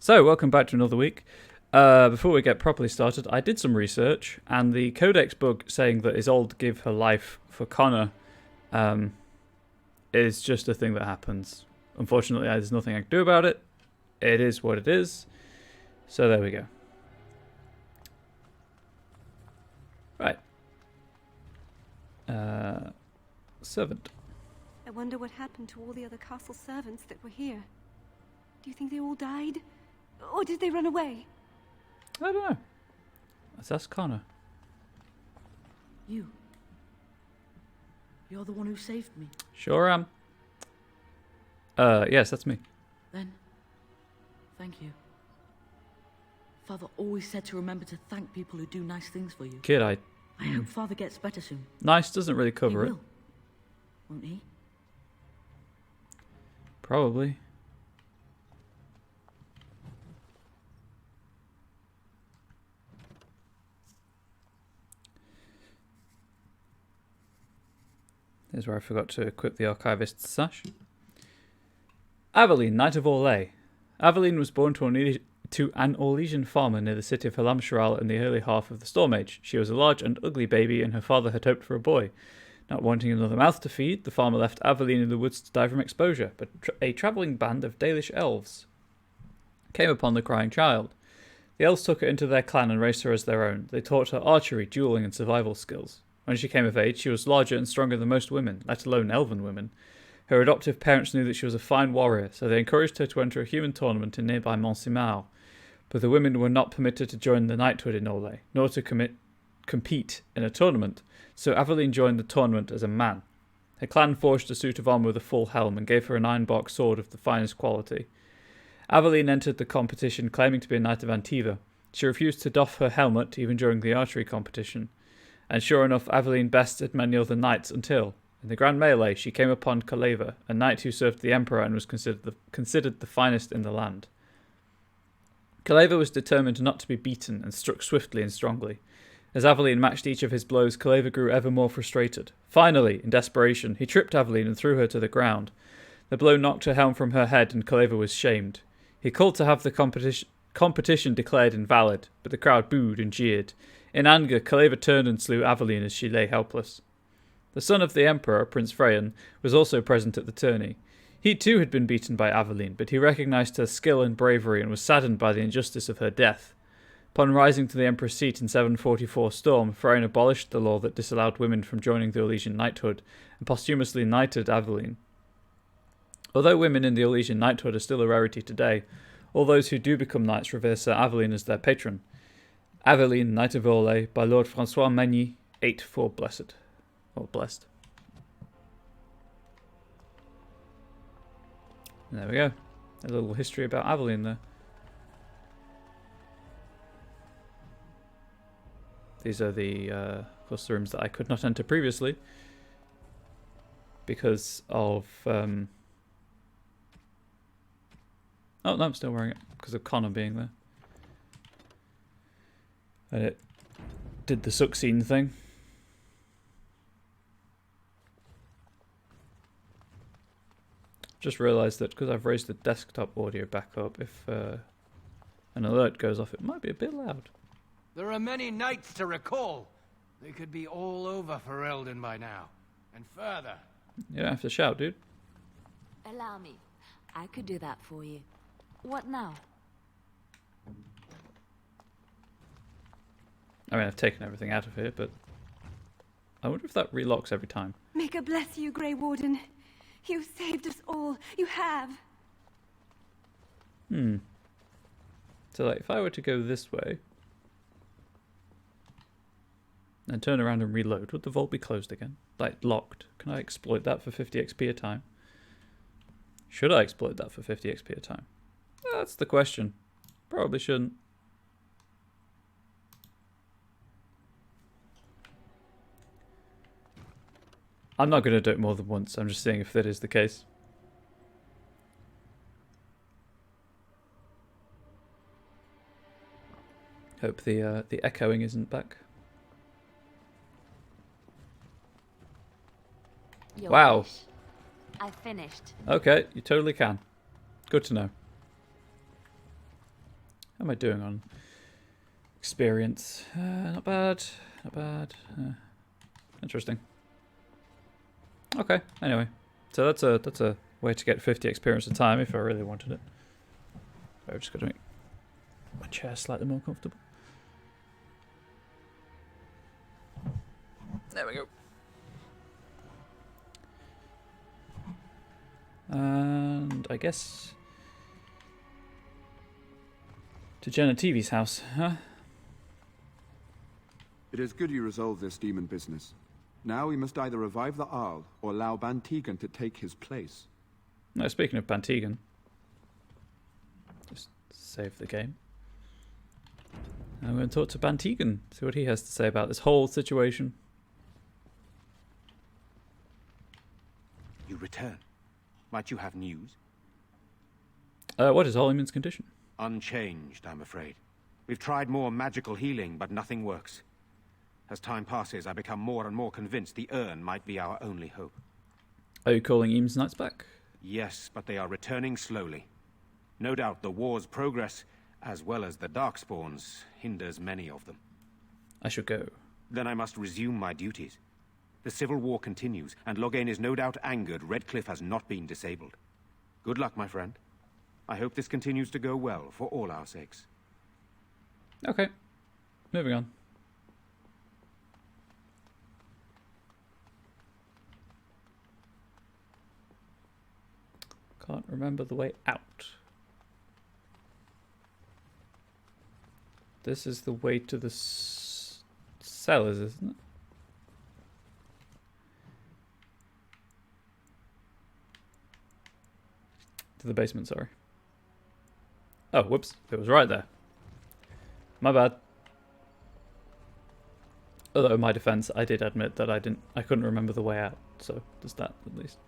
So, welcome back to another week. Before we get properly started, I did some research, and the codex bug saying that Isolde gave her life for Connor is just a thing that happens. Unfortunately, there's nothing I can do about it. It is what it is. So there we go. Right. Servant. I wonder what happened to all the other castle servants that were here. Do you think they all died? Or did they run away? I don't know. Let's ask Connor. You're the one who saved me. Sure am. Yes, that's me. Then, thank you. Father always said to remember to thank people who do nice things for you. Kid, I hope Father gets better soon. Nice doesn't really cover He it. will, won't he? Probably. Here's where I forgot to equip the Archivist's sash. Aveline, Knight of Orlais. Aveline was born to an Orlesian farmer near the city of Halamsharal in the early half of the Storm Age. She was a large and ugly baby, and her father had hoped for a boy. Not wanting another mouth to feed, the farmer left Aveline in the woods to die from exposure, but a travelling band of Dalish elves came upon the crying child. The elves took her into their clan and raised her as their own. They taught her archery, dueling, and survival skills. When she came of age, she was larger and stronger than most women, let alone elven women. Her adoptive parents knew that she was a fine warrior, so they encouraged her to enter a human tournament in nearby Montsimar. But the women were not permitted to join the knighthood in Orlais, nor to compete in a tournament, so Aveline joined the tournament as a man. Her clan forged a suit of armour with a full helm and gave her an iron-bark sword of the finest quality. Aveline entered the competition claiming to be a knight of Antiva. She refused to doff her helmet even during the archery competition. And sure enough, Aveline bested many other knights until, in the grand melee, she came upon Kaleva, a knight who served the emperor and was considered the finest in the land. Kaleva was determined not to be beaten and struck swiftly and strongly. As Aveline matched each of his blows, Kaleva grew ever more frustrated. Finally, in desperation, he tripped Aveline and threw her to the ground. The blow knocked her helm from her head, and Kaleva was shamed. He called to have the competition declared invalid, but the crowd booed and jeered. In anger, Kaleva turned and slew Aveline as she lay helpless. The son of the emperor, Prince Freyan, was also present at the tourney. He too had been beaten by Aveline, but he recognised her skill and bravery and was saddened by the injustice of her death. Upon rising to the emperor's seat in 744 Storm, Freyan abolished the law that disallowed women from joining the Orlesian knighthood and posthumously knighted Aveline. Although women in the Orlesian knighthood are still a rarity today, all those who do become knights revere Sir Aveline as their patron. Aveline, Knight of Orlais, by Lord Francois Magny, 8 for Blessed. Or Blessed. And there we go. A little history about Aveline there. These are the, of course, the rooms that I could not enter previously because of... Oh, no, I'm still wearing it because of Connor being there. And it did the suck-scene thing. Just realised that because I've raised the desktop audio back up, if an alert goes off, it might be a bit loud. There are many knights to recall. They could be all over Ferelden by now. And further. You don't have to shout, dude. Allow me. I could do that for you. What now? I mean, I've taken everything out of here, but I wonder if that relocks every time. May God bless you, Grey Warden. You saved us all. You have. So, like, if I were to go this way and turn around and reload, would the vault be closed again? Like, locked? Can I exploit that for 50 XP a time? Should I exploit that for 50 XP a time? That's the question. Probably shouldn't. I'm not going to do it more than once. I'm just seeing if that is the case. Hope the echoing isn't back. Your Wow. wish. I finished. Okay, you totally can. Good to know. am I doing on experience? Not bad. Not bad. Interesting. Okay. Anyway, so that's a way to get 50 experience a time if I really wanted it. I've just got to make my chair slightly more comfortable. There we go. And I guess to Jenna TV's house, huh? It is good you resolve this demon business. Now we must either revive the Arl or allow Bantegan to take his place. No, speaking of Bantegan, just save the game. I'm going to talk to Bantegan, see what he has to say about this whole situation. You return. Might you have news? What is Holyman's condition? Unchanged, I'm afraid. We've tried more magical healing, but nothing works. As time passes, I become more and more convinced the urn might be our only hope. Are you calling Eames Knights back? Yes, but they are returning slowly. No doubt the war's progress, as well as the Darkspawns, hinders many of them. I should go. Then I must resume my duties. The civil war continues, and Loghain is no doubt angered Redcliffe has not been disabled. Good luck, my friend. I hope this continues to go well for all our sakes. Okay. Moving on. Can't remember the way out. This is the way to the cellars, isn't it? To the basement, sorry. Oh, whoops. It was right there. My bad. Although in my defense, I did admit that I couldn't remember the way out, so there's that at least.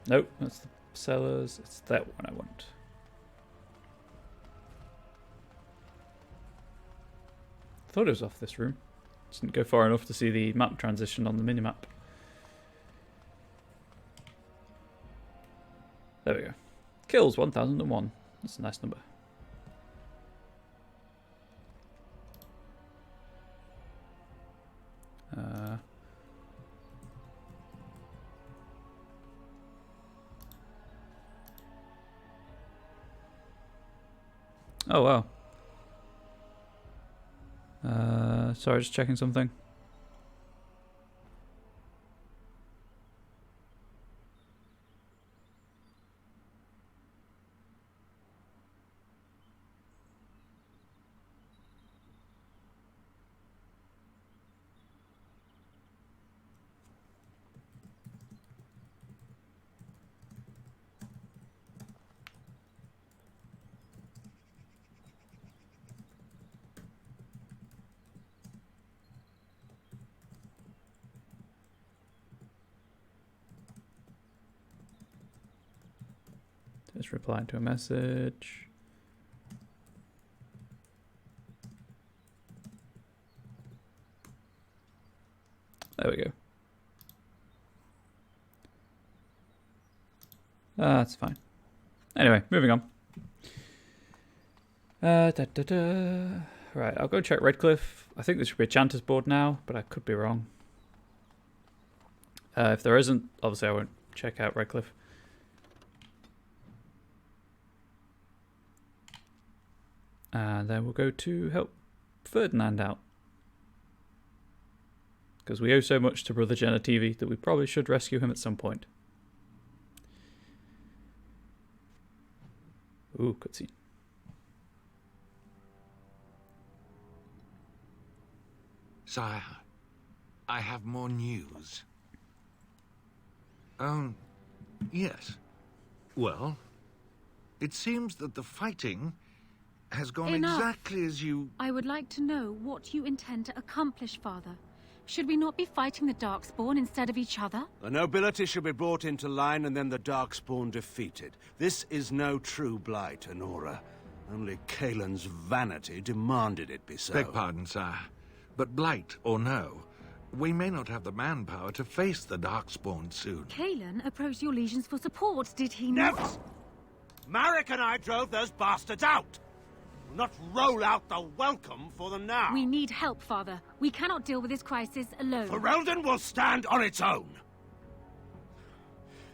Nope, that's the cellars. It's that one I want. Thought it was off this room. Just didn't go far enough to see the map transition on the minimap. There we go. Kills 1001. That's a nice number. Oh wow. Sorry, just checking something. Just replying to a message. There we go. That's fine. Anyway, moving on. Right, I'll go check Redcliffe. I think there should be a Chanter's board now, but I could be wrong. If there isn't, obviously I won't check out Redcliffe. And then we'll go to help Ferdinand out. Because we owe so much to Brother Jenna TV that we probably should rescue him at some point. Ooh, cutscene. Sire, I have more news. Yes. Well, it seems that the fighting has gone exactly as you... I would like to know what you intend to accomplish, Father. Should we not be fighting the Darkspawn instead of each other? The nobility should be brought into line and then the Darkspawn defeated. This is no true blight, Honora. Only Kaelin's vanity demanded it be so. Beg pardon, sire. But blight or no, we may not have the manpower to face the Darkspawn soon. Kalen approached your legions for support, did he not? Never! Marek and I drove those bastards out! We'll not roll out the welcome for them now. We need help, Father. We cannot deal with this crisis alone. Ferelden will stand on its own.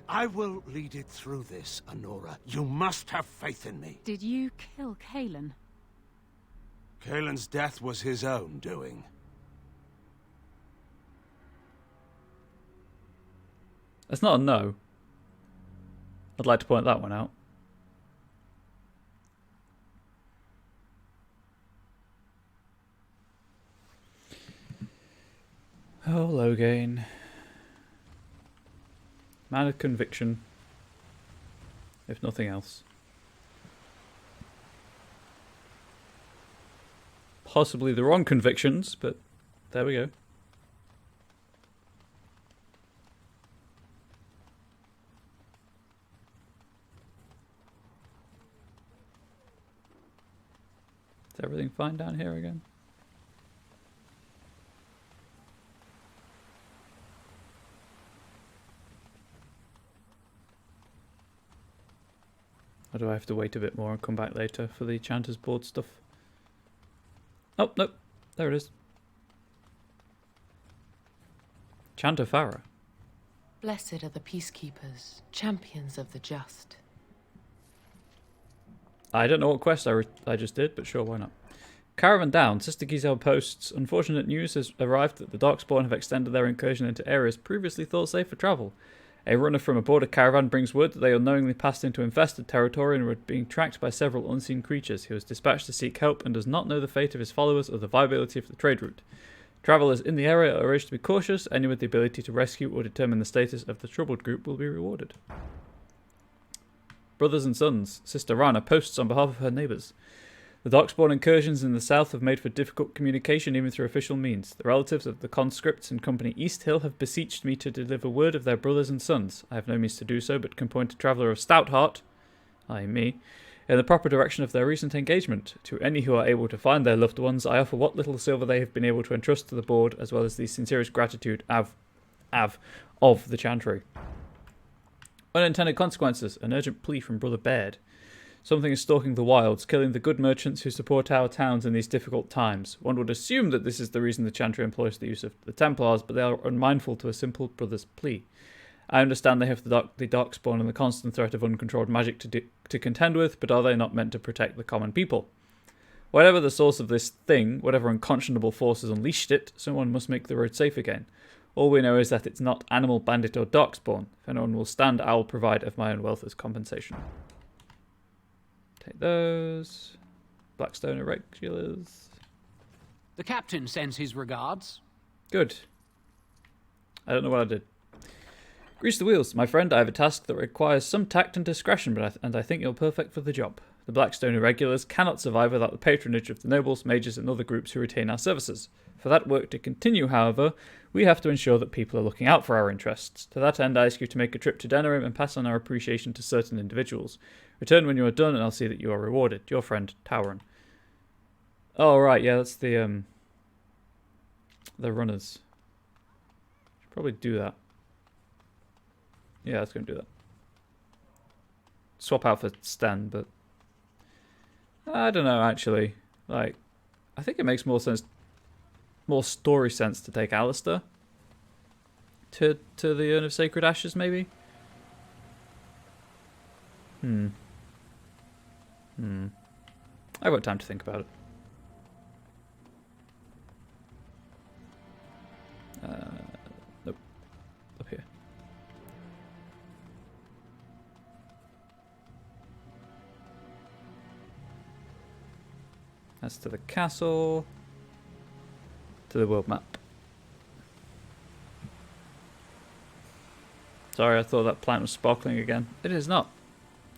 I will lead it through this, Honora. You must have faith in me. Did you kill Kalen? Kalen's death was his own doing. That's not a no. I'd like to point that one out. Oh, Loghain. Man of conviction. If nothing else. Possibly the wrong convictions, but there we go. Is everything fine down here again? Or do I have to wait a bit more and come back later for the Chanter's board stuff? Oh, no. There it is. Chanter Farah. Blessed are the peacekeepers, champions of the just. I don't know what quest I just did, but sure, why not? Caravan down. Sister Giselle posts, unfortunate news has arrived that the Darkspawn have extended their incursion into areas previously thought safe for travel. A runner from a border caravan brings word that they unknowingly passed into infested territory and were being tracked by several unseen creatures. He was dispatched to seek help and does not know the fate of his followers or the viability of the trade route. Travellers in the area are urged to be cautious. Any with the ability to rescue or determine the status of the troubled group will be rewarded. Brothers and sons, Sister Rana posts on behalf of her neighbours. The Darkspawn incursions in the south have made for difficult communication even through official means. The relatives of the conscripts in Company East Hill have beseeched me to deliver word of their brothers and sons. I have no means to do so, but can point a traveller of stout heart, i.e. me, in the proper direction of their recent engagement. To any who are able to find their loved ones, I offer what little silver they have been able to entrust to the board, as well as the sincerest gratitude of the Chantry. Unintended consequences. An urgent plea from Brother Baird. Something is stalking the wilds, killing the good merchants who support our towns in these difficult times. One would assume that this is the reason the Chantry employs the use of the Templars, but they are unmindful to a simple brother's plea. I understand they have the Darkspawn and the constant threat of uncontrolled magic to contend with, but are they not meant to protect the common people? Whatever the source of this thing, whatever unconscionable force has unleashed it, someone must make the road safe again. All we know is that it's not animal, bandit, or Darkspawn. If anyone will stand, I will provide of my own wealth as compensation. Take those. Blackstone Irregulars. The captain sends his regards. Good. I don't know what I did. Grease the wheels. My friend, I have a task that requires some tact and discretion, and I think you're perfect for the job. The Blackstone Irregulars cannot survive without the patronage of the nobles, mages, and other groups who retain our services. For that work to continue, however, we have to ensure that people are looking out for our interests. To that end, I ask you to make a trip to Denerim and pass on our appreciation to certain individuals. Return when you are done, and I'll see that you are rewarded. Your friend, Tauren. Oh, right, yeah, that's the runners. Should probably do that. Yeah, let's go and do that. Swap out for Sten, but I don't know, actually. Like, I think it makes more sense, more story sense to take Alistair to the Urn of Sacred Ashes, maybe? I've got time to think about it. Nope. Up here. That's to the castle. To the world map. Sorry, I thought that plant was sparkling again. It is not.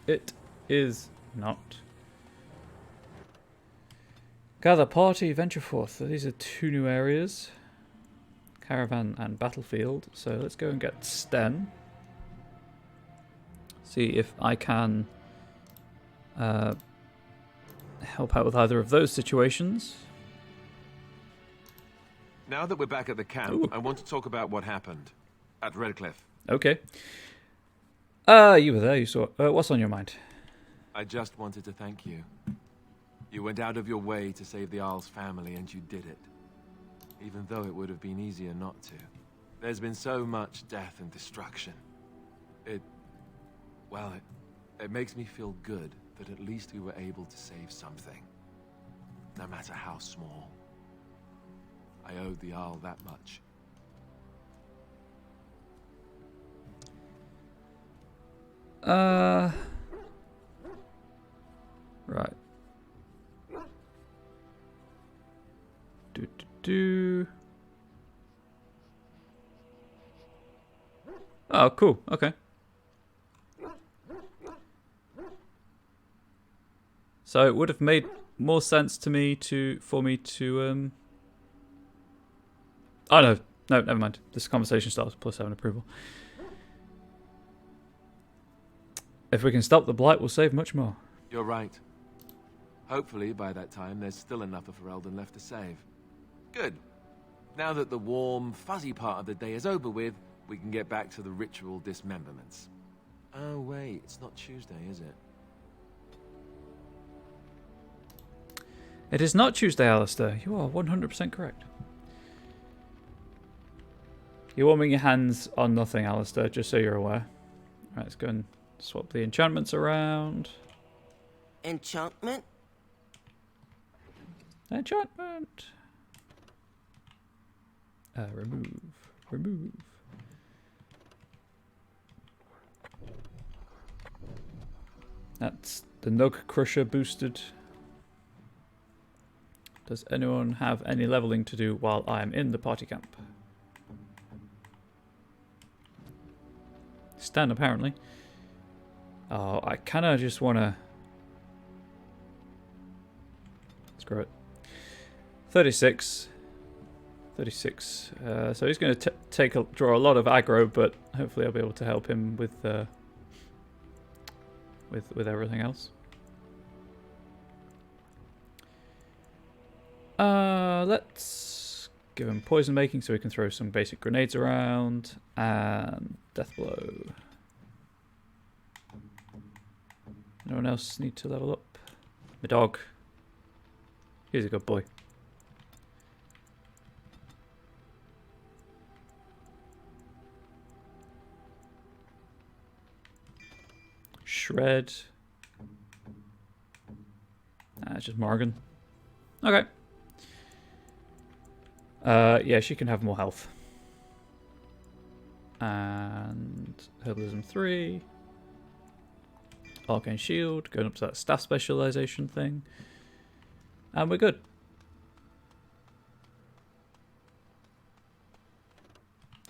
It is not. Gather party, venture forth. So these are two new areas. Caravan and battlefield. So let's go and get Sten. See if I can help out with either of those situations. Now that we're back at the camp, Ooh. I want to talk about what happened at Redcliffe. Okay. You were there, you saw it. What's on your mind? I just wanted to thank you. You went out of your way to save the Isle's family, and you did it. Even though it would have been easier not to. There's been so much death and destruction. It makes me feel good that at least we were able to save something. No matter how small. I owed the Isle that much. Right. Do. Oh, cool. Okay. So it would have made more sense to me for me to Oh no, never mind. This conversation starts plus 7 approval. If we can stop the blight, we'll save much more. You're right. Hopefully, by that time, there's still enough of Ferelden left to save. Good. Now that the warm, fuzzy part of the day is over with, we can get back to the ritual dismemberments. Oh wait, it's not Tuesday, is it? It is not Tuesday, Alistair. You are 100% correct. You're warming your hands on nothing, Alistair, just so you're aware. Right, let's go and swap the enchantments around. Enchantment? Enchantment. Remove. That's the Nug Crusher boosted. Does anyone have any leveling to do while I am in the party camp? Stan, apparently. Oh, I kind of just want to... Screw it. 36. So he's going to draw a lot of aggro, but hopefully I'll be able to help him with everything else. Let's give him poison making so we can throw some basic grenades around, and death blow. Anyone else need to level up? My dog. He's a good boy. Shred. It's just Morgan. Okay. Yeah, she can have more health. And Herbalism 3. Arcane Shield, going up to that staff specialization thing. And we're good.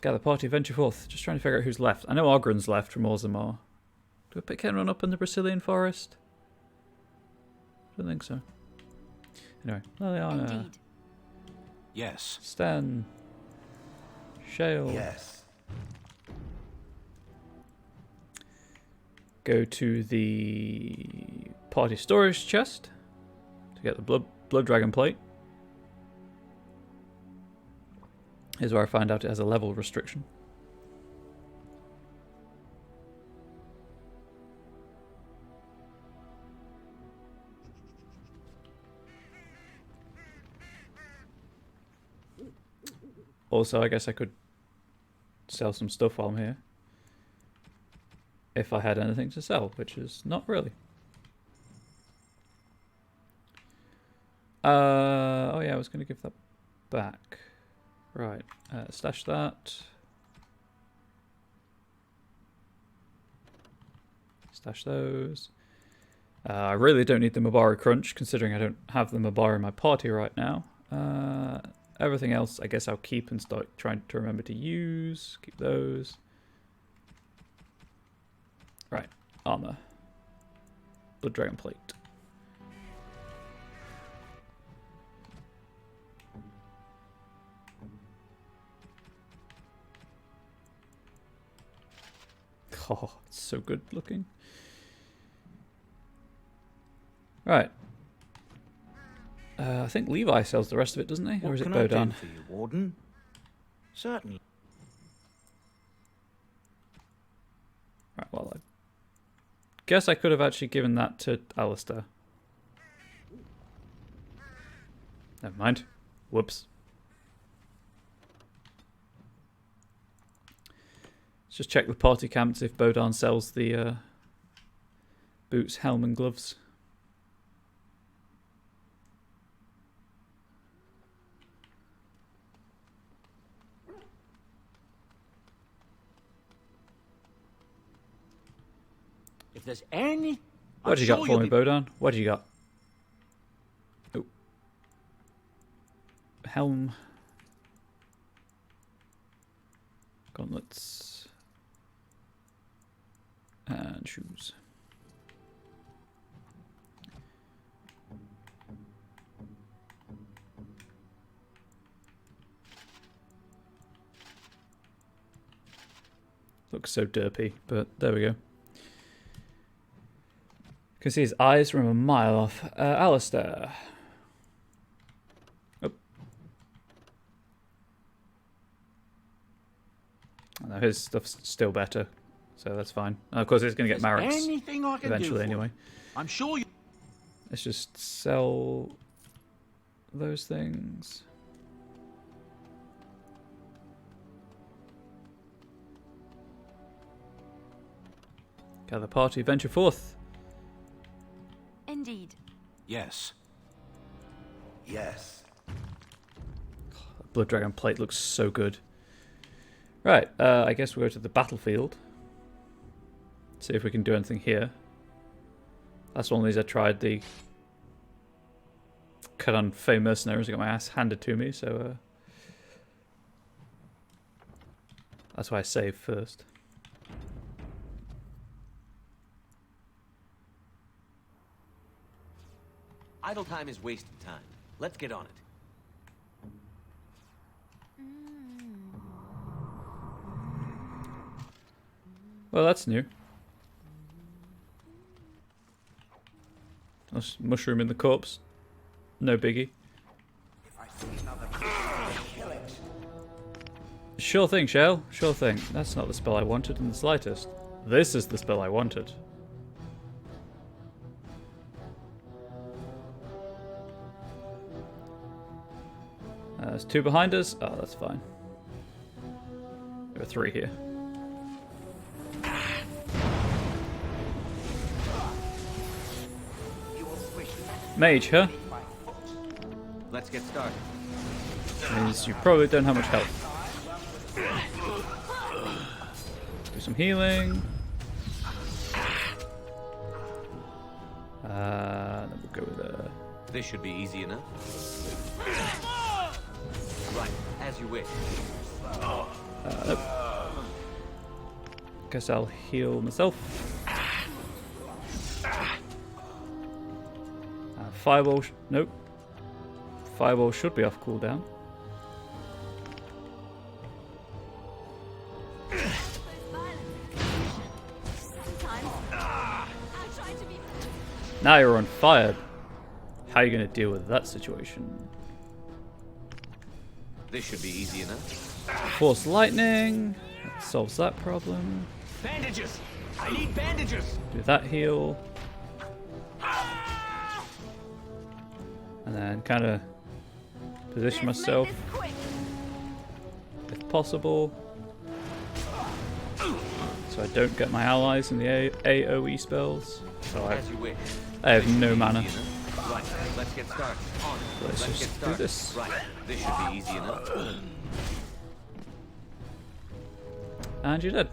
Gather party, venture forth. Just trying to figure out who's left. I know Ogren's left from Orzammar. Do I pick anyone up in the Brazilian forest? I don't think so. Anyway, Liliana. Indeed. Yes. Stan. Shale. Yes. Go to the party storage chest to get the blood dragon plate. Here's where I find out it has a level restriction. Also, I guess I could sell some stuff while I'm here. If I had anything to sell, which is not really. Oh yeah, I was going to give that back. Right, stash that. Stash those. I really don't need the Mabari Crunch, considering I don't have the Mabari in my party right now. Everything else, I guess I'll keep and start trying to remember to use. Keep those. Right, armor. Blood Dragon Plate. Oh, it's so good looking. Right. I think Levi sells the rest of it, doesn't he? Or is it What can I do Bodan? for you, Warden? Certainly. Right, well, I guess I could have actually given that to Alistair. Never mind. Whoops. Let's just check the party camps if Bodan sells the boots, helm and gloves. If there's any... What do you got for me, Bodan? What do you got? Oh. Helm. Gauntlets. And shoes. Looks so derpy, but there we go. You can see his eyes from a mile off. Alistair. Oh. No, his stuff's still better, so that's fine. Of course, it's going to get Mareks eventually anyway. I'm sure you... Let's just sell those things. Gather party, venture forth. Indeed. Yes. Yes. Blood Dragon plate looks so good. Right, I guess we'll go to the battlefield. See if we can do anything here. That's one of these I tried, the cut on Fey Mercenaries. I got my ass handed to me, so that's why I saved first. Idle time is wasted time. Let's get on it. Well, that's new. Mushroom in the corpse. No biggie. Sure thing, Shell. Sure thing. That's not the spell I wanted in the slightest. This is the spell I wanted. There's two behind us. Oh, that's fine. There are three here. Mage, huh? Let's get started. Means you probably don't have much health. Do some healing. Then we'll go with This should be easy enough. Right, as you wish. Nope. Guess I'll heal myself. Fireball, nope. Fireball should be off cooldown. Now you're on fire. How are you going to deal with that situation? This should be easy enough. Force lightning. That solves that problem. Bandages! I need bandages! Do that heal. And then kind of position myself, if possible, so I don't get my allies in the AoE spells. So I have no mana. Right, let's get started. Let's just do this. Right, this should be easy enough. And you're dead.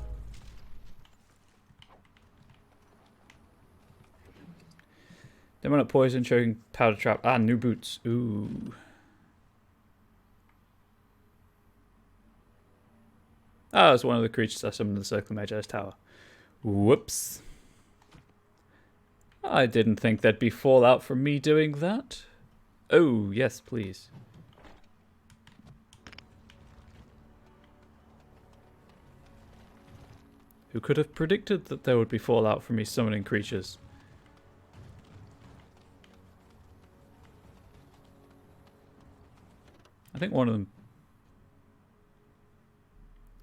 Demonic poison, choking powder trap, and new boots. Ooh. Oh, it's one of the creatures I summoned in the Circle Mage's Tower. Whoops. I didn't think there'd be fallout from me doing that. Oh, yes, please. Who could have predicted that there would be fallout from me summoning creatures? I think one of them...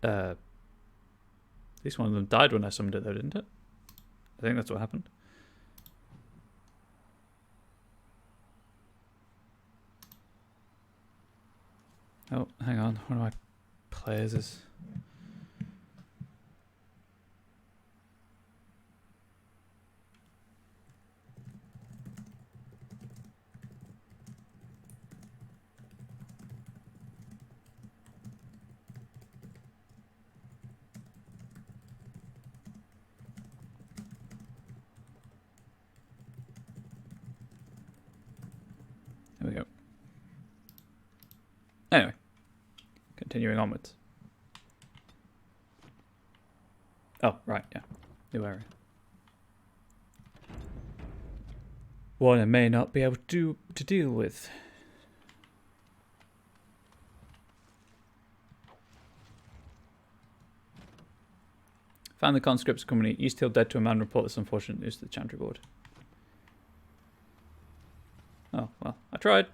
at least one of them died when I summoned it though, didn't it? I think that's what happened. Oh, hang on. One of my players is... There we go. Anyway, continuing onwards. Oh, right, yeah. New area. One I may not be able to deal with. Found the conscripts company. East Hill dead to a man. Report this unfortunate news to the chantry board. Oh, well, I tried.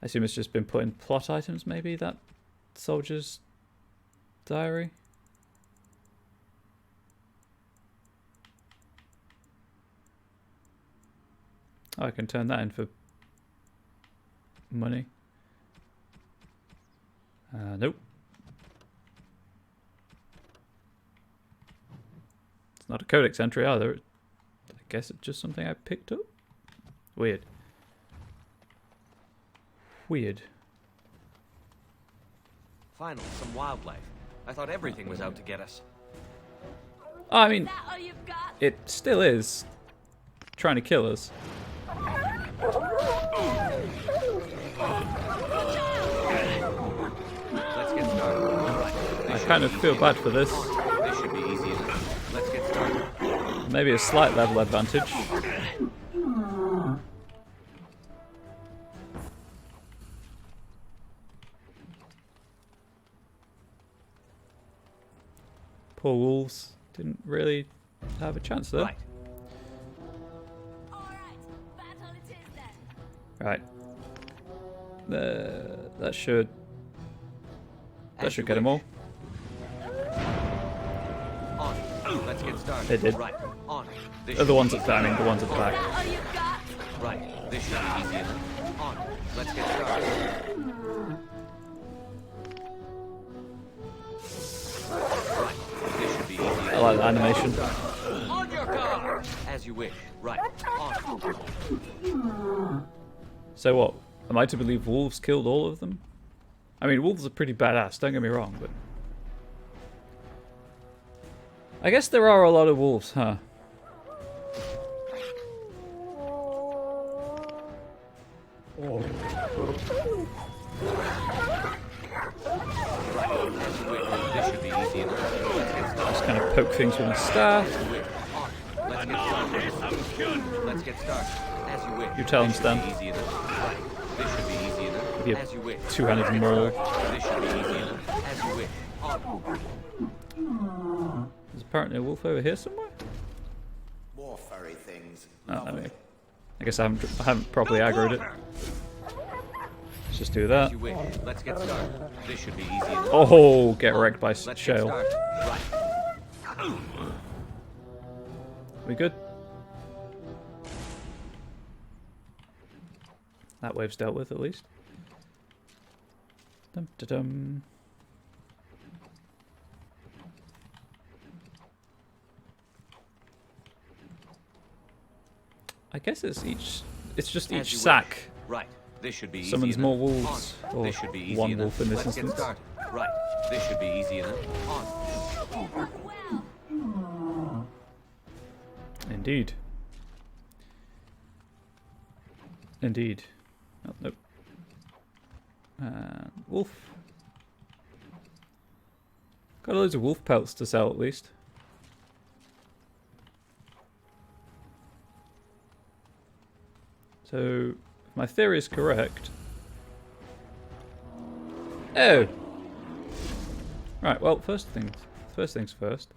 I assume it's just been put in plot items, maybe, that soldier's diary? Oh, I can turn that in for money. Nope. It's not a codex entry either. I guess it's just something I picked up. Weird. Weird. Finally, some wildlife. I thought everything was out to get us. I mean, it still is trying to kill us. Let's get started. I kind of feel bad for this. This should be easy enough. Let's get started. Maybe a slight level advantage. Poor wolves didn't really have a chance there. Right. That should get them all. On. Let's get started. They did. Right. On. The ones at the ones at the back. Right. This should be easy enough. On. Let's get started. Right. This should be easy enough. I like the animation. On your guard. As you wish. Right. On. So what? Am I to believe wolves killed all of them? I mean, wolves are pretty badass, don't get me wrong, but... I guess there are a lot of wolves, huh? Oh. Just kind of poke things with my staff. Let's get started. As you wish. You tell him, Stan. This should be easy enough. Give As you wish. two-handed maul. This should be easy enough. As you wish. There's apparently a wolf over here somewhere. More furry things. Oh, I mean, I guess I haven't properly aggroed it. Let's just do that. As you wish. Let's get started. This should be easy enough. Oh, get wrecked by shale. Right. We good? That wave's dealt with at least. Dum da dum. I guess it's just each sack. Right. This should be easy summons enough. more wolves, or this should be easy one enough. wolf in this Let's instance. Get started. Right. This should be easy enough. On. Indeed. Indeed. Oh, nope. Wolf. Got loads of wolf pelts to sell at least. So, if my theory is correct... Oh! Right, well, first things first.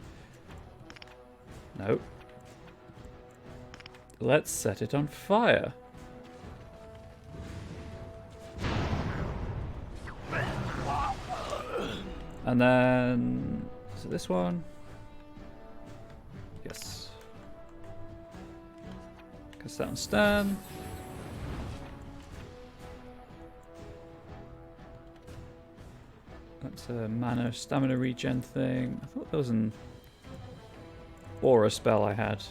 No. Let's set it on fire. And then... is it this one? Yes. Cast that on Stan. That's a mana stamina regen thing. I thought there was an aura spell I had.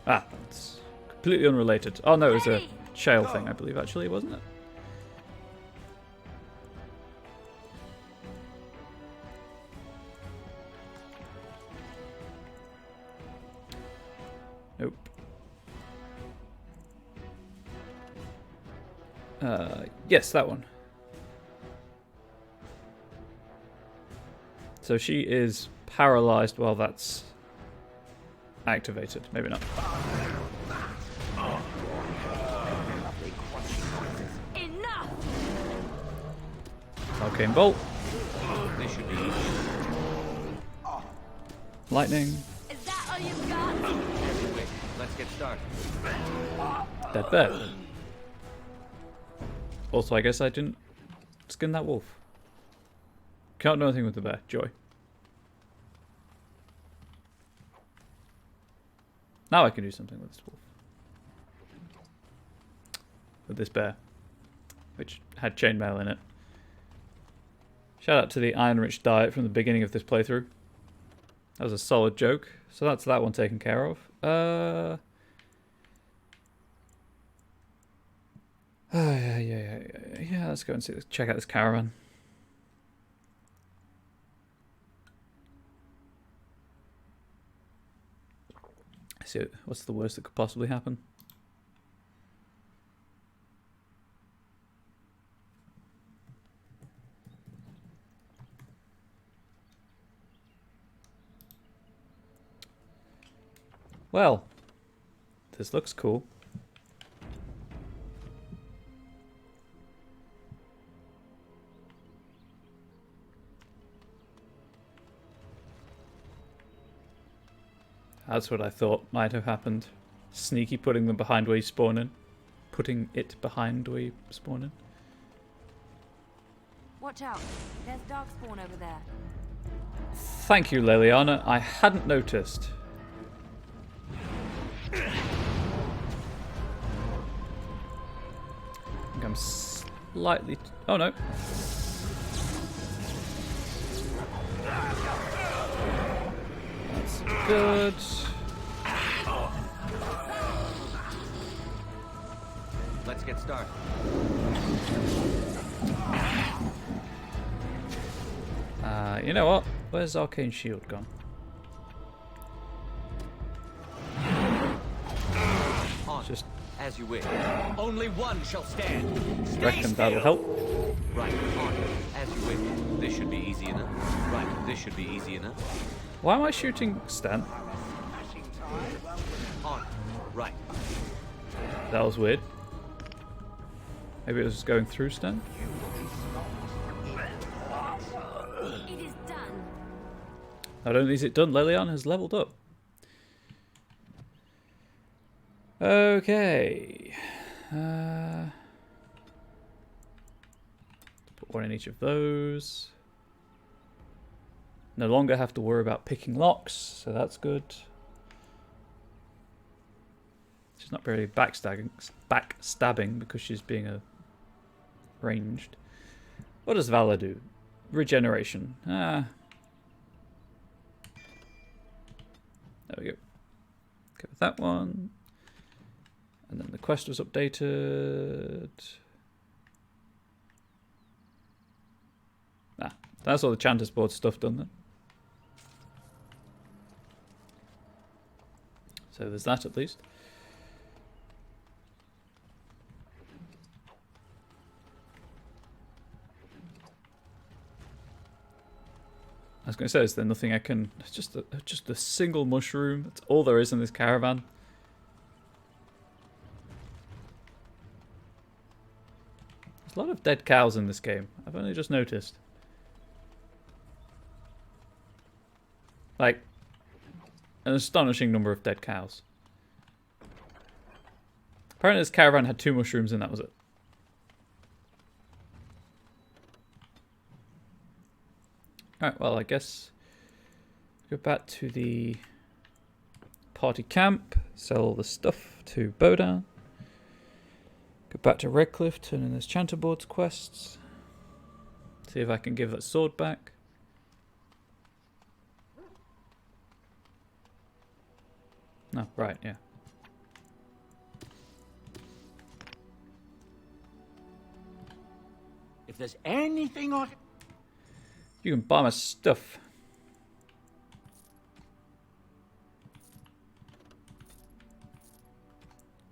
Ah, it's completely unrelated. Oh no, it was a shale thing, I believe, actually, wasn't it? Nope. Yes, that one. So she is paralyzed while that's activated. Maybe not. Enough! Arcane Bolt. This should be easy. Lightning. Is that all you've got? Wait, let's get started. Dead bear. Also, I guess I didn't skin that wolf. Can't do anything with the bear. Joy. Now I can do something with this wolf. With this bear. Which had chainmail in it. Shout out to the iron-rich diet from the beginning of this playthrough. That was a solid joke. So that's that one taken care of. Yeah, let's go and see this. Check out this caravan. See, what's the worst that could possibly happen? Well, this looks cool. That's what I thought might have happened. Sneaky putting them behind where you spawn in. Putting it behind where you spawn in. Watch out. There's darkspawn over there. Thank you, Liliana. I hadn't noticed. I think I'm slightly... oh no. That's good. Let's get started. You know what? Where's Arcane Shield gone? Just as you wish. Only one shall stand. Reckon that'll help. Right, on. As you wish. This should be easy enough. Right, this should be easy enough. Why am I shooting Stan? On. Right. That was weird. Maybe it was going through Stan? It is done. Not only is it done, Liliana has leveled up. Okay. Put one in each of those. No longer have to worry about picking locks, so that's good. She's not really backstabbing because she's being ranged. What does Valor do? Regeneration. There we go. Go with that one. And then the quest was updated. That's all the Chanter's Board stuff done then. So there's that at least. I was going to say, is there nothing I can... It's just a single mushroom. That's all there is in this caravan. There's a lot of dead cows in this game. I've only just noticed. Like, an astonishing number of dead cows. Apparently this caravan had 2 mushrooms and that was it. Alright, well I guess go back to the party camp, sell all the stuff to Bodan. Go back to Redcliffe, turn in this Chanterboard's quests. See if I can give that sword back. No, right, yeah. If there's anything I... You can buy my stuff.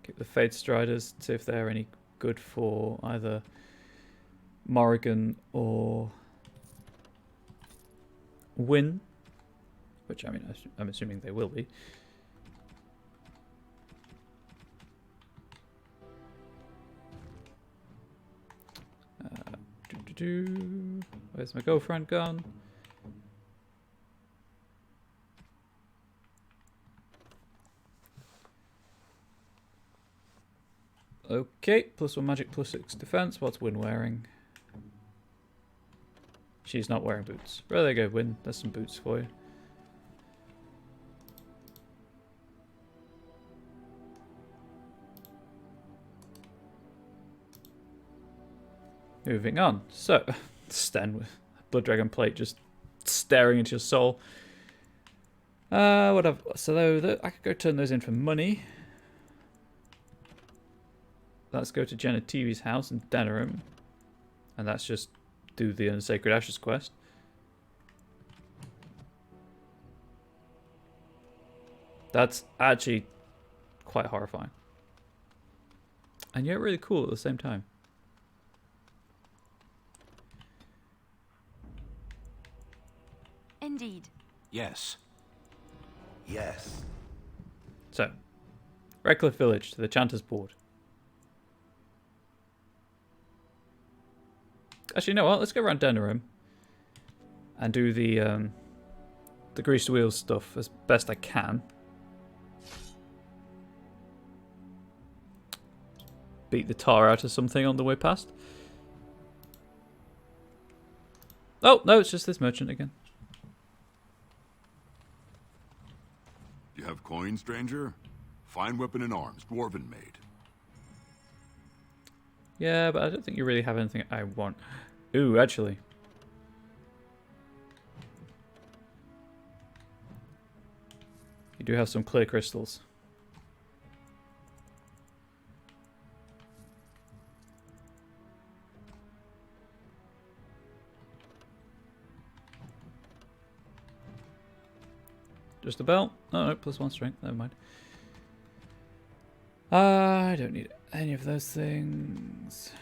Keep the Fade Striders, see if they're any good for either Morrigan or Wynn. Which, I mean, I'm assuming they will be. Where's my girlfriend gone? Okay, +1 magic, +6 defense. What's Wynn wearing? She's not wearing boots. Well, there you go, Wynn. There's some boots for you. Moving on. So, Sten with Blood Dragon Plate just staring into your soul. Whatever. So I could go turn those in for money. Let's go to Jenna TV's house in Denerim. And that's just do the Unsacred Ashes quest. That's actually quite horrifying. And yet really cool at the same time. Indeed. Yes. Yes. So, Redcliffe Village to the Chanter's Board. Actually, you know what? Let's go around Denerim and do the greased wheels stuff as best I can. Beat the tar out of something on the way past. Oh, no, it's just this merchant again. You have coin, stranger? Fine weapon and arms, dwarven made. Yeah, but I don't think you really have anything I want. Ooh, actually. You do have some clear crystals. Just a belt? Oh, no, +1 strength. Never mind. I don't need any of those things.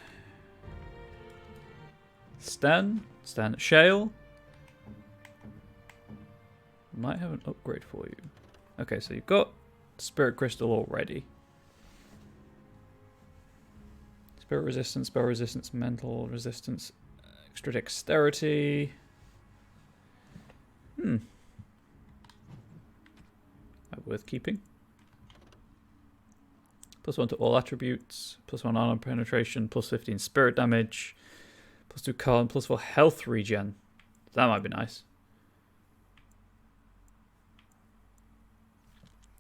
Stan? Shale? Might have an upgrade for you. Okay, so you've got Spirit Crystal already. Spirit resistance, spell resistance, mental resistance, extra dexterity. Worth keeping. +1 to all attributes, +1 armor penetration, +15 spirit damage, +2 card, +4 health regen. That might be nice.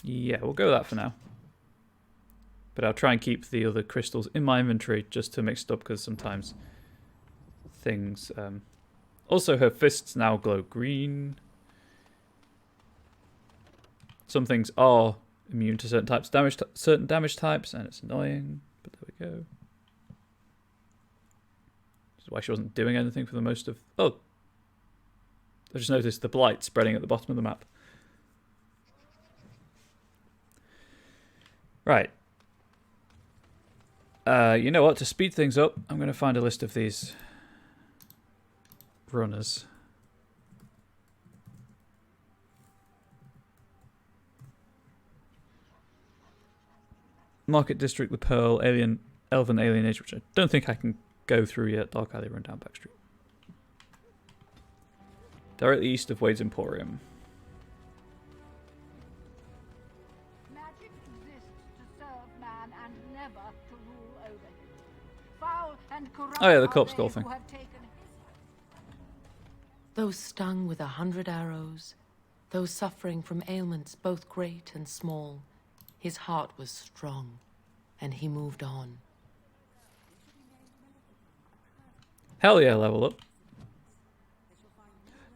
Yeah, we'll go with that for now. But I'll try and keep the other crystals in my inventory just to mix it up because sometimes things... Also, her fists now glow green. Some things are immune to certain types of damage, certain damage types, and it's annoying. But there we go. This is why she wasn't doing anything for the most of... Oh! I just noticed the blight spreading at the bottom of the map. Right. You know what? To speed things up, I'm going to find a list of these runners. Market District, the Pearl, Elven Alien Age, which I don't think I can go through yet. Dark Alley, run down back street. Directly east of Wade's Emporium. Magic exists to serve man and never to rule over him. Foul and corrupt Oh yeah, the are corpse they skull who thing. have taken Those stung with 100 arrows, those suffering from ailments both great and small, his heart was strong, and he moved on. Hell yeah, level up.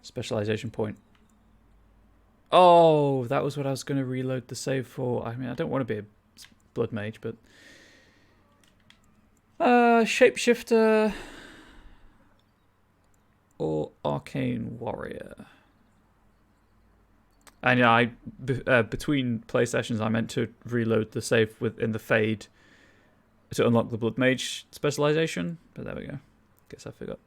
Specialization point. Oh, that was what I was going to reload the save for. I mean, I don't want to be a blood mage, but... Shapeshifter... or Arcane Warrior. And yeah, between play sessions, I meant to reload the save within the Fade to unlock the Blood Mage specialization, but there we go. Guess I forgot.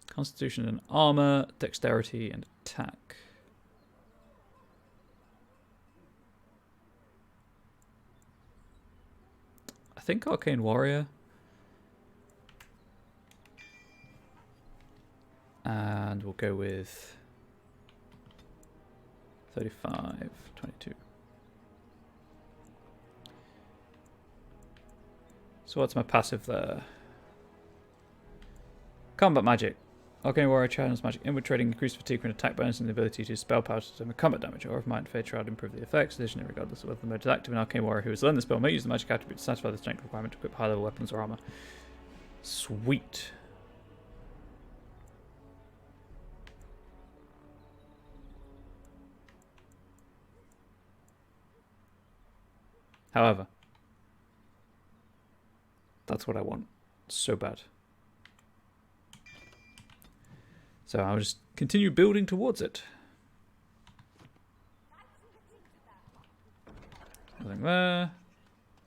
Constitution and armor, dexterity and attack. I think Arcane Warrior. And we'll go with 35, 22. So what's my passive there? Combat magic. Arcane Warrior channels magic inward trading, increased fatigue and attack bonus, and the ability to spell power to determine combat damage, or if might and fade shroud improve the effects. Additionally, regardless of whether the mode is active, an Arcane Warrior who has learned the spell may use the magic attribute to satisfy the strength requirement to equip high level weapons or armor. Sweet. However, that's what I want so bad. So I'll just continue building towards it. Nothing there.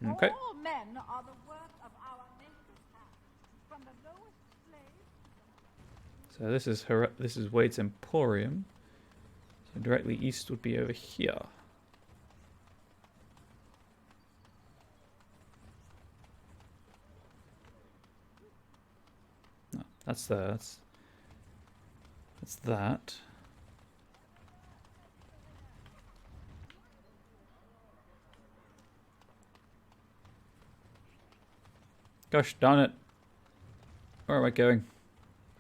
Okay. all men are the work of our nature's hand, from the lowest slave. So this is Wade's Emporium. So directly east would be over here. No, that's that. Gosh darn it. Where am I going?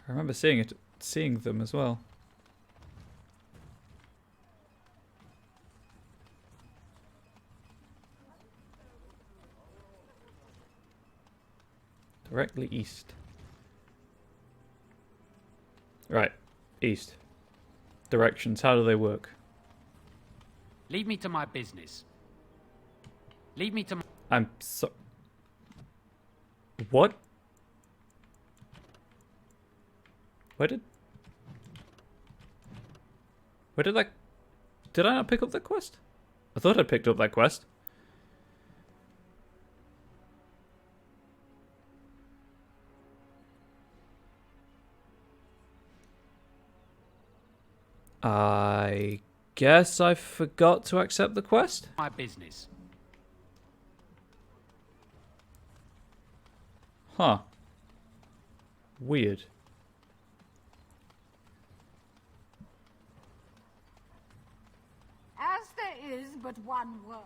I remember seeing them as well. Directly east. Right. East. Directions, how do they work? Leave me to my business. Leave me to my... I'm so... What? Where did I... Did I not pick up that quest? I thought I picked up that quest. I guess I forgot to accept the quest. My business. Huh. Weird. As there is but one world.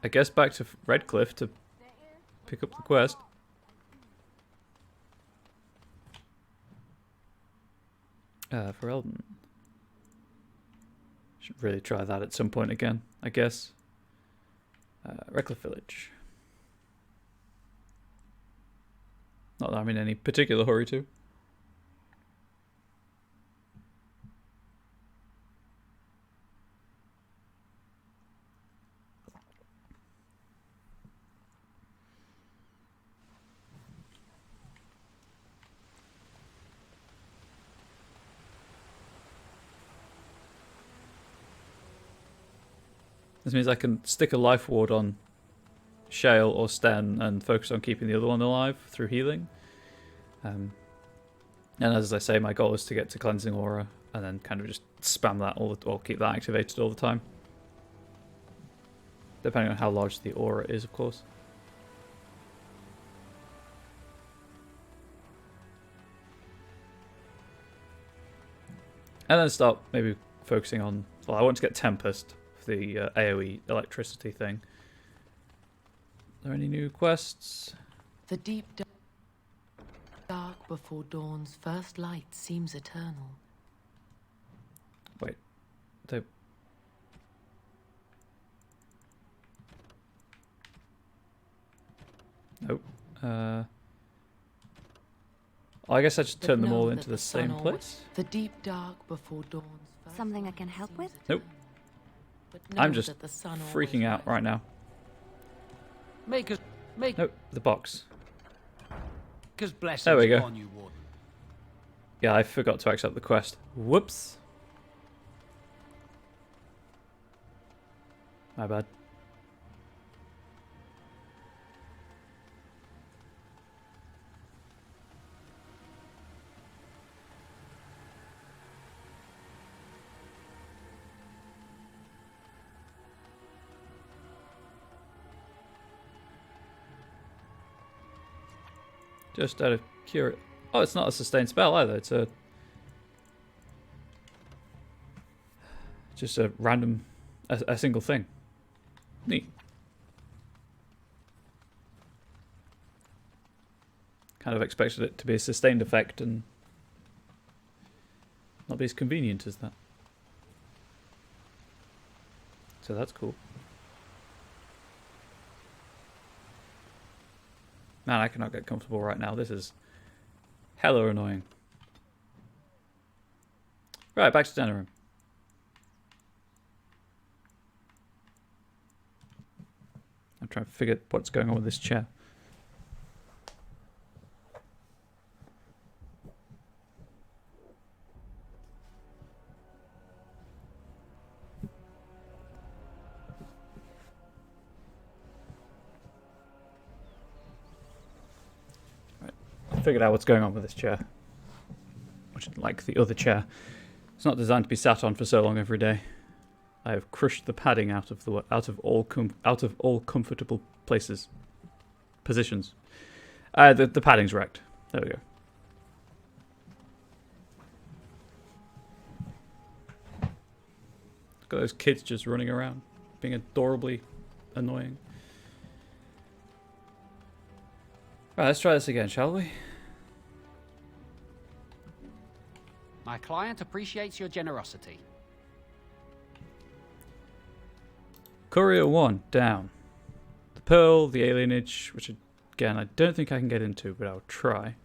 I guess back to Redcliffe to pick up the quest. For Elden. Should really try that at some point again, I guess. Redcliffe Village. Not that I'm in any particular hurry to. This means I can stick a life ward on Shale or Sten and focus on keeping the other one alive through healing. And as I say, my goal is to get to Cleansing Aura and then kind of just spam that or keep that activated all the time. Depending on how large the aura is, of course. And then start maybe focusing on... Well, I want to get Tempest for the AoE electricity thing. Are there any new quests? The deep dark before dawn's first light seems eternal. Wait. They... Nope. I guess I just turn them all into the same place. The deep dark before dawn's first Something I can help with? Nope. I'm just freaking out right now. Make Nope, the box. blessings There we go. upon you, Warden. Yeah, I forgot to accept the quest. Whoops. My bad. Just out of curiosity. Oh, it's not a sustained spell either. It's a... just a random... a single thing. Neat. Kind of expected it to be a sustained effect and not be as convenient as that. So that's cool. Man, I cannot get comfortable right now. This is hella annoying. Right, back to dinner room. I'm trying to figure what's going on with this chair. Figured out what's going on with this chair, which is like the other chair. It's not designed to be sat on for so long every day. I have crushed the padding out of all comfortable positions. The padding's wrecked. There we go. Look at those kids just running around, being adorably annoying. Right, let's try this again, shall we? My client appreciates your generosity. Courier 1, down. The Pearl, the Alienage, which again I don't think I can get into, but I'll try.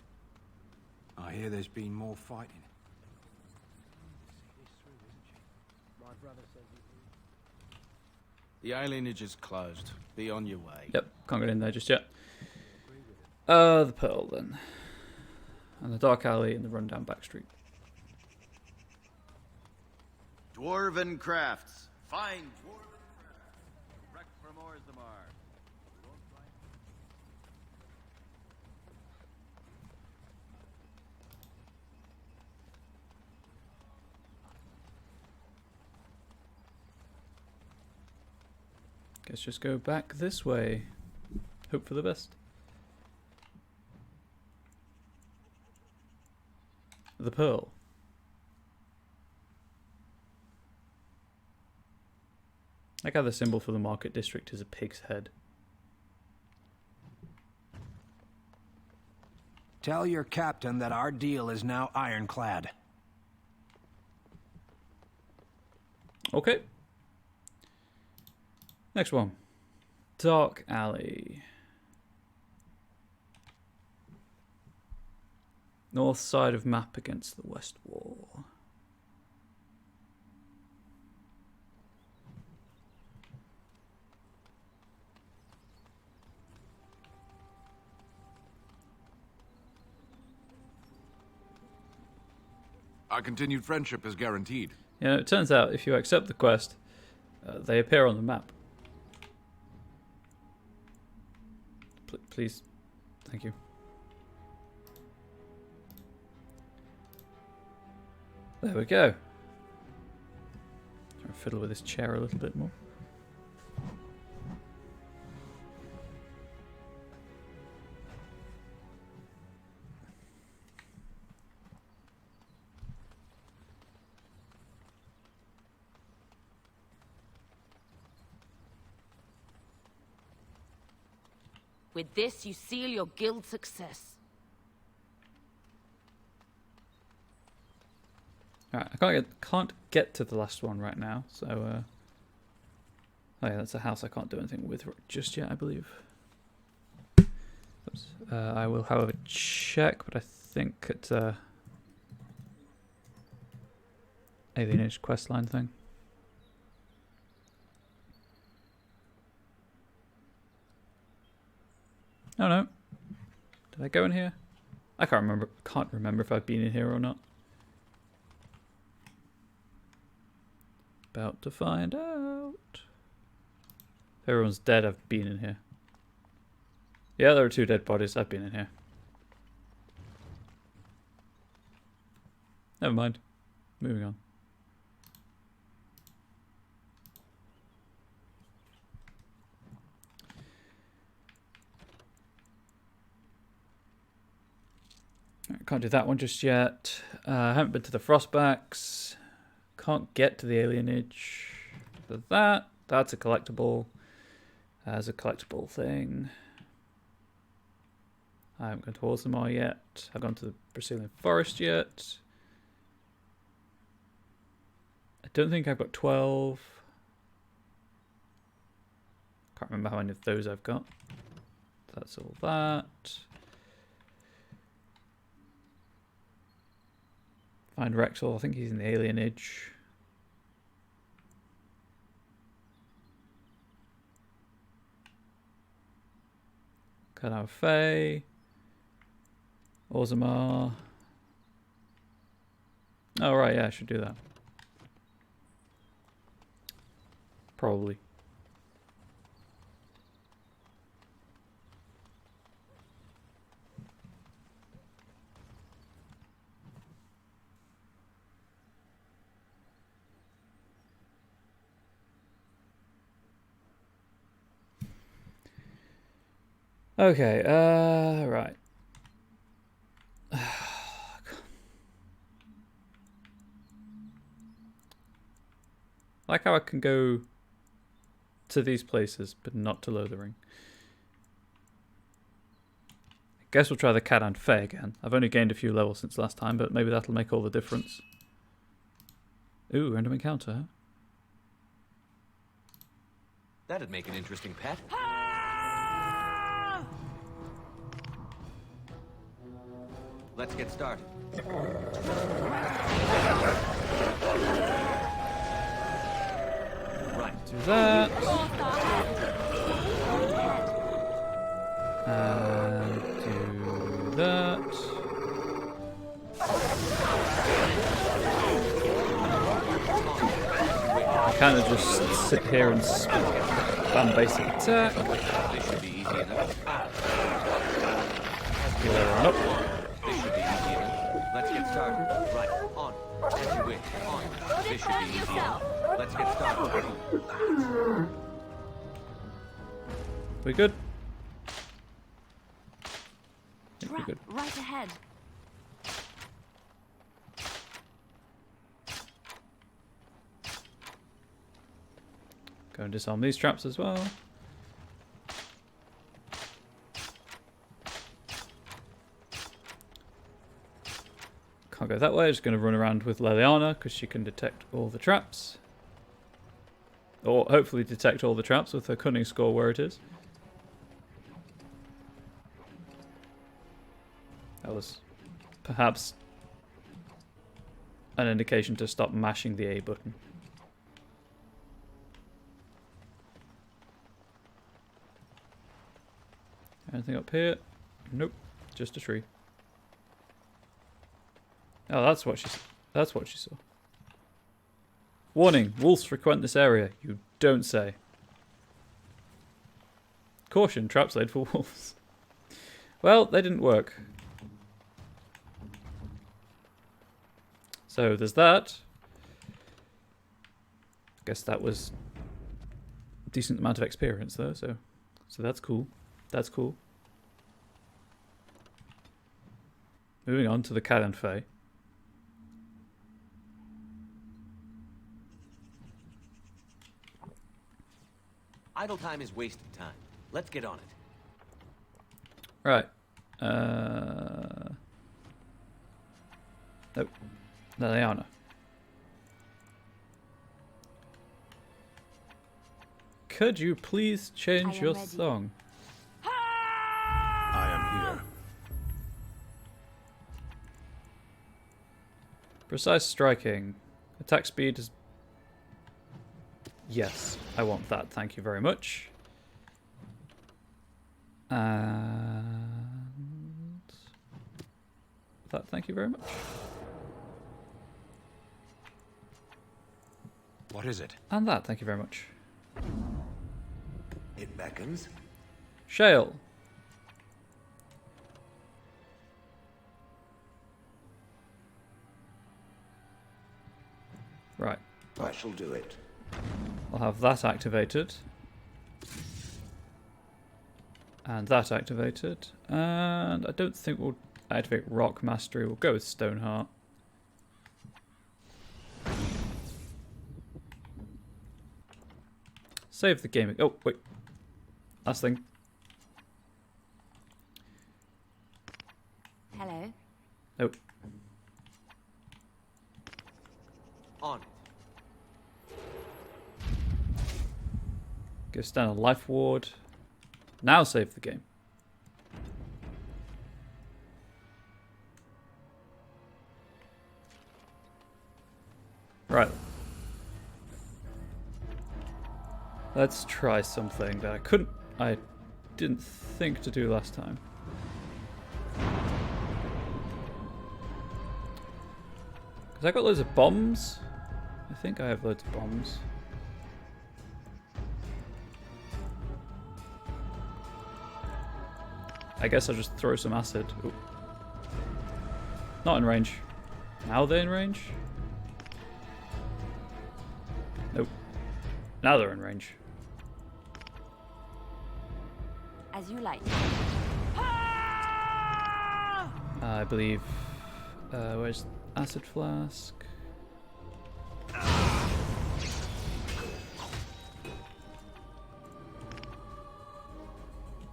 I hear there's been more fighting. The Alienage is closed. Be on your way. Yep, can't get in there just yet. The Pearl then. And the Dark Alley and the rundown back street. Dwarven crafts. Fine dwarven crafts. Wreck from Orzammar. Guess just go back this way. Hope for the best. The Pearl. I like how the symbol for the market district is a pig's head. Tell your captain that our deal is now ironclad. Okay. Next one. Dark Alley. North side of map against the west wall. Our continued friendship is guaranteed. Yeah, it turns out if you accept the quest, they appear on the map. Please. Thank you. There we go. Try and fiddle with this chair a little bit more. With this, you seal your guild's success. Alright, I can't get to the last one right now, so oh yeah, that's a house I can't do anything with just yet, I believe. Oops. I will, however, check, but I think it's a Alienage questline thing. Oh no. Did I go in here? I can't remember if I've been in here or not. About to find out. If everyone's dead, I've been in here. Yeah, there are 2 dead bodies. I've been in here. Never mind. Moving on. Can't do that one just yet. I haven't been to the Frostbacks. Can't get to the Alienage. For that, that's a collectible. As a collectible thing. I haven't gone to Orzammar yet. I've gone to the Brazilian Forest yet. I don't think I've got 12. Can't remember how many of those I've got. That's all that. Find Rexel, I think he's in the Alienage. Cut out Faye. Orzammar. Oh right, yeah, I should do that. Probably. Okay, right. Like how I can go to these places, but not to Lothering. I guess we'll try the Cat and Fae again. I've only gained a few levels since last time, but maybe that'll make all the difference. Ooh, random encounter, huh? That'd make an interesting pet. Let's get started. Right. Do that. And do that. I kind of just sit here and spam basic attack. This should be easy enough. Heal everyone up. This should be easy enough. Let's get started. Right, on. As you wish. On. This should be easy enough. Let's get started. We good? Trap good. right ahead. Go and disarm these traps as well. Can't go that way, just going to run around with Leliana because she can detect all the traps. Or hopefully detect all the traps with her cunning score where it is. That was perhaps an indication to stop mashing the A button. Anything up here? Nope, just a tree. Oh, that's what she saw. Warning, wolves frequent this area. You don't say. Caution, traps laid for wolves. Well, they didn't work. So there's that. Guess that was a decent amount of experience though, so that's cool. That's cool. Moving on to the Cat and Fae. Idle time is wasted time. Let's get on it. Right. Nope. Liliana. Could you please change your song? I am here. Precise striking. Attack speed is... Yes, I want that. Thank you very much. And... that, thank you very much. What is it? And that, thank you very much. It beckons. Shale. Right. I shall do it. I'll have that activated. And that activated. And I don't think we'll activate Rock Mastery. We'll go with Stoneheart. Save the game. Oh, wait. Last thing. Hello. Oh. On. Give Stan a life ward. Now save the game. Right. Let's try something that I didn't think to do last time. Because I got loads of bombs. I think I have loads of bombs. I guess I'll just throw some acid. Ooh. Not in range. Now they're in range? Nope. Now they're in range. As you like. I believe... where's acid flask?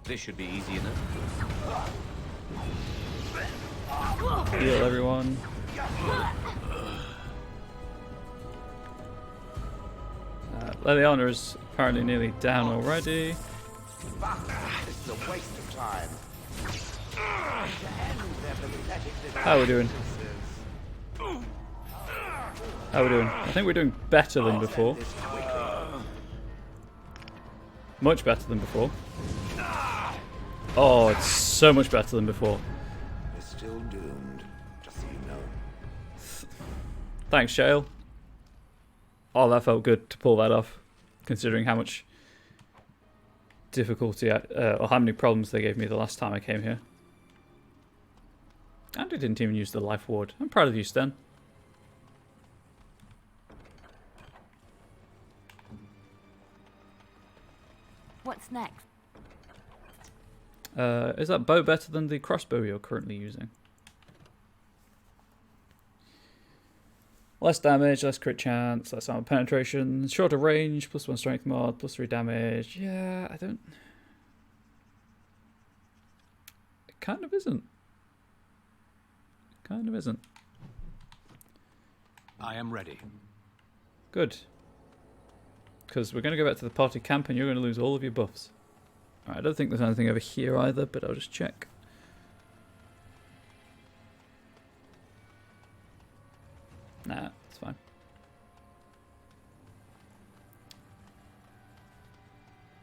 This should be easy enough. Heal everyone. Liliana is apparently nearly down already. This is a waste of time. How are we doing? How are we doing? I think we're doing better than before. Much better than before. Oh, it's so much better than before. We're still doomed, just so you know. Thanks, Shale. Oh, that felt good to pull that off, considering how much difficulty or how many problems they gave me the last time I came here. And I didn't even use the life ward. I'm proud of you, Sten. What's next? Is that bow better than the crossbow you're currently using? Less damage, less crit chance, less armor penetration, shorter range, +1 strength mod, +3 damage. Yeah, I don't... It kind of isn't. It kind of isn't. I am ready. Good. Because we're going to go back to the party camp and you're going to lose all of your buffs. Alright, I don't think there's anything over here either, but I'll just check. Nah, it's fine.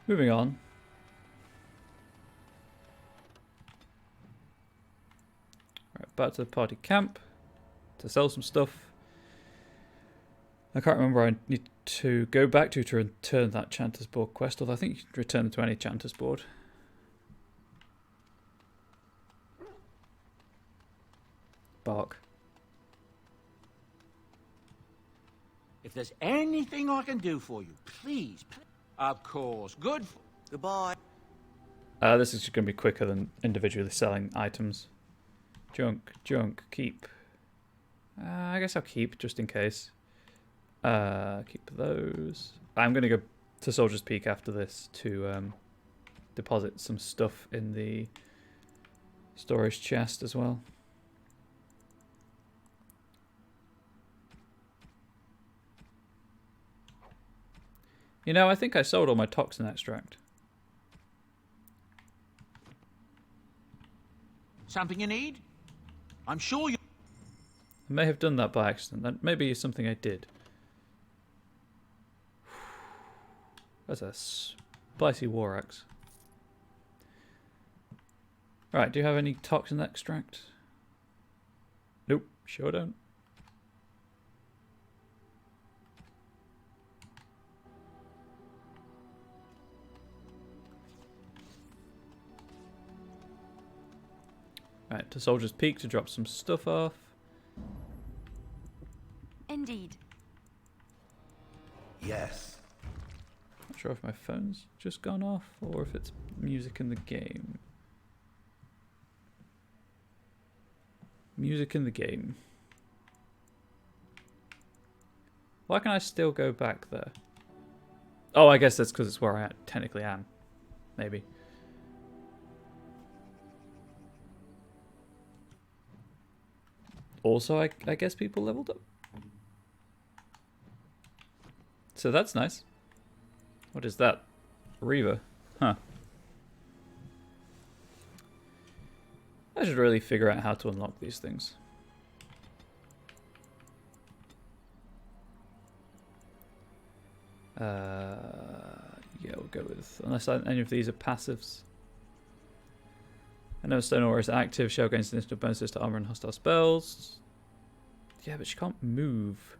Moving on. Right, back to the party camp to sell some stuff. I can't remember where I need to go back to return that Chanter's Board quest, although I think you can return it to any Chanter's Board. Bark. If there's anything I can do for you, please. Of course. Good. Goodbye. This is going to be quicker than individually selling items. Junk, junk, keep. I guess I'll keep just in case. Keep those. I'm going to go to Soldier's Peak after this to deposit some stuff in the Storage chest as well. You know, I think I sold all my toxin extract. Something you need? I'm sure you... I may have done that by accident. That may be something I did. That's a spicy war axe. Right, do you have any toxin extract? Nope, sure don't. Right, to Soldier's Peak to drop some stuff off. Indeed. Yes. Not sure if my phone's just gone off or if it's music in the game. Music in the game. Why can I still go back there? Oh, I guess that's because it's where I technically am. Maybe. Also, I guess people leveled up. So that's nice. What is that? Reaver. Huh. I should really figure out how to unlock these things. Yeah, we'll go with... Unless any of these are passives. I know Stone Aura is active. Shell gains instant bonuses to armor and hostile spells. Yeah, but she can't move.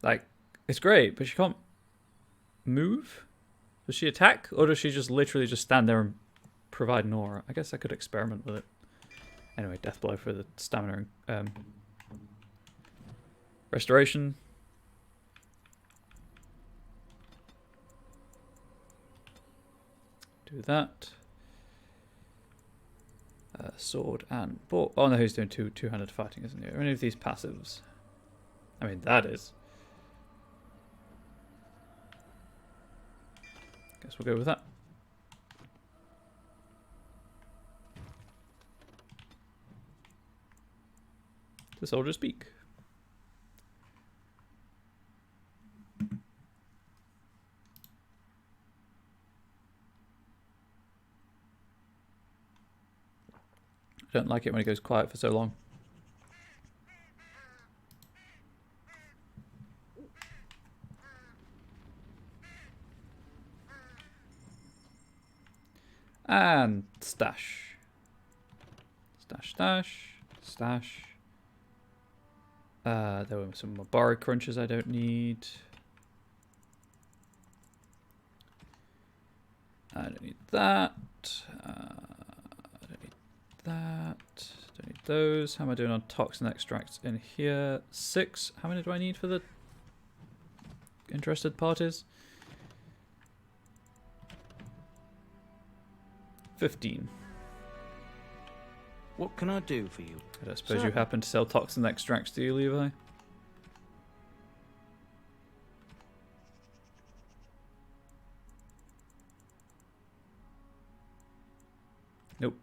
Like, it's great, but she can't move? Does she attack? Or does she just literally just stand there and provide an aura? I guess I could experiment with it. Anyway, death blow for the stamina and restoration. Do that. Sword and bow. Oh no, he's doing two-handed fighting, isn't he? Are any of these passives? I mean, that is. Guess we'll go with that. The Soldier's Peak. I don't like it when it goes quiet for so long. And stash. Stash, stash, stash. There were some more bar crunches I don't need. I don't need that. I don't need that. Don't need those. How am I doing on toxin extracts in here? 6. How many do I need for the interested parties? 15. What can I do for you? I don't suppose you happen to sell toxin extracts, do you, Levi? Nope.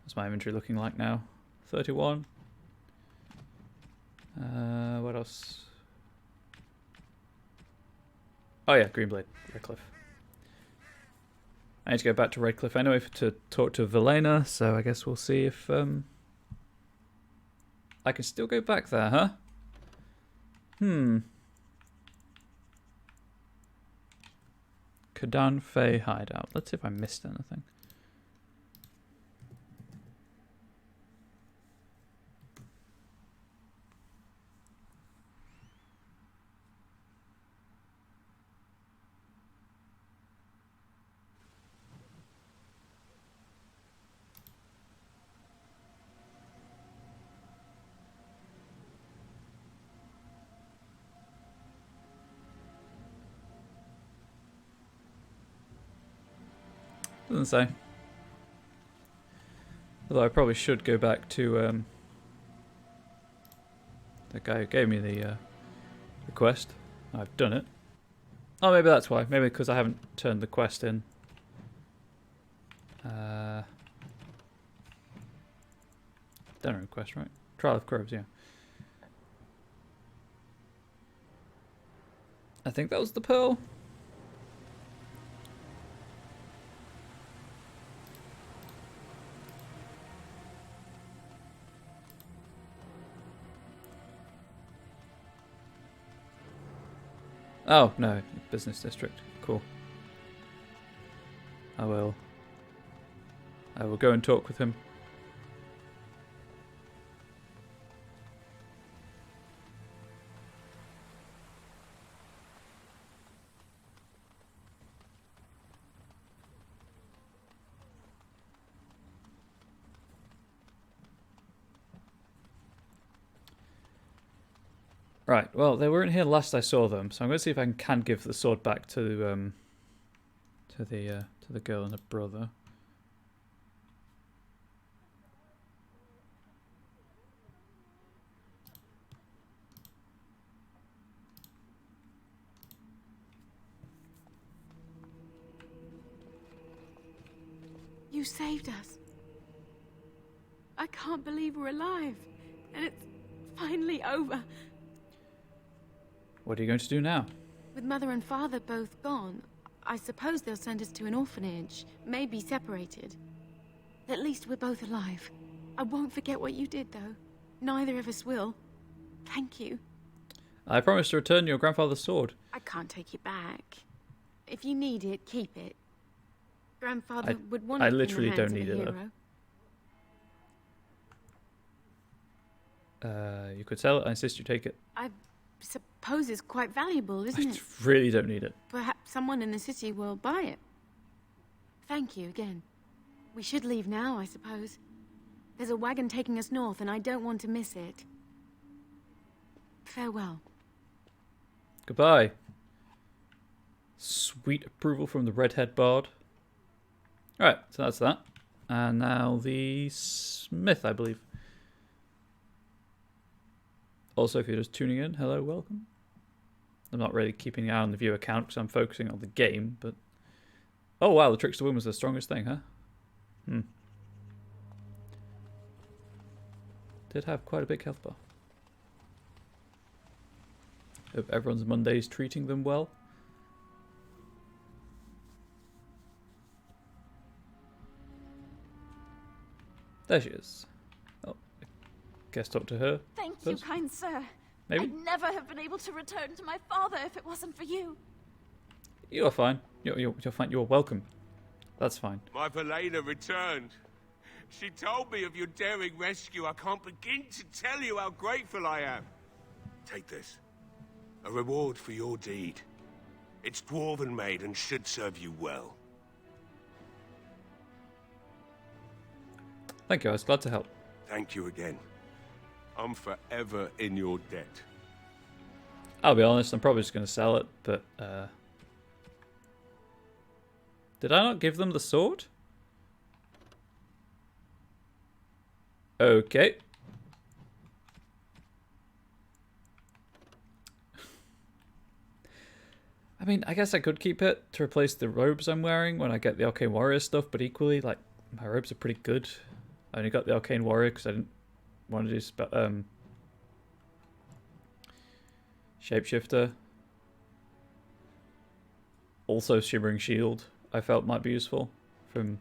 What's my inventory looking like now? 31. What else? Oh yeah, Greenblade, Redcliffe. I need to go back to Redcliffe anyway to talk to Velena, so I guess we'll see if I can still go back there, huh? Kadan Fey hideout. Let's see if I missed anything. Doesn't say. Although I probably should go back to the guy who gave me the quest. I've done it. Oh, maybe that's why. Maybe because I haven't turned the quest in. Dinner quest, right? Trial of Crows, yeah. I think that was the pearl. Oh, no. Business district. Cool. I will go and talk with him. Right, well, they weren't here last I saw them, so I'm going to see if I can give the sword back to the girl and her brother. You saved us. I can't believe we're alive, and it's finally over. What are you going to do now? With Mother and Father both gone, I suppose they'll send us to an orphanage, maybe separated. At least we're both alive. I won't forget what you did, though. Neither of us will. Thank you. I promise to return your grandfather's sword. I can't take it back. If you need it, keep it. Grandfather would want it. I in the literally hands don't of a need it, hero. though. You could sell it. I insist you take it. I suppose it's quite valuable, isn't it? Really don't need it. Perhaps someone in the city will buy it. Thank you again. We should leave now, I suppose. There's a wagon taking us north, and I don't want to miss it. Farewell. Goodbye. Sweet approval from the redhead bard. Alright, so that's that. And now the smith, I believe. Also, if you're just tuning in, hello, welcome. I'm not really keeping an eye on the viewer count because I'm focusing on the game, but... Oh wow, the Trickster Wound was the strongest thing, huh? Did have quite a big health bar. Hope everyone's Monday's treating them well. There she is. Oh, I guess talk to her. Thank first. you, kind sir. Maybe? I'd never have been able to return to my father if it wasn't for you. You're fine. You're fine. You're welcome. That's fine. My Valena returned. She told me of your daring rescue. I can't begin to tell you how grateful I am. Take this. A reward for your deed. It's dwarven made and should serve you well. Thank you, I was glad to help. Thank you again. I'm forever in your debt. I'll be honest, I'm probably just going to sell it, but... Did I not give them the sword? Okay. I mean, I guess I could keep it to replace the robes I'm wearing when I get the Arcane Warrior stuff, but equally, like, my robes are pretty good. I only got the Arcane Warrior because I didn't want to do Shapeshifter. Also, Shimmering Shield I felt might be useful from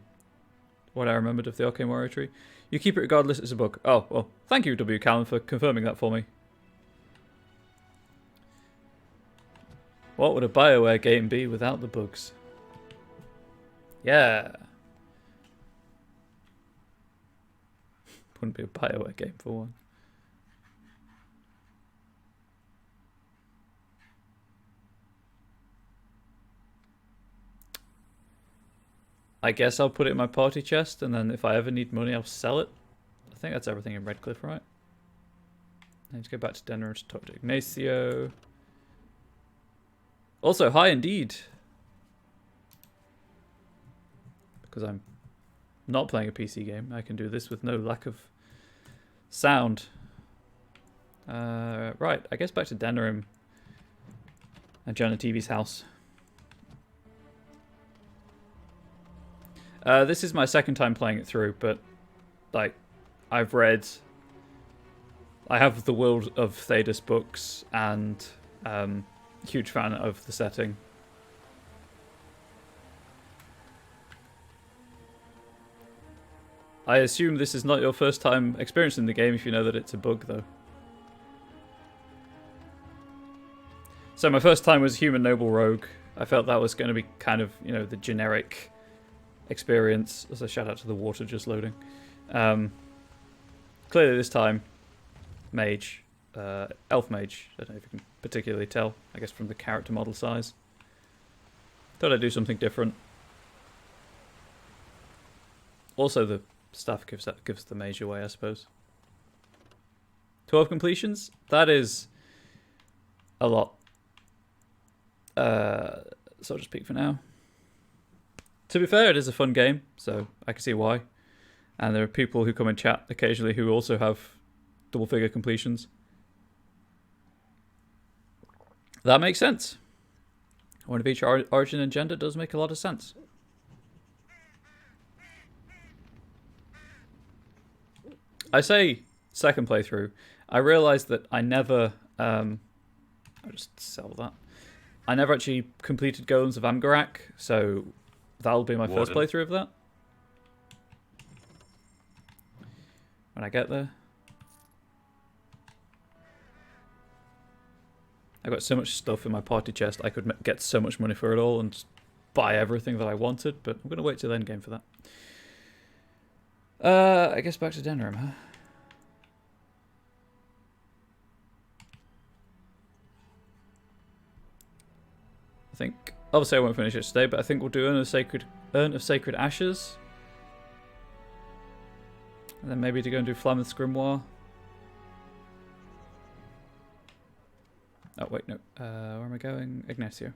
what I remembered of the Arcane Warrior tree. You keep it regardless, it's a book. Oh, well, thank you, W. Callan, for confirming that for me. What would a BioWare game be without the bugs? Yeah. Wouldn't be a BioWare game for one. I guess I'll put it in my party chest, and then if I ever need money, I'll sell it. I think that's everything in Redcliffe, right? I need to go back to Denner and talk to Ignacio. Also, hi indeed. Because I'm not playing a PC game, I can do this with no lack of sound. Right, I guess back to Denerim and Jonah TV's house. This is my second time playing it through, but like I have the World of Thedas books and huge fan of the setting. I assume this is not your first time experiencing the game if you know that it's a bug, though. So my first time was Human Noble Rogue. I felt that was going to be kind of, you know, the generic experience. Also, shout out to the water just loading. Clearly this time, Mage. Elf Mage. I don't know if you can particularly tell, I guess from the character model size. Thought I'd do something different. Also, the staff gives the Mage away, I suppose. 12 completions? That is a lot. So I'll just peek for now. To be fair, it is a fun game, so I can see why. And there are people who come and chat occasionally who also have double figure completions. That makes sense. One of each origin and gender does make a lot of sense. I say second playthrough. I realised that I never... I'll just sell that. I never actually completed Golems of Amgarak, so that'll be my first playthrough of that. When I get there. I got so much stuff in my party chest, I could get so much money for it all and just buy everything that I wanted, but I'm going to wait till the end game for that. I guess back to Denerim, huh? I think, obviously I won't finish it today, but I think we'll do Urn of Sacred Ashes. And then maybe to go and do Flameth's Grimoire. Oh, wait, no. Where am I going? Ignacio.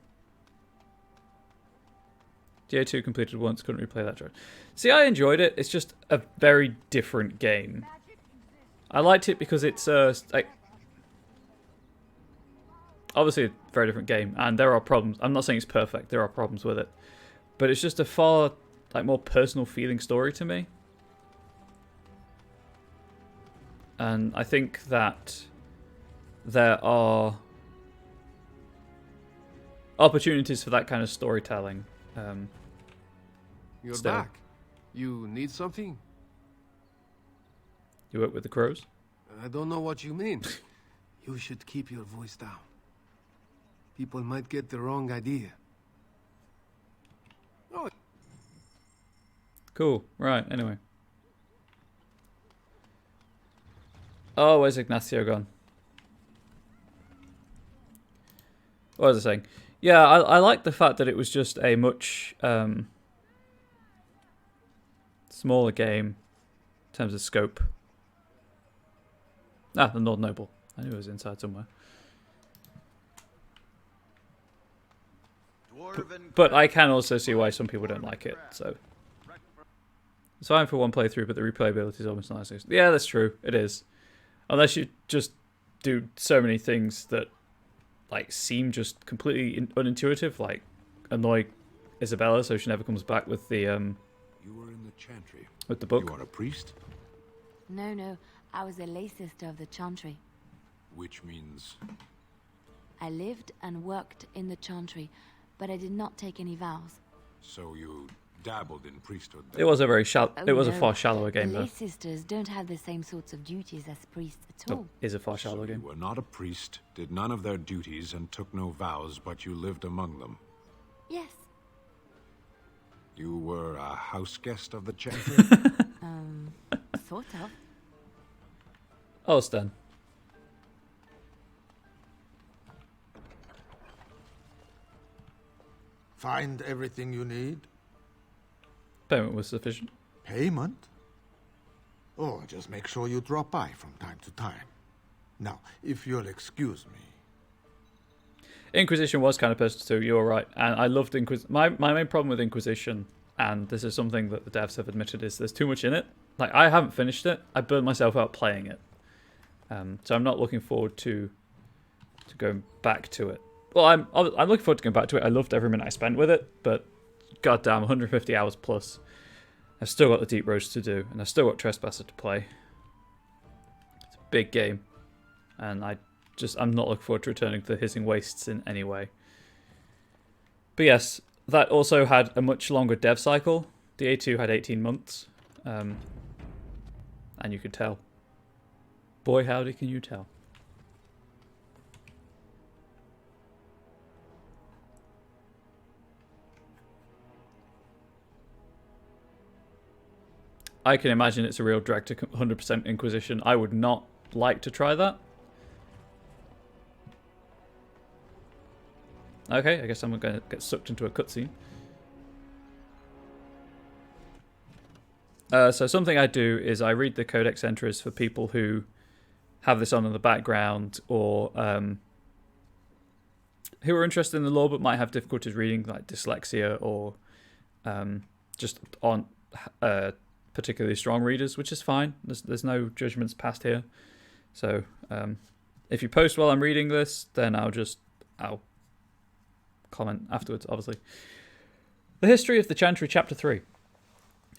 DA2 completed once, couldn't replay that drive. See, I enjoyed it. It's just a very different game. I liked it because it's like, obviously a very different game, and there are problems. I'm not saying it's perfect. There are problems with it, but it's just a far more personal feeling story to me. And I think that there are opportunities for that kind of storytelling. You're back. You need something? You work with the crows? I don't know what you mean. You should keep your voice down. People might get the wrong idea. Oh. Cool. Right, anyway. Oh, where's Ignacio gone? What was I saying? Yeah, I like the fact that it was just a much smaller game in terms of scope. Ah, the Lord Noble. I knew it was inside somewhere. But I can also see why some people don't like it, so. It's fine for one playthrough, but the replayability is almost nice. Yeah, that's true. It is. Unless you just do so many things that like seem just completely unintuitive, like annoy Isabella so she never comes back with the You were in the chantry. With the book. You are a priest? No, I was a lay sister of the chantry. Which means I lived and worked in the chantry, but I did not take any vows. so you dabbled in priesthood then. It was a very shallow. Oh, It was a no. far shallower game, The though. lay sisters don't have the same sorts of duties as priests at all. Is a far shallower game. You were not a priest, did none of their duties, and took no vows, but you lived among them. Yes. You were a house guest of the chantry? Sort of. Oh, Stan. Find everything you need? Payment was sufficient. Payment? Oh, just make sure you drop by from time to time. Now, if you'll excuse me. Inquisition was kind of personal too. You're right, and I loved Inquisition. My main problem with Inquisition, and this is something that the devs have admitted is there's too much in it. Like, I haven't finished it. I burned myself out playing it. So I'm not looking forward to going back to it. Well, I'm looking forward to going back to it. I loved every minute I spent with it, but goddamn, 150 hours plus. I've still got the Deep Roads to do, and I've still got Trespasser to play. It's a big game, and I'm not looking forward to returning to the Hissing Wastes in any way. But yes, that also had a much longer dev cycle. The A2 had 18 months, and you could tell. Boy, howdy can you tell. I can imagine it's a real drag to 100% Inquisition. I would not like to try that. Okay, I guess I'm going to get sucked into a cutscene. So something I do is I read the codex entries for people who have this on in the background, or who are interested in the lore but might have difficulties reading, like dyslexia, or just aren't particularly strong readers, which is fine. There's no judgments passed here. So if you post while I'm reading this, then I'll comment afterwards, obviously. The history of the Chantry, Chapter 3.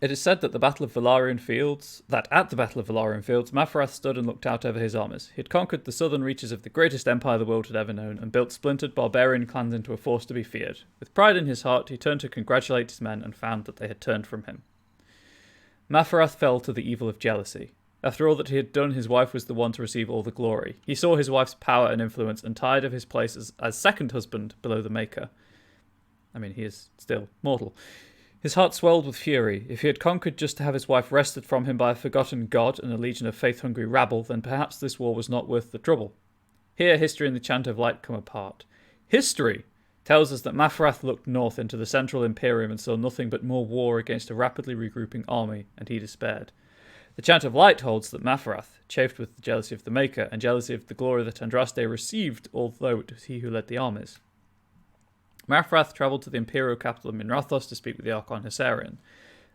It is said that at the Battle of Valarian Fields, Mafarath stood and looked out over his armies. He had conquered the southern reaches of the greatest empire the world had ever known, and built splintered barbarian clans into a force to be feared. With pride in his heart, he turned to congratulate his men and found that they had turned from him. Mafarath fell to the evil of jealousy. After all that he had done, his wife was the one to receive all the glory. He saw his wife's power and influence, and tired of his place as second husband below the Maker. I mean, he is still mortal. His heart swelled with fury. If he had conquered just to have his wife wrested from him by a forgotten god and a legion of faith-hungry rabble, then perhaps this war was not worth the trouble. Here, history and the Chant of Light come apart. History tells us that Mafarath looked north into the central Imperium and saw nothing but more war against a rapidly regrouping army, and he despaired. The Chant of Light holds that Mafarath, chafed with the jealousy of the Maker and jealousy of the glory that Andraste received, although it was he who led the armies. Mafarath travelled to the imperial capital of Minrathos to speak with the Archon Hessarian.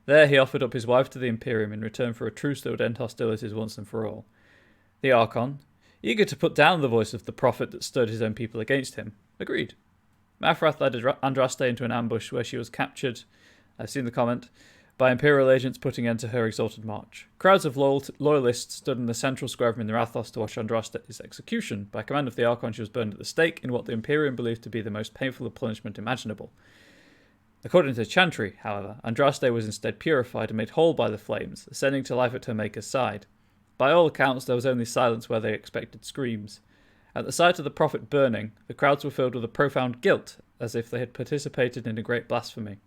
There he offered up his wife to the Imperium in return for a truce that would end hostilities once and for all. The Archon, eager to put down the voice of the prophet that stirred his own people against him, agreed. Mafarath led Andraste into an ambush where she was captured, I've seen the comment, by Imperial agents putting end to her exalted march. Crowds of loyalists stood in the central square of Minrathos to watch Andraste's execution. By command of the Archon, she was burned at the stake in what the Imperium believed to be the most painful punishment imaginable. According to Chantry, however, Andraste was instead purified and made whole by the flames, ascending to life at her Maker's side. By all accounts, there was only silence where they expected screams. At the sight of the prophet burning, the crowds were filled with a profound guilt, as if they had participated in a great blasphemy.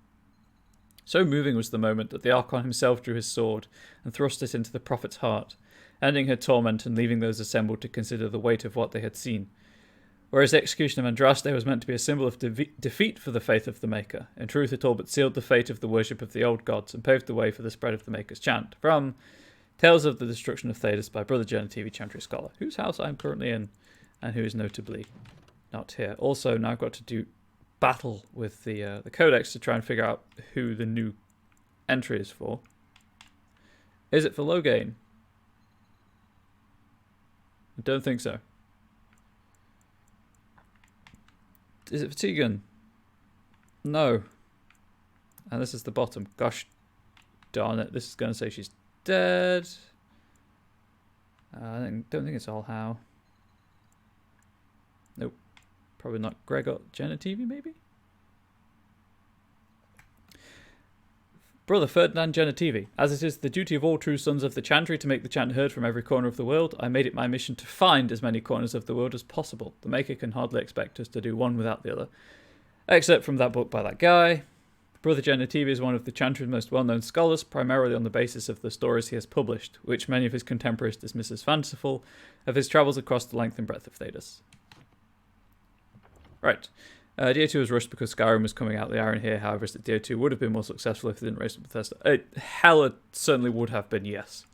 So moving was the moment that the Archon himself drew his sword and thrust it into the prophet's heart, ending her torment and leaving those assembled to consider the weight of what they had seen. Whereas the execution of Andraste was meant to be a symbol of defeat for the faith of the Maker, in truth it all but sealed the fate of the worship of the old gods and paved the way for the spread of the Maker's chant. From Tales of the Destruction of Thedas by Brother Genetivi Chantry Scholar, whose house I am currently in, and who is notably not here. Also, now I've got to do battle with the codex to try and figure out who the new entry is for. Is it for Loghain? I don't think so. Is it for Tegan? No. And this is the bottom. Gosh darn it. This is going to say she's dead. I don't think it's all how. Nope. Probably not. Gregor Genetivi, maybe? Brother Ferdinand Genetivi, as it is the duty of all true sons of the Chantry to make the chant heard from every corner of the world, I made it my mission to find as many corners of the world as possible. The Maker can hardly expect us to do one without the other. Except from that book by that guy. Brother Genetivi is one of the Chantry's most well-known scholars, primarily on the basis of the stories he has published, which many of his contemporaries dismiss as fanciful, of his travels across the length and breadth of Thedas. Right. DA2 was rushed because Skyrim was coming out the iron here, however, is that DA2 would have been more successful if they didn't race with Bethesda. Hell, it certainly would have been, yes.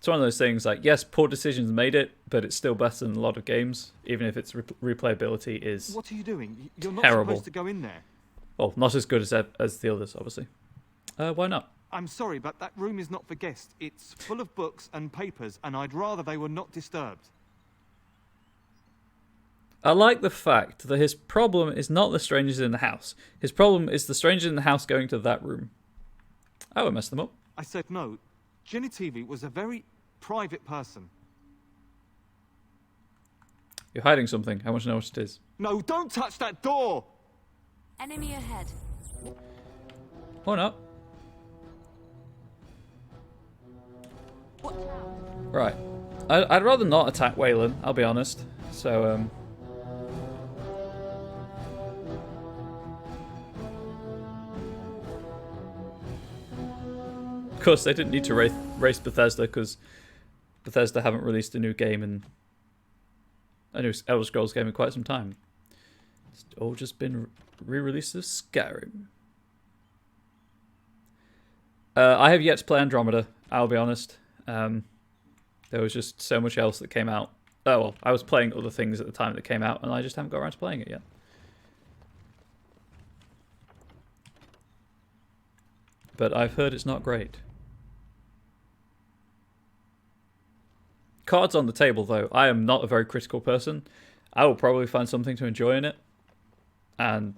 It's one of those things like, yes, poor decisions made it, but it's still better than a lot of games, even if its replayability is What are you doing? You're not terrible. supposed to go in there. Well, not as good as the others, obviously. Why not? I'm sorry, but that room is not for guests. It's full of books and papers, and I'd rather they were not disturbed. I like the fact that his problem is not the strangers in the house. His problem is the strangers in the house going to that room. I would mess them up. I said no. Genitivi was a very private person. You're hiding something. I want to know what it is. No, don't touch that door! Enemy ahead. Or not. Right. I'd rather not attack Waylon, I'll be honest. So, of course, they didn't need to race Bethesda because Bethesda haven't released a new game in a new Elder Scrolls game in quite some time. It's all just been re-released as Skyrim. I have yet to play Andromeda, I'll be honest. There was just so much else that came out. Oh, well, I was playing other things at the time that came out, and I just haven't got around to playing it yet. But I've heard it's not great. Cards on the table, though. I am not a very critical person. I will probably find something to enjoy in it. And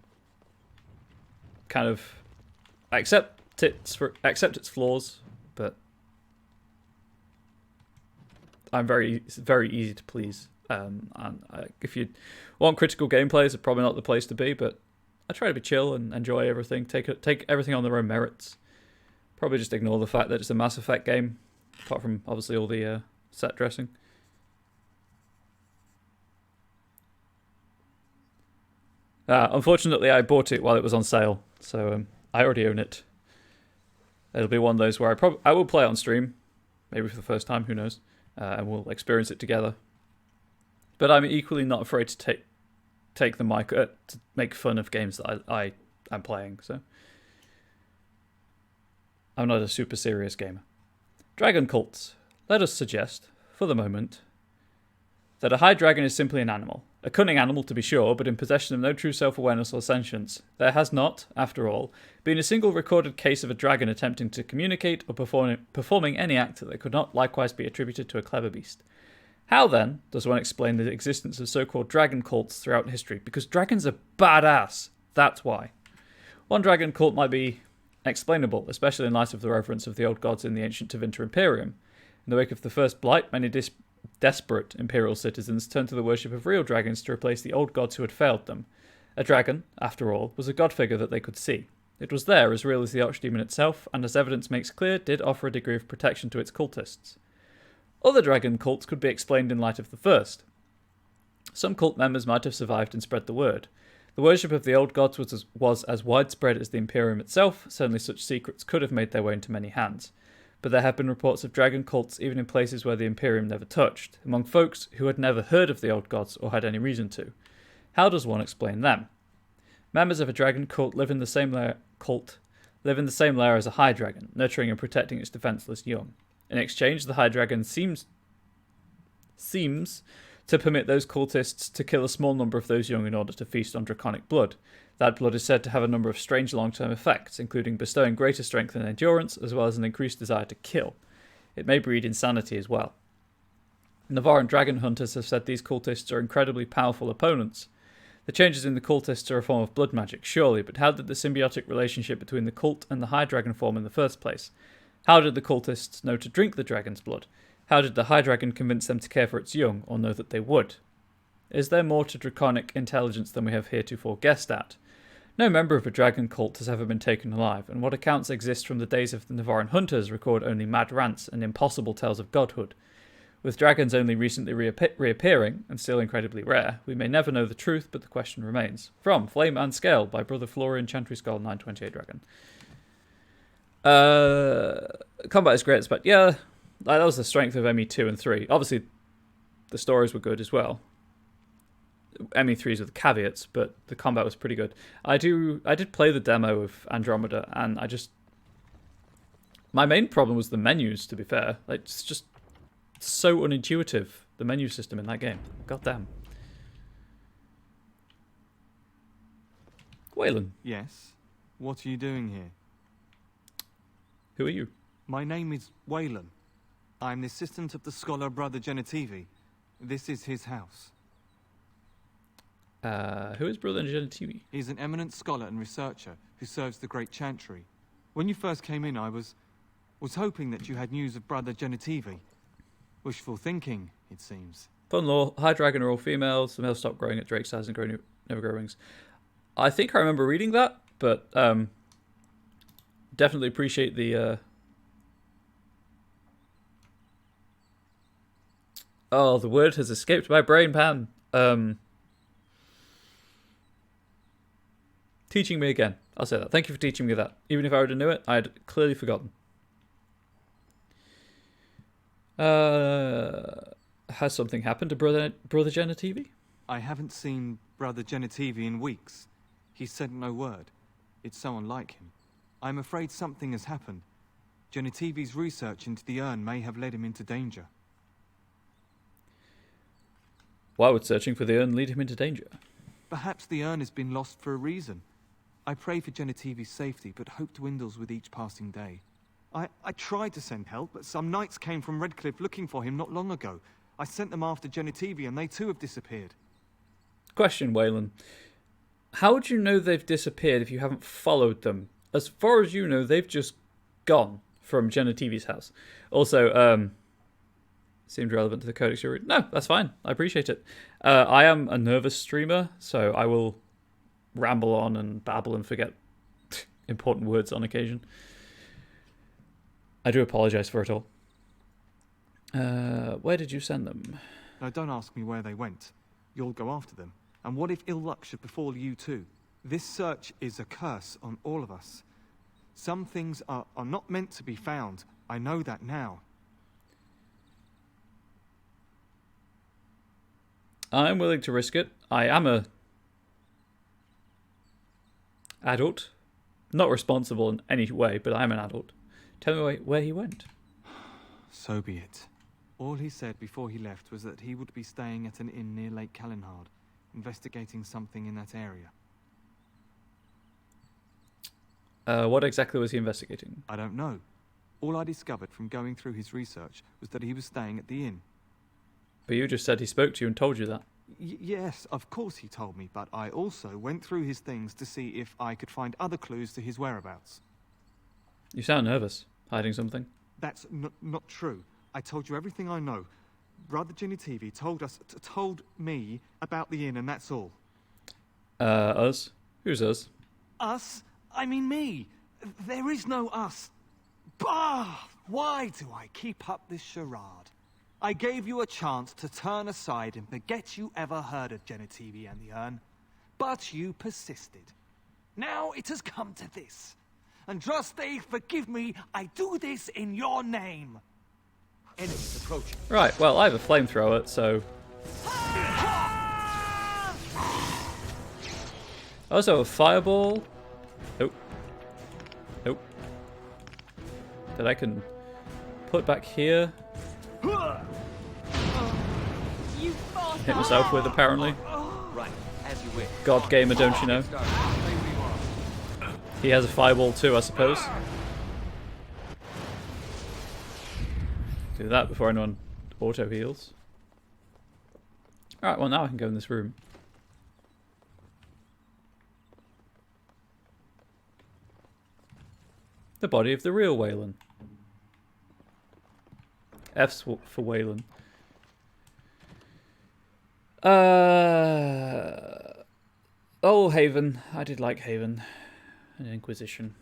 kind of accept its flaws, but I'm very easy to please. And if you want critical gameplay, it's probably not the place to be, but I try to be chill and enjoy everything. Take everything on their own merits. Probably just ignore the fact that it's a Mass Effect game, apart from obviously all the set dressing. Unfortunately, I bought it while it was on sale, so I already own it. It'll be one of those where I will play it on stream, maybe for the first time, who knows, and we'll experience it together. But I'm equally not afraid to take the mic to make fun of games that I am playing. So I'm not a super serious gamer. Dragon cults. Let us suggest, for the moment, that a high dragon is simply an animal. A cunning animal, to be sure, but in possession of no true self-awareness or sentience. There has not, after all, been a single recorded case of a dragon attempting to communicate or performing any act that could not likewise be attributed to a clever beast. How, then, does one explain the existence of so-called dragon cults throughout history? Because dragons are badass. That's why. One dragon cult might be explainable, especially in light of the reverence of the old gods in the ancient Tevinter Imperium. In the wake of the First Blight, many desperate Imperial citizens turned to the worship of real dragons to replace the old gods who had failed them. A dragon, after all, was a god figure that they could see. It was there, as real as the archdemon itself, and as evidence makes clear, did offer a degree of protection to its cultists. Other dragon cults could be explained in light of the first. Some cult members might have survived and spread the word. The worship of the old gods was as widespread as the Imperium itself. Certainly such secrets could have made their way into many hands. But there have been reports of dragon cults even in places where the Imperium never touched, among folks who had never heard of the old gods or had any reason to. How does one explain them? Members of a dragon cult live in the same lair as a high dragon, nurturing and protecting its defenseless young. In exchange, the high dragon seems to permit those cultists to kill a small number of those young in order to feast on draconic blood. That blood is said to have a number of strange long-term effects, including bestowing greater strength and endurance, as well as an increased desire to kill. It may breed insanity as well. Navaran dragon hunters have said these cultists are incredibly powerful opponents. The changes in the cultists are a form of blood magic, surely, but how did the symbiotic relationship between the cult and the high dragon form in the first place? How did the cultists know to drink the dragon's blood? How did the high dragon convince them to care for its young, or know that they would? Is there more to draconic intelligence than we have heretofore guessed at? No member of a dragon cult has ever been taken alive, and what accounts exist from the days of the Navaran hunters record only mad rants and impossible tales of godhood. With dragons only recently reappearing, and still incredibly rare, we may never know the truth, but the question remains. From Flame and Scale by Brother Florian Chantry Skull 928 Dragon. Combat is great, but yeah, that was the strength of ME2 and 3. Obviously, the stories were good as well. ME3s with caveats, but the combat was pretty good. I did play the demo of Andromeda, and my main problem was the menus, to be fair. Like, it's just so unintuitive, the menu system in that game. God damn. Waylon. Yes? What are you doing here? Who are you? My name is Waylon. I'm the assistant of the scholar Brother Genitivi. This is his house. Who is Brother Genitivi? He's an eminent scholar and researcher who serves the Great Chantry. When you first came in, I was hoping that you had news of Brother Genitivi. Wishful thinking, it seems. Fun lore. High Dragon are all females. The males stop growing at Drake's size and never grow wings. I think I remember reading that, but definitely appreciate the... Oh, the word has escaped my brain pan. Teaching me again. I'll say that. Thank you for teaching me that. Even if I already knew it, I had clearly forgotten. Has something happened to Brother Genitivi? I haven't seen Brother Genitivi in weeks. He said no word. It's so unlike him. I'm afraid something has happened. Genitivi's research into the urn may have led him into danger. Why would searching for the urn lead him into danger? Perhaps the urn has been lost for a reason. I pray for Genitivi's safety, but hope dwindles with each passing day. I tried to send help, but some knights came from Redcliffe looking for him not long ago. I sent them after Genitivi, and they too have disappeared. Question, Waylon. How would you know they've disappeared if you haven't followed them? As far as you know, they've just gone from Genitivi's house. Also, seemed relevant to the Codex you're reading. No, that's fine. I appreciate it. I am a nervous streamer, so I will ramble on and babble and forget important words on occasion. I do apologise for it all. Where did you send them? Now, don't ask me where they went. You'll go after them. And what if ill luck should befall you too? This search is a curse on all of us. Some things are not meant to be found. I know that now. I'm willing to risk it. I am a adult. Not responsible in any way, but I'm an adult. Tell me where he went. So be it. All he said before he left was that he would be staying at an inn near Lake Calenhard, investigating something in that area. What exactly was he investigating? I don't know. All I discovered from going through his research was that he was staying at the inn. But you just said he spoke to you and told you that. Yes, of course he told me, but I also went through his things to see if I could find other clues to his whereabouts. You sound nervous. Hiding something? That's not true. I told you everything I know. Brother Genitivi told me about the inn, and that's all. Us? Who's us? Us? I mean me. There is no us. Bah! Why do I keep up this charade? I gave you a chance to turn aside and forget you ever heard of Genitivi and the urn, but you persisted. Now it has come to this. Andraste, forgive me, I do this in your name. Enemies approaching. Right, well, I have a flamethrower, so... I also have a fireball. Nope. Nope. That I can put back here. Hit myself with, apparently. Right, as you wish. God gamer, don't you know? He has a fireball too, I suppose. Do that before anyone auto heals. Alright, well now I can go in this room. The body of the real Waylon. F's for Waylon. Oh, Haven. I did like Haven. And Inquisition.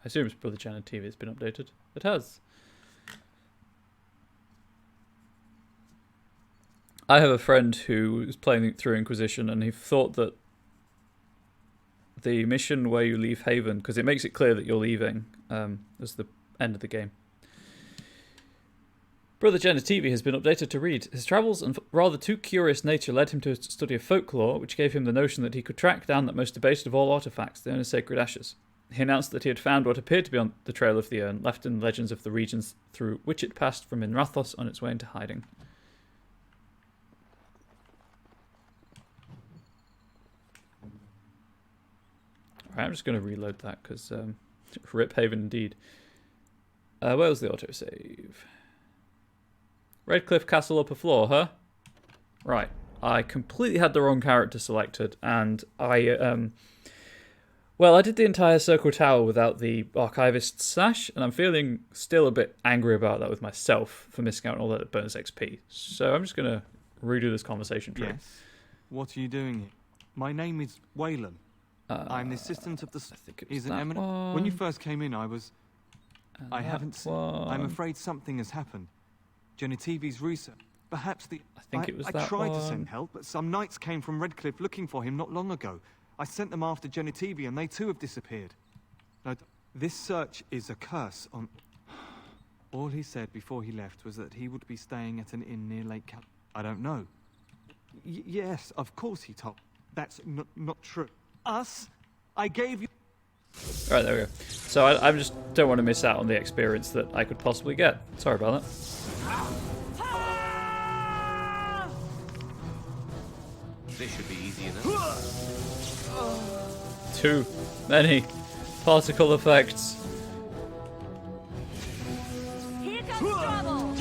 I assume it's Brother Genitivi has been updated. It has. I have a friend who is playing through Inquisition, and he thought that the mission where you leave Haven, because it makes it clear that you're leaving, as the end of the game. Brother Genitivi has been updated to read. His travels and rather too curious nature led him to study of folklore, which gave him the notion that he could track down that most debated of all artifacts, the inner sacred ashes. He announced that he had found what appeared to be on the trail of the urn, left in the legends of the regions through which it passed from Minrathos on its way into hiding. Alright, I'm just going to reload that, because Rip Haven indeed. Where was the autosave? Redcliffe Castle upper floor, huh? Right. I completely had the wrong character selected, and I did the entire Circle Tower without the Archivist sash, and I'm feeling still a bit angry about that with myself for missing out on all that bonus XP. So I'm just going to redo this conversation tree. Yes. What are you doing here? My name is Waylon. I'm the assistant of the... I think it was that one. When you first came in, I was... I haven't... I'm afraid something has happened. Genetivi's research. Perhaps the... I think it was that I tried one. to send help, but some knights came from Redcliffe looking for him not long ago. I sent them after Genetivi, and they too have disappeared. Now, this search is a curse on... All he said before he left was that he would be staying at an inn near Lake Cal... I don't know. Yes, of course he told... That's not true. Us? I gave you... Alright, there we go. So I just don't want to miss out on the experience that I could possibly get. Sorry about that. This should be easy enough. Too many particle effects. Here comes trouble.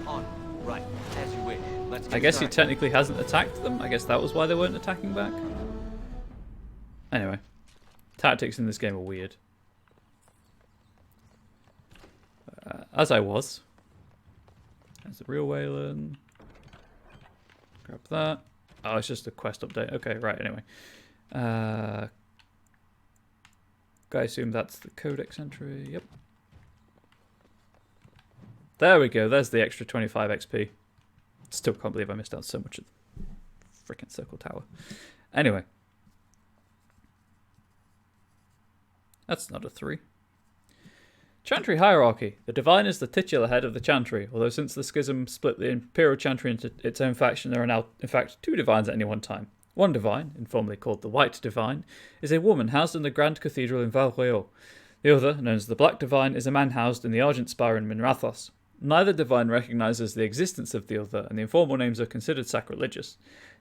On. Right. As you wish. Let's get I guess he started. technically hasn't attacked them. I guess that was why they weren't attacking back. Anyway, tactics in this game are weird. As I was. There's the real Waylon. Grab that. Oh, it's just a quest update. Okay, right, anyway. I assume that's the codex entry. Yep. There we go. There's the extra 25 XP. Still can't believe I missed out so much of the freaking Circle Tower. Anyway. That's not a 3. Chantry hierarchy. The Divine is the titular head of the Chantry, although since the schism split the Imperial Chantry into its own faction, there are now, in fact, 2 Divines at any one time. One Divine, informally called the White Divine, is a woman housed in the Grand Cathedral in Val-Royeaux. The other, known as the Black Divine, is a man housed in the Argent Spire in Minrathos. Neither Divine recognises the existence of the other, and the informal names are considered sacrilegious.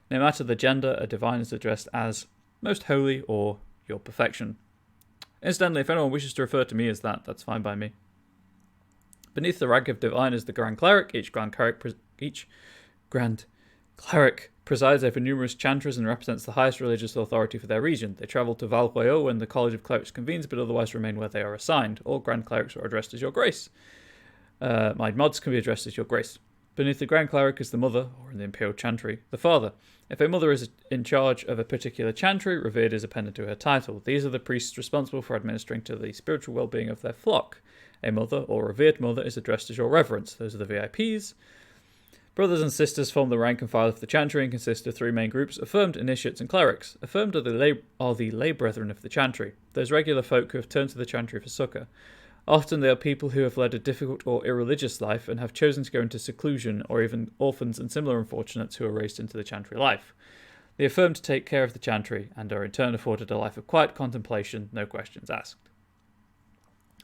No matter the gender, a Divine is addressed as Most Holy or Your Perfection. Incidentally, if anyone wishes to refer to me as that, that's fine by me. Beneath the rank of Divine is the Grand Cleric. Each Grand Cleric presides over numerous chantries and represents the highest religious authority for their region. They travel to Val-Royeaux when the College of Clerics convenes, but otherwise remain where they are assigned. All Grand Clerics are addressed as Your Grace. My mods can be addressed as Your Grace. Beneath the Grand Cleric is the Mother, or in the Imperial Chantry, the Father. If a mother is in charge of a particular chantry, revered is appended to her title. These are the priests responsible for administering to the spiritual well-being of their flock. A mother, or revered mother, is addressed as Your Reverence. Those are the VIPs. Brothers and sisters form the rank and file of the chantry and consist of 3 main groups: affirmed, initiates, and clerics. Affirmed are the lay brethren of the chantry, those regular folk who have turned to the chantry for succour. Often they are people who have led a difficult or irreligious life and have chosen to go into seclusion, or even orphans and similar unfortunates who are raised into the chantry life. The affirmed take care of the chantry and are in turn afforded a life of quiet contemplation, no questions asked.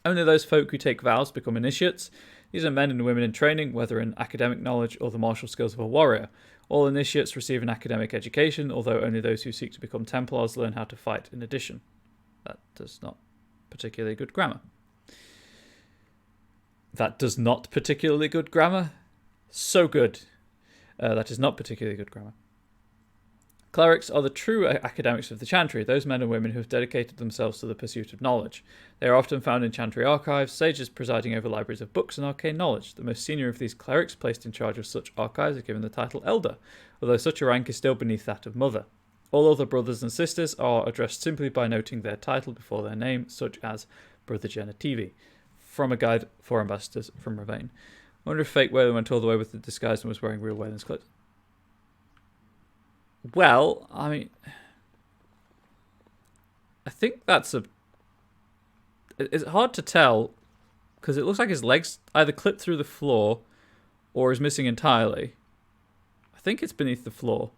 Only those folk who take vows become initiates. These are men and women in training, whether in academic knowledge or the martial skills of a warrior. All initiates receive an academic education, although only those who seek to become Templars learn how to fight in addition. That does not particularly good grammar. That does not particularly good grammar. So good. That is not particularly good grammar. Clerics are the true academics of the Chantry, those men and women who have dedicated themselves to the pursuit of knowledge. They are often found in Chantry archives, sages presiding over libraries of books and arcane knowledge. The most senior of these clerics placed in charge of such archives are given the title Elder, although such a rank is still beneath that of Mother. All other brothers and sisters are addressed simply by noting their title before their name, such as Brother Genetivi. From a guide for ambassadors from Ravane. I wonder if fake Waylon went all the way with the disguise and was wearing real Waylon's clothes. Well, I mean, I think that's a... It's hard to tell, because it looks like his legs either clip through the floor or is missing entirely. I think it's beneath the floor.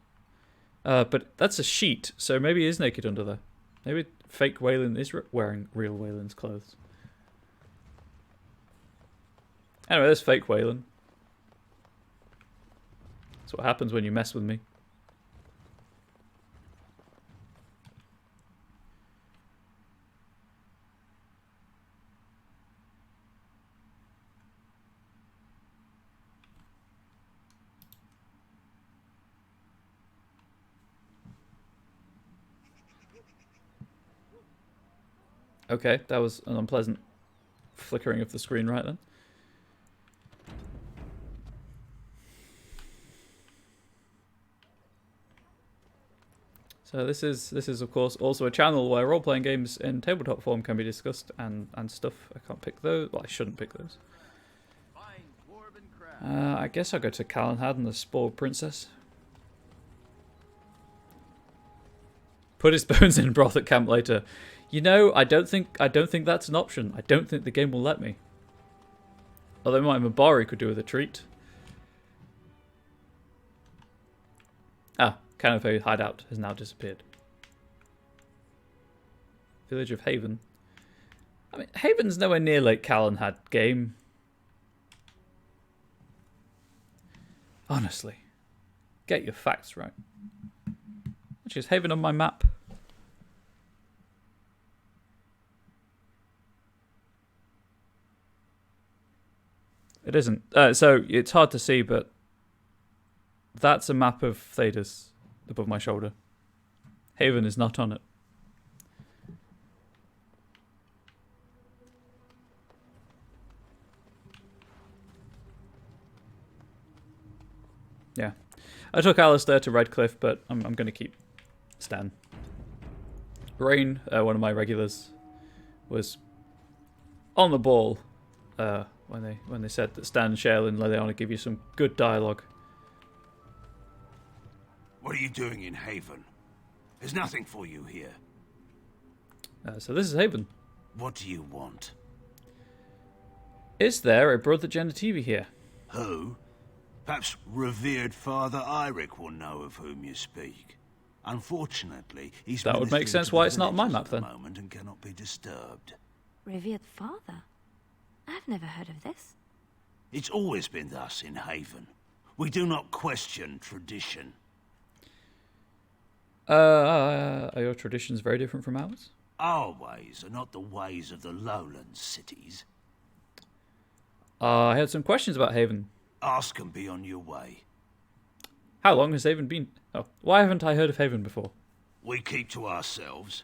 But that's a sheet, so maybe he is naked under there. Maybe fake Wayland is wearing real Wayland's clothes. Anyway, there's fake Wayland. That's what happens when you mess with me. Okay, that was an unpleasant flickering of the screen right then. So this is of course also a channel where role-playing games in tabletop form can be discussed and stuff. I can't pick those. Well, I shouldn't pick those. I guess I'll go to Calenhad and the Spoiled Princess. Put his bones in broth at camp later. You know, I don't think that's an option. I don't think the game will let me. Although my Mabari could do with a treat. Ah, Canafe hideout has now disappeared. Village of Haven. I mean, Haven's nowhere near Lake Calenhad game. Honestly. Get your facts right. Actually, is Haven on my map? It isn't. So it's hard to see, but that's a map of Thedas above my shoulder. Haven is not on it. Yeah. I took Alistair to Redcliffe, but I'm going to keep Stan. Rain, one of my regulars, was on the ball when they said that Stan, Shale, and Liliana give you some good dialogue. What are you doing in Haven? There's nothing for you here. So this is Haven. What do you want? Is there a Brother Genitivi here? Who? Perhaps revered Father Eirik will know of whom you speak. Unfortunately, he's that would make sense why it's not on my map then. Moment and cannot be disturbed. Revered Father? I've never heard of this. It's always been thus in Haven. We do not question tradition. Are your traditions very different from ours? Our ways are not the ways of the lowland cities. I had some questions about Haven. Ask and be on your way. How long has Haven been? Oh, why haven't I heard of Haven before? We keep to ourselves.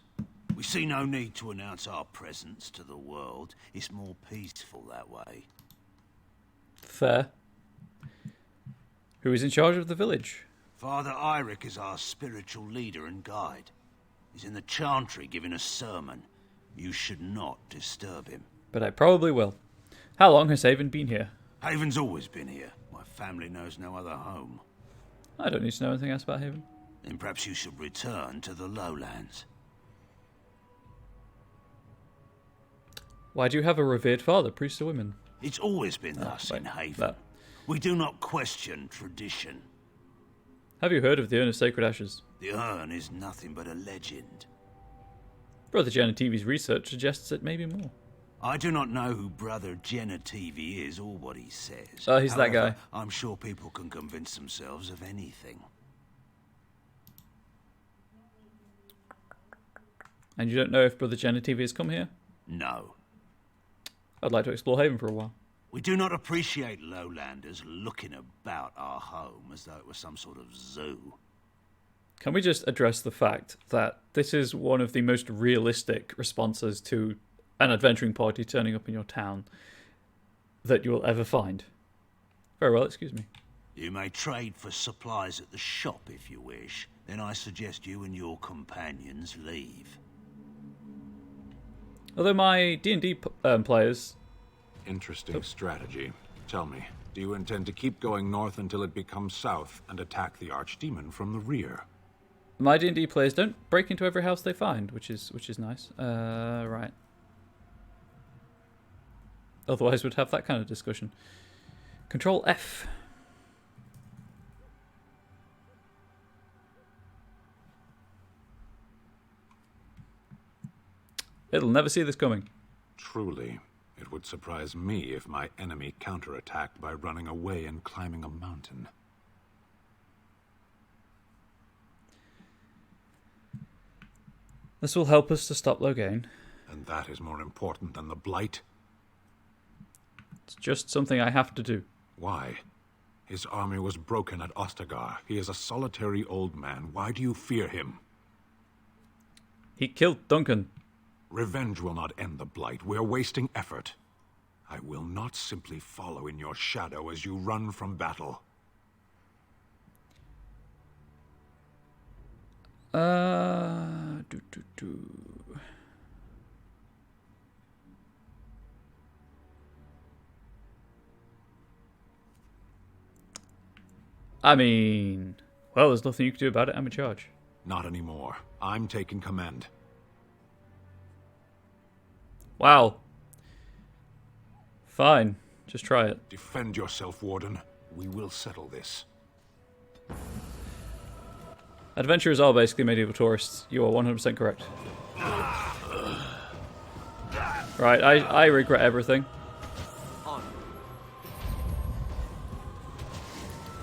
We see no need to announce our presence to the world. It's more peaceful that way. Fair. Who is in charge of the village? Father Eirik is our spiritual leader and guide. He's in the chantry giving a sermon. You should not disturb him. But I probably will. How long has Haven been here? Haven's always been here. My family knows no other home. I don't need to know anything else about Haven. Then perhaps you should return to the lowlands. Why do you have a revered father, priest of women? It's always been thus in Haven. We do not question tradition. Have you heard of the Urn of Sacred Ashes? The urn is nothing but a legend. Brother Genitivi's research suggests it may be more. I do not know who Brother Genitivi is or what he says. Oh, he's that guy. I'm sure people can convince themselves of anything. And you don't know if Brother Genitivi has come here? No. I'd like to explore Haven for a while. We do not appreciate lowlanders looking about our home as though it was some sort of zoo. Can we just address the fact that this is one of the most realistic responses to an adventuring party turning up in your town that you will ever find? Very well, excuse me. You may trade for supplies at the shop if you wish. Then I suggest you and your companions leave. Although my D&D players... Interesting strategy. Tell me, do you intend to keep going north until it becomes south and attack the Archdemon from the rear? My D&D players don't break into every house they find, which is nice. Right. Otherwise we'd have that kind of discussion. Control F. It'll never see this coming. Truly, it would surprise me if my enemy counterattacked by running away and climbing a mountain. This will help us to stop Loghain. And that is more important than the Blight? It's just something I have to do. Why? His army was broken at Ostagar. He is a solitary old man. Why do you fear him? He killed Duncan. Revenge will not end the Blight. We're wasting effort. I will not simply follow in your shadow as you run from battle. I mean, well, there's nothing you can do about it. I'm in charge. Not anymore. I'm taking command. Wow. Fine. Just try it. Defend yourself, Warden. We will settle this. Adventurers are basically medieval tourists. You are 100% correct. Right, I regret everything.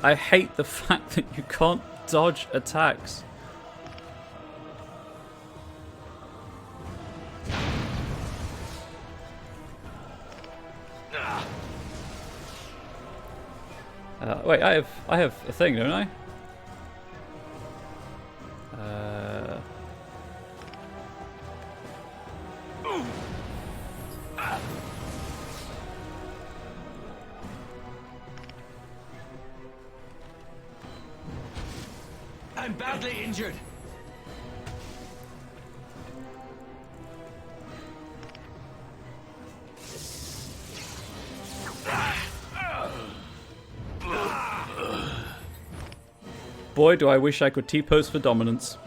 I hate the fact that you can't dodge attacks. Wait, I have a thing, don't I? I'm badly injured. Boy, do I wish I could T-pose for dominance.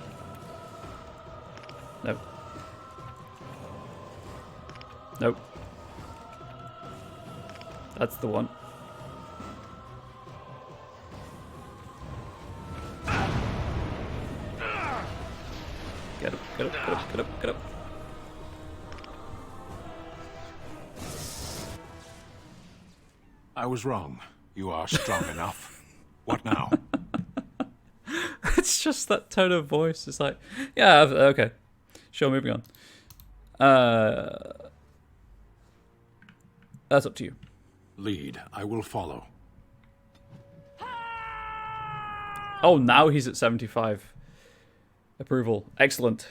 Nope. Nope. That's the one. Get up, get up, get up, get up, get up. I was wrong. You are strong enough. What now? It's just that tone of voice. It's like, yeah, okay. Sure, moving on. That's up to you. Lead. I will follow. Oh, now he's at 75. Approval. Excellent.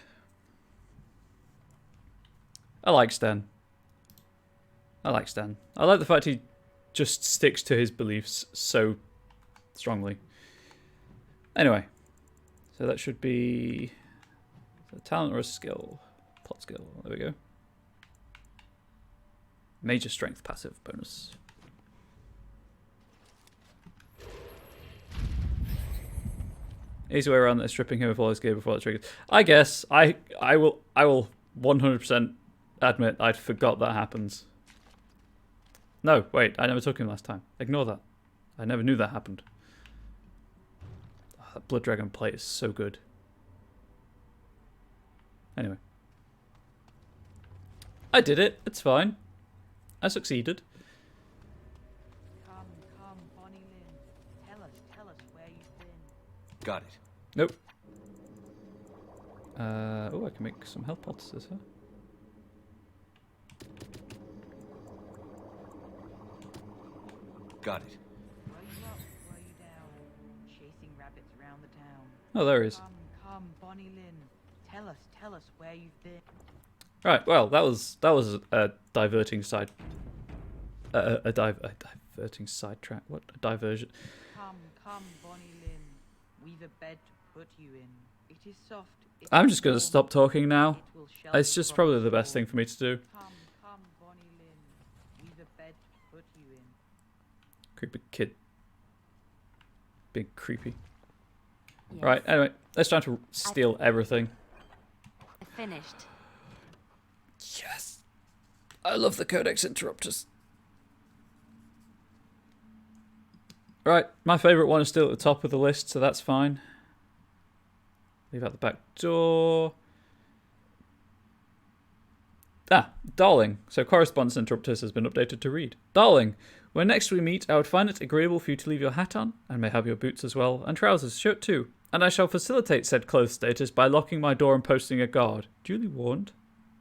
I like Stan. I like Stan. I like the fact he just sticks to his beliefs so strongly. Anyway. So that should be a talent or a skill. Plot skill. There we go. Major strength passive bonus. Easy way around that is stripping him of all his gear before it triggers. I guess I will 100% admit I'd forgot that happens. No, wait, I never took him last time. Ignore that. I never knew that happened. Oh, that Blood Dragon plate is so good. Anyway. I did it. It's fine. I succeeded. Come, Bonnie Lynn. Tell us where you've been. Got it. Nope. Oh, I can make some health pots, is there? Got it. Were you up, were you down? Chasing rabbits around the town. Oh, there he is. Come, Bonnie Lynn. Tell us where you've been. Right. Well, that was a diverting side. A diverting sidetrack. What? A diversion. Come, Bonnie Lynn. We've a bed to put you in. It is soft. I'm just going to stop talking now. It's just probably the best thing for me to do. Come, Bonnie Lynn. We've a bed to put you in. Creepy kid. Big creepy. Yes. Right. Anyway, let's try to steal everything. Finished. Yes. I love the Codex Interrupters. Right, my favourite one is still at the top of the list, so that's fine. Leave out the back door. Darling. So correspondence interrupters has been updated to read. Darling, when next we meet, I would find it agreeable for you to leave your hat on, and may have your boots as well, and trousers, shirt too. And I shall facilitate said clothes status by locking my door and posting a guard. Duly warned.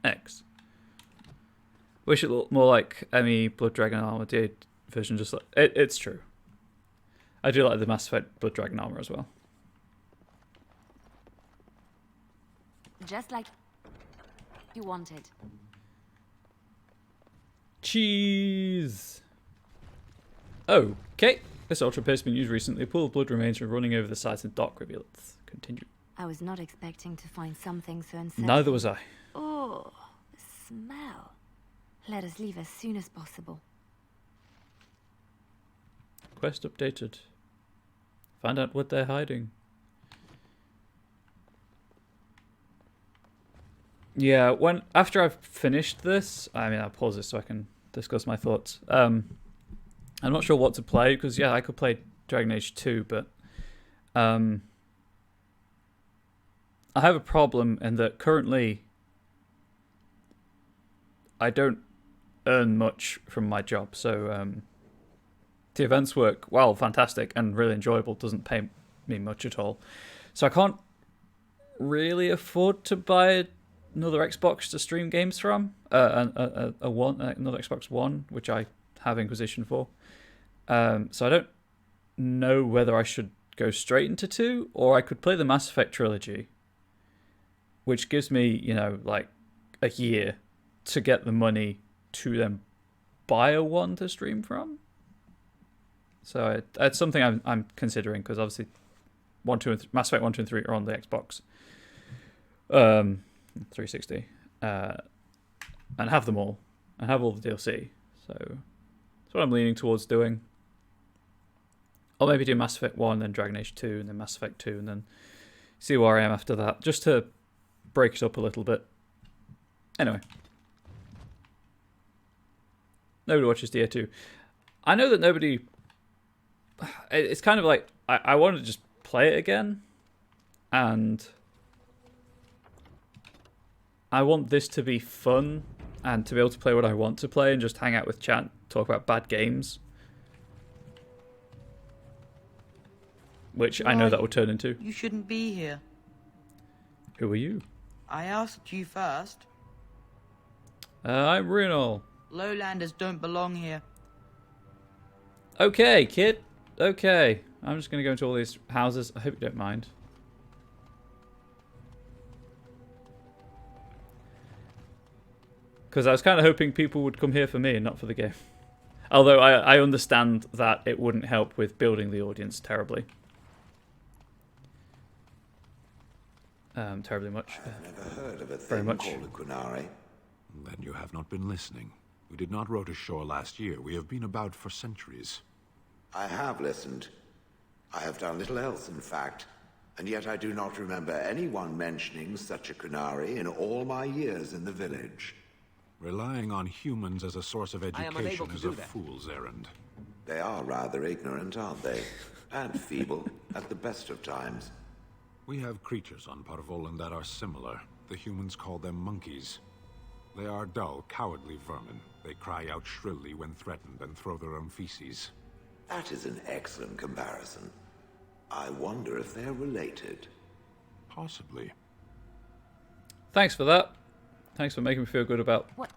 X. Wish it looked more like ME Blood Dragon Armor D8 version, just like... It's true. I do like the Mass Effect Blood Dragon Armor as well. Just like you wanted. Cheese. Okay. This ultra appears to be used recently. A pool of blood remains from running over the sides and dock rivulets. Continue. I was not expecting to find something so unsettling. Neither was I. Oh, the smell. Let us leave as soon as possible. Quest updated. Find out what they're hiding. Yeah, after I've finished this, I'll pause this so I can discuss my thoughts. I'm not sure what to play because I could play Dragon Age 2, but I have a problem in that currently I don't earn much from my job. So the events work, well, fantastic and really enjoyable, doesn't pay me much at all. So I can't really afford to buy another Xbox to stream games from, another Xbox One, which I have Inquisition for. So I don't know whether I should go straight into 2, or I could play the Mass Effect trilogy, which gives me, like a year to get the money to then buy a 1 to stream from. So it's something I'm considering, because obviously Mass Effect 1, 2, and 3 are on the Xbox 360, and have them all, and have all the DLC. So that's what I'm leaning towards doing. Or maybe do Mass Effect 1, then Dragon Age 2, and then Mass Effect 2, and then see where I am after that, just to break it up a little bit. Anyway. Nobody watches DA 2. I know that nobody... It's kind of like, I want to just play it again, and I want this to be fun, and to be able to play what I want to play, and just hang out with chat, talk about bad games. Which I know that will turn into. You shouldn't be here. Who are you? I asked you first. I'm Renal. Lowlanders don't belong here. Okay, kid. Okay. I'm just going to go into all these houses. I hope you don't mind. Because I was kind of hoping people would come here for me and not for the game. Although I understand that it wouldn't help with building the audience terribly. Terribly much. I've never heard of a very thing much. called a Qunari. Then you have not been listening. We did not row to shore last year. We have been about for centuries. I have listened. I have done little else, in fact. And yet I do not remember anyone mentioning such a Qunari in all my years in the village. Relying on humans as a source of I am unable education to is do a that. fool's errand. They are rather ignorant, aren't they? And feeble, at the best of times. We have creatures on Parvolan that are similar. The humans call them monkeys. They are dull, cowardly vermin. They cry out shrilly when threatened and throw their own feces. That is an excellent comparison. I wonder if they're related. Possibly. Thanks for that. Thanks for making me feel good about... What?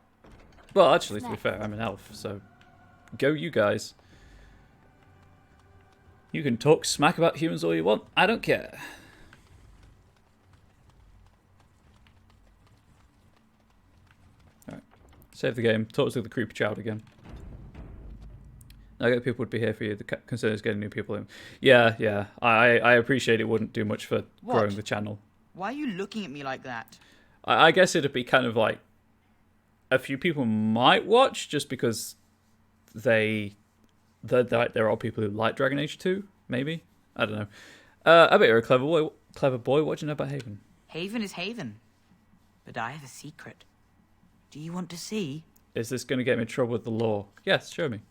Well, actually, to be fair, I'm an elf, so... Go you guys. You can talk smack about humans all you want. I don't care. Alright. Save the game. Talk to the creepy child again. I get people would be here for you. The concern is getting new people in. Yeah. I appreciate it wouldn't do much for growing the channel. Why are you looking at me like that? I guess it'd be kind of like a few people might watch just because there are people who like Dragon Age 2, maybe. I don't know. I bet you're a clever boy watching about Haven. Haven is Haven. But I have a secret. Do you want to see? Is this going to get me in trouble with the law? Yes, show me.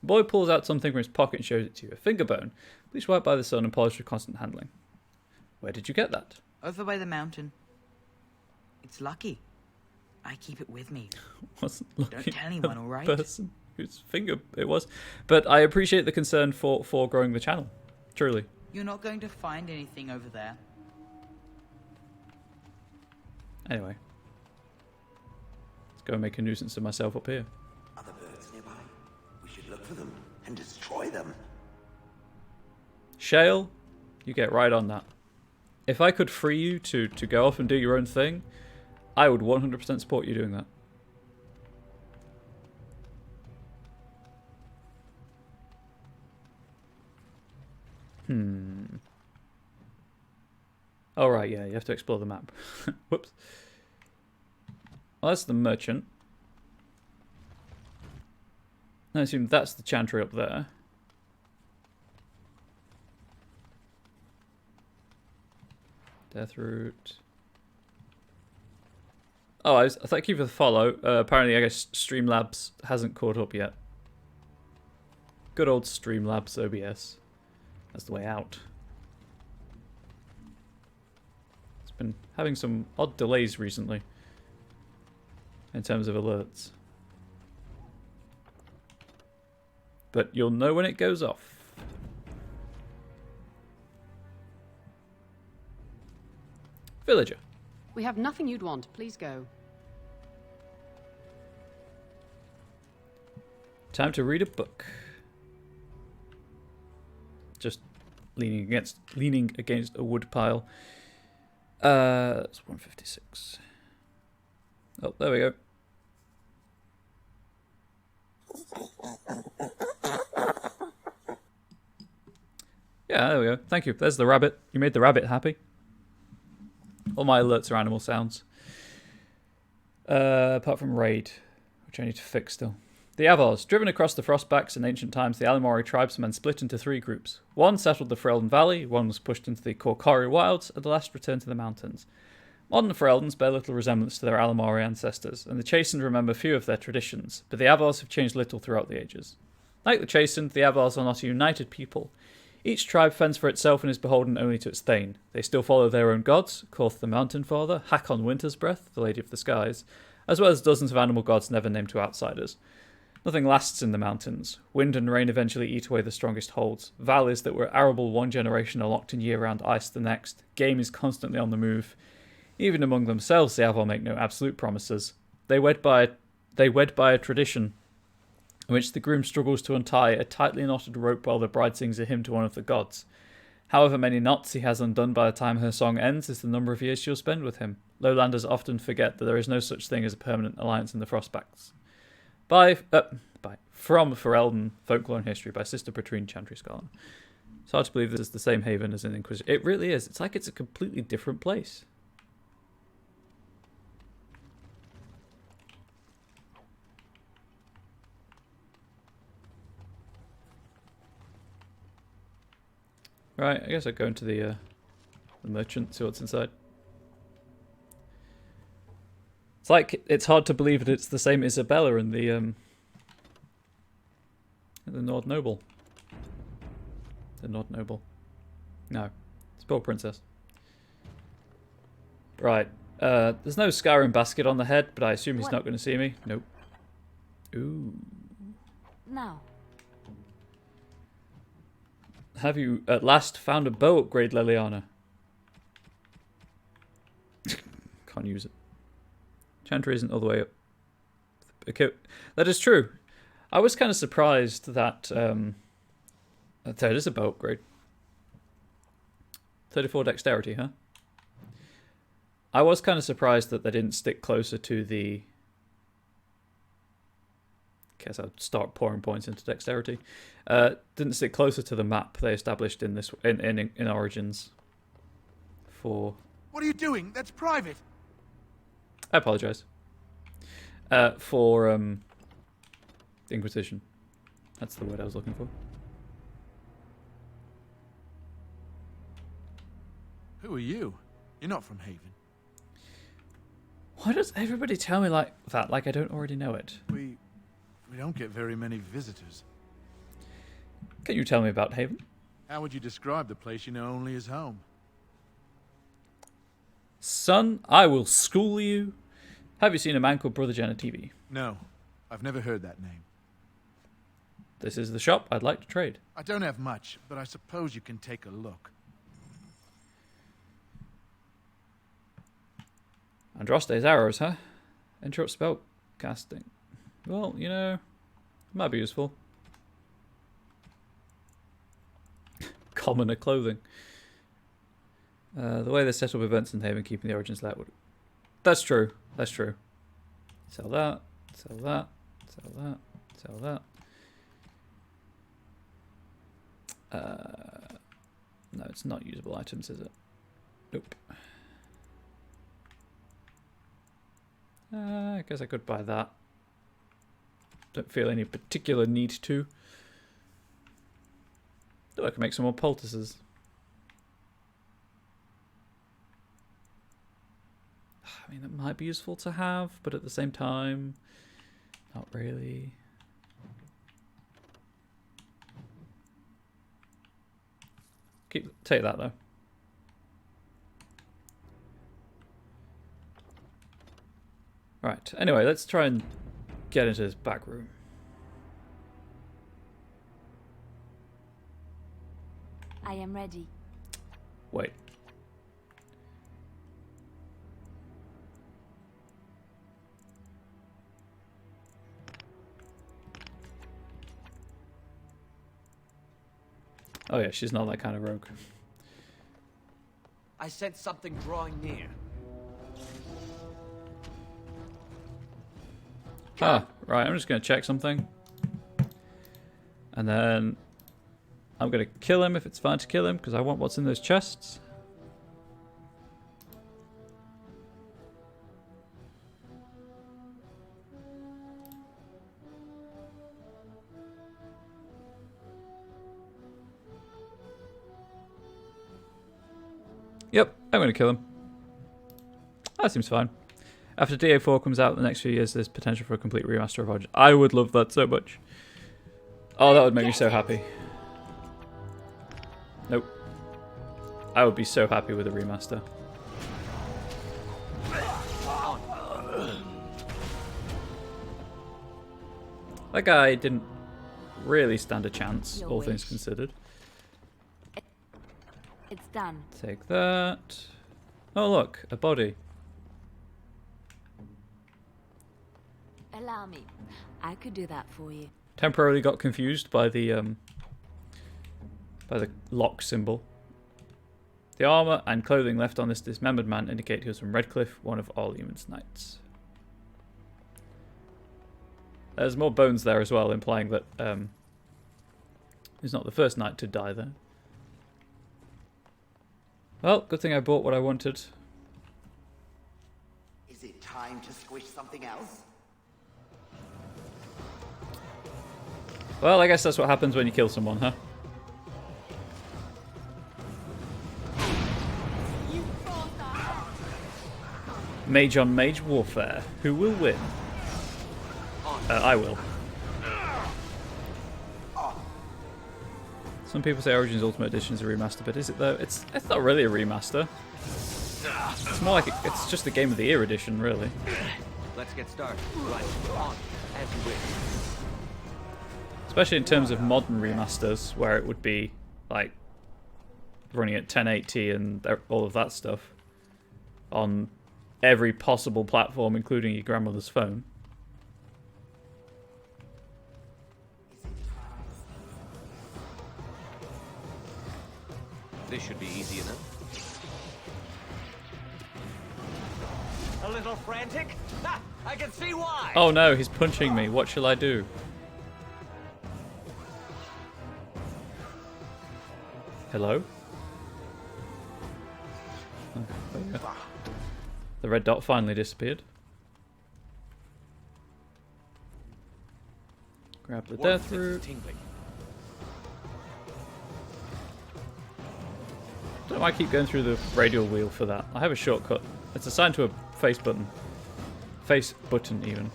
The boy pulls out something from his pocket and shows it to you. A finger bone. Please wipe by the sun and polish with constant handling. Where did you get that? Over by the mountain. It's lucky. I keep it with me. Wasn't Don't looking tell anyone, at the all right? person whose finger it was. But I appreciate the concern for growing the channel. Truly. You're not going to find anything over there. Anyway. Let's go and make a nuisance of myself up here. Other birds nearby? We should look for them and destroy them. Shale, you get right on that. If I could free you to go off and do your own thing, I would 100% support you doing that. Oh, right, yeah, you have to explore the map. Whoops. Well, that's the merchant. I assume that's the chantry up there. Deathroot. Oh, thank you for the follow. Apparently, I guess Streamlabs hasn't caught up yet. Good old Streamlabs OBS. That's the way out. It's been having some odd delays recently in terms of alerts. But you'll know when it goes off. Villager. We have nothing you'd want. Please go. Time to read a book. Just leaning against a wood pile. That's 156. Oh, there we go. Yeah, there we go. Thank you. There's the rabbit. You made the rabbit happy. All my alerts are animal sounds. Apart from Raid, which I need to fix still. The Avars. Driven across the Frostbacks in ancient times, the Alamori tribesmen split into 3 groups. One settled the Ferelden Valley, one was pushed into the Korkari wilds, and the last returned to the mountains. Modern Fereldans bear little resemblance to their Alamori ancestors, and the Chastened remember few of their traditions, but the Avars have changed little throughout the ages. Like the Chastened, the Avars are not a united people. Each tribe fends for itself and is beholden only to its Thane. They still follow their own gods, Korth the Mountain Father, Hakon Winter's Breath, the Lady of the Skies, as well as dozens of animal gods never named to outsiders. Nothing lasts in the mountains. Wind and rain eventually eat away the strongest holds. Valleys that were arable one generation are locked in year-round ice the next. Game is constantly on the move. Even among themselves, the Avar make no absolute promises. They wed by a tradition in which the groom struggles to untie a tightly knotted rope while the bride sings a hymn to one of the gods. However many knots he has undone by the time her song ends is the number of years she'll spend with him. Lowlanders often forget that there is no such thing as a permanent alliance in the Frostbacks. From Ferelden Folklore and History by Sister Patrine Chantry Scholar. It's hard to believe this is the same haven as in Inquisition. It really is. It's like it's a completely different place. Right, I guess I'll go into the merchant, see what's inside. It's like, it's hard to believe that it's the same Isabella in the Nord Noble. The Nord Noble. No, Spoiled Princess. Right, there's no Skyrim basket on the head, but I assume he's not going to see me. Nope. Ooh. Now. Have you at last found a bow upgrade, Leliana? Can't use it. Chantry isn't all the way up. Okay, that is true. I was kind of surprised that it is a bow upgrade. 34 dexterity, huh? I was kind of surprised that they didn't stick closer to the... Guess I'll start pouring points into dexterity. Didn't stick closer to the map they established in this in Origins. For what are you doing? That's private. I apologize. For Inquisition. That's the word I was looking for. Who are you? You're not from Haven. Why does everybody tell me like that? Like I don't already know it. We don't get very many visitors. Can you tell me about Haven? How would you describe the place you know only as home? Son, I will school you Have you seen a man called Brother Jenner TV? No, I've never heard that name. This is the shop I'd like to trade. I don't have much, but I suppose you can take a look. Androste's arrows, huh? Interrupt spell casting. Well, you know, it might be useful. Commoner clothing. The way they set up events in Haven, keeping the origins light. That's true. That's true. Sell that. Sell that. Sell that. Sell that. No, it's not usable items, is it? Nope. I guess I could buy that. Don't feel any particular need to. Though I can make some more poultices. I mean, that might be useful to have, but at the same time, not really. Take that though. Right, anyway, let's try and get into this back room. I am ready. Wait. Oh yeah, she's not that kind of rogue. I sense something drawing near. Ah, right, I'm just going to check something. And then I'm going to kill him if it's fine to kill him, because I want what's in those chests. Yep, I'm going to kill him. That seems fine. After DA4 comes out in the next few years, there's potential for a complete remaster of Origins. I would love that so much. Oh, that would make me so happy. Nope. I would be so happy with a remaster. That guy didn't really stand a chance, all things considered. It's done. Take that. Oh look, a body. Allow me. I could do that for you. Temporarily got confused by the lock symbol. The armor and clothing left on this dismembered man indicate he was from Redcliffe, one of Orleman's knights. There's more bones there as well, implying that he's not the first knight to die there. Well, good thing I bought what I wanted. Is it time to squish something else? Well, I guess that's what happens when you kill someone, huh? Mage on mage warfare. Who will win? I will. Some people say Origins Ultimate Edition is a remaster, but is it though? It's not really a remaster. It's more like it's just the Game of the Year edition, really. Let's get started. Right, on, as you wish. Especially in terms of modern remasters, where it would be like running at 1080 and all of that stuff on every possible platform, including your grandmother's phone. This should be easy enough. A little frantic? Ha! I can see why! Oh no, he's punching me. What shall I do? Hello? Oh, there we go. The red dot finally disappeared. Grab the death root. I don't know why I keep going through the radial wheel for that. I have a shortcut. It's assigned to a face button. Face button, even.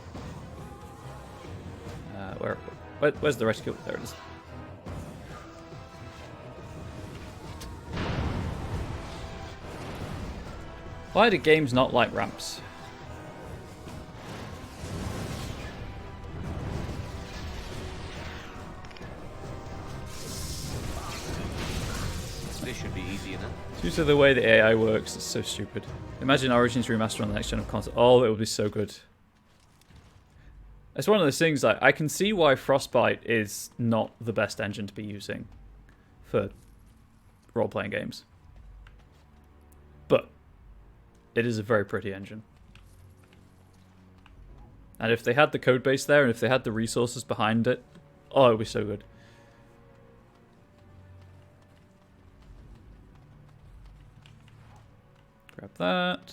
Where's the rescue? There it is. Why do games not like ramps? Due to the way the AI works, it's so stupid. Imagine Origins Remaster on the next gen of console. Oh, it would be so good. It's one of those things, like, I can see why Frostbite is not the best engine to be using for role-playing games. But it is a very pretty engine. And if they had the code base there, and if they had the resources behind it, oh, it would be so good. Grab that.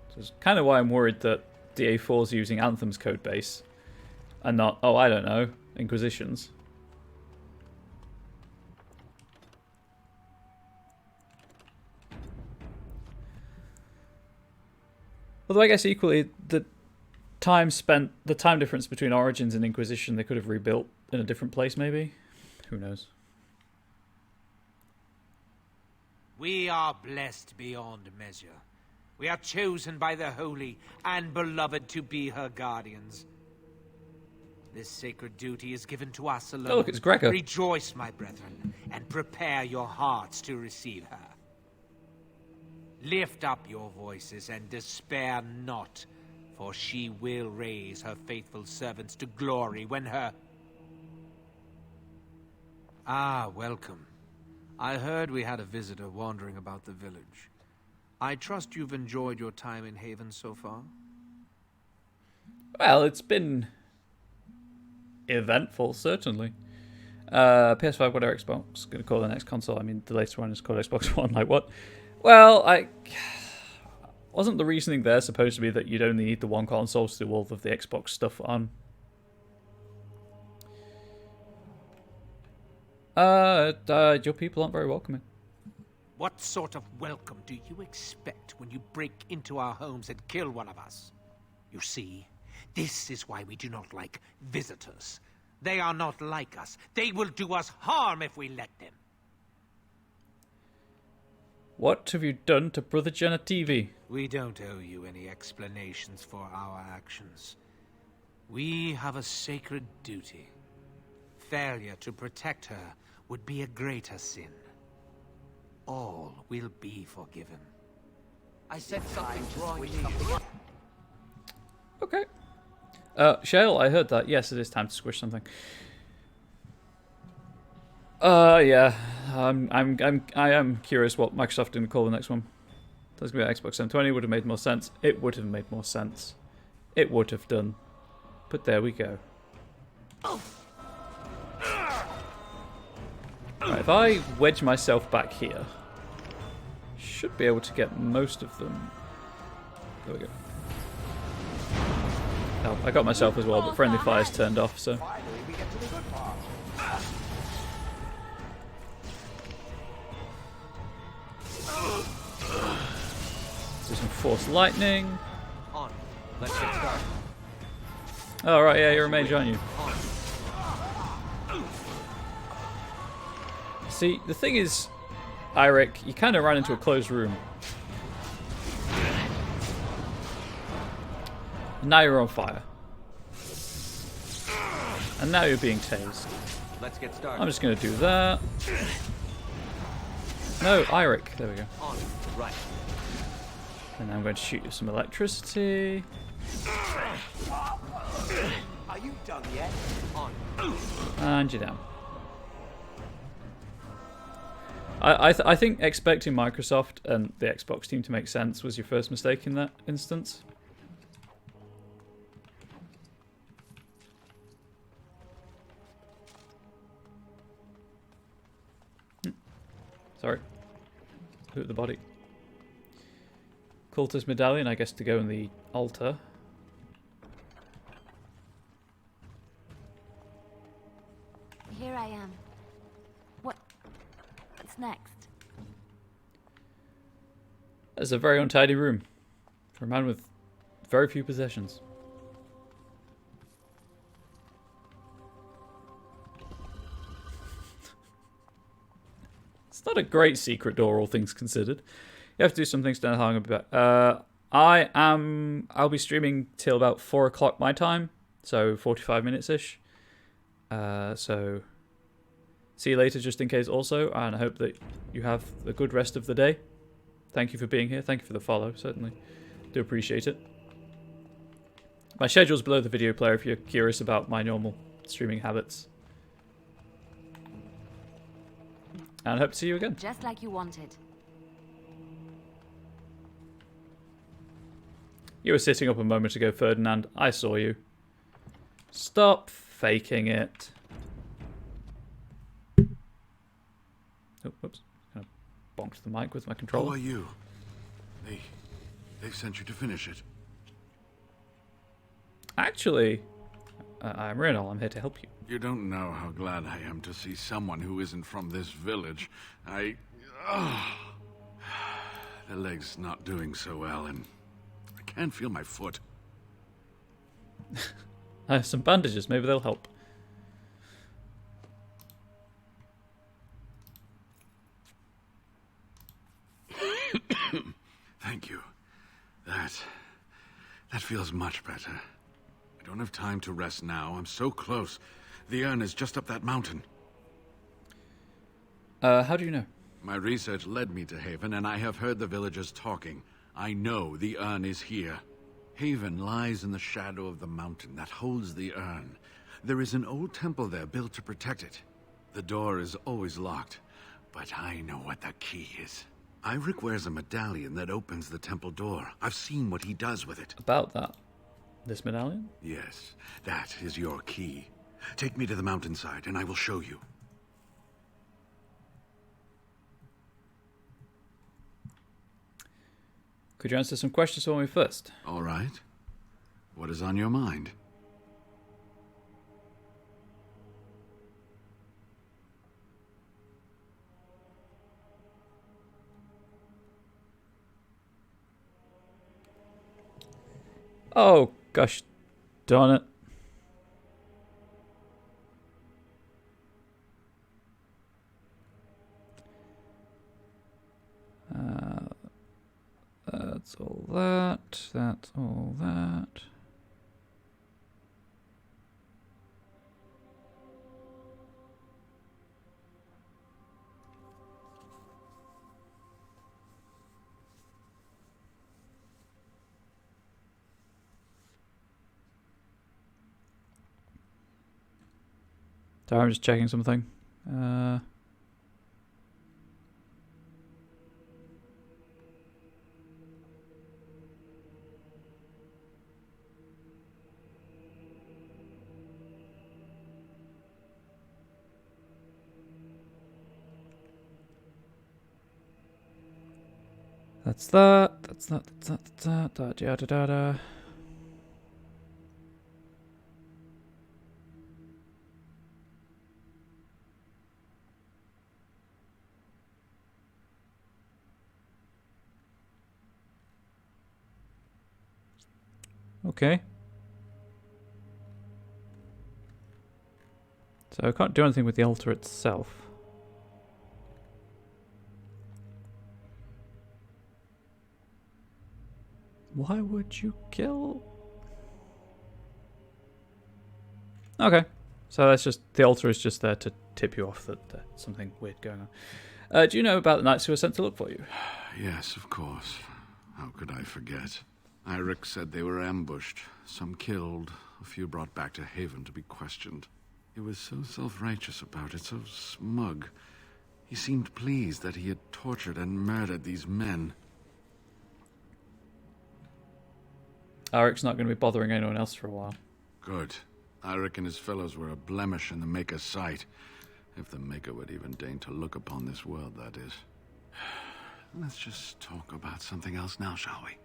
So it's kind of why I'm worried that DA4 is using Anthem's code base and not, oh, I don't know, Inquisition's. Although I guess equally, the time difference between Origins and Inquisition, they could have rebuilt in a different place maybe? Who knows? We are blessed beyond measure. We are chosen by the holy and beloved to be her guardians. This sacred duty is given to us alone. Oh, look, it's Gregor. Rejoice, my brethren, and prepare your hearts to receive her. Lift up your voices and despair not, for she will raise her faithful servants to glory when her... Ah, welcome. I heard we had a visitor wandering about the village. I trust you've enjoyed your time in Haven so far? Well, it's been eventful, certainly. PS5, whatever Xbox going to call the next console. I mean, the latest one is called Xbox One. Like, what? Well, wasn't the reasoning there supposed to be that you'd only need the one console to do all of the Xbox stuff on? Your people aren't very welcoming. What sort of welcome do you expect when you break into our homes and kill one of us? You see, this is why we do not like visitors. They are not like us. They will do us harm if we let them. What have you done to Brother Jenna TV? We don't owe you any explanations for our actions. We have a sacred duty. Failure to protect her would be a greater sin. All will be forgiven. I said something wrong. Okay. Shale, I heard that. Yes, it is time to squish something. Yeah. I am curious what Microsoft are going to call the next one. That's going to be Xbox 720. Would have made more sense. It would have made more sense. It would have done. But there we go. Right, if I wedge myself back here, should be able to get most of them. There we go. Oh, I got myself as well, but friendly fire's turned off, so. Do some force lightning. Let's get started. Oh, right, yeah, you're a mage, aren't you? See, the thing is, Eirik, you kind of ran into a closed room. And now you're on fire. And now you're being tased. Let's get started. I'm just going to do that. No, Eirik. There we go. Right. And I'm going to shoot you some electricity. Are you done yet? And you're down. I think expecting Microsoft and the Xbox team to make sense was your first mistake in that instance. Sorry. Loot the body. Cultist medallion, I guess, to go in the altar. Here I am. What's next? It's a very untidy room for a man with very few possessions. It's not a great secret door, all things considered. You have to do some things down hang about. I'll be streaming till about 4 o'clock my time, so 45 minutes ish. So see you later, just in case also, and I hope that you have a good rest of the day. Thank you for being here. Thank you for the follow, certainly. Do appreciate it. My schedule's below the video player if you're curious about my normal streaming habits. And I hope to see you again. Just like you wanted. You were sitting up a moment ago, Ferdinand. I saw you. Stop faking it. Oh, whoops. Kind of bonked the mic with my controller. Who are you? They've sent you to finish it. Actually, I'm Renal. I'm here to help you. You don't know how glad I am to see someone who isn't from this village. The leg's not doing so well, and I can't feel my foot. I have some bandages. Maybe they'll help. Thank you. That feels much better. I don't have time to rest now. I'm so close. The urn is just up that mountain. How do you know? My research led me to Haven, and I have heard the villagers talking. I know the urn is here. Haven lies in the shadow of the mountain that holds the urn. There is an old temple there built to protect it. The door is always locked, but I know what the key is. Iric wears a medallion that opens the temple door. I've seen what he does with it. About that? This medallion? Yes, that is your key. Take me to the mountainside, and I will show you. Could you answer some questions for me first? All right. What is on your mind? Oh, gosh darn it. That's all that. That's all that. Sorry, I'm just checking something. That's that. That's that. That's that. That's that. Da da da da da. Okay. So I can't do anything with the altar itself. Why would you kill? Okay. So that's just, the altar is just there to tip you off that there's something weird going on. Do you know about the knights who were sent to look for you? Yes, of course. How could I forget? Iric said they were ambushed, some killed, a few brought back to Haven to be questioned. He was so self-righteous about it, so smug. He seemed pleased that he had tortured and murdered these men. Aric's not going to be bothering anyone else for a while. Good. Iric and his fellows were a blemish in the Maker's sight. If the Maker would even deign to look upon this world, that is. Let's just talk about something else now, shall we?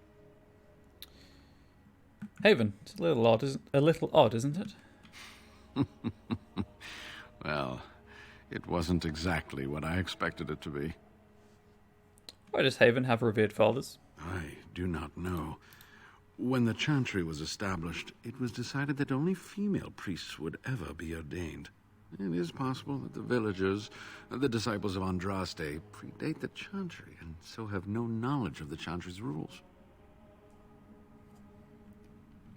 Haven, it's a little odd, isn't it? Well, it wasn't exactly what I expected it to be. Why does Haven have revered fathers? I do not know. When the Chantry was established, it was decided that only female priests would ever be ordained. It is possible that the villagers, the disciples of Andraste, predate the Chantry and so have no knowledge of the Chantry's rules.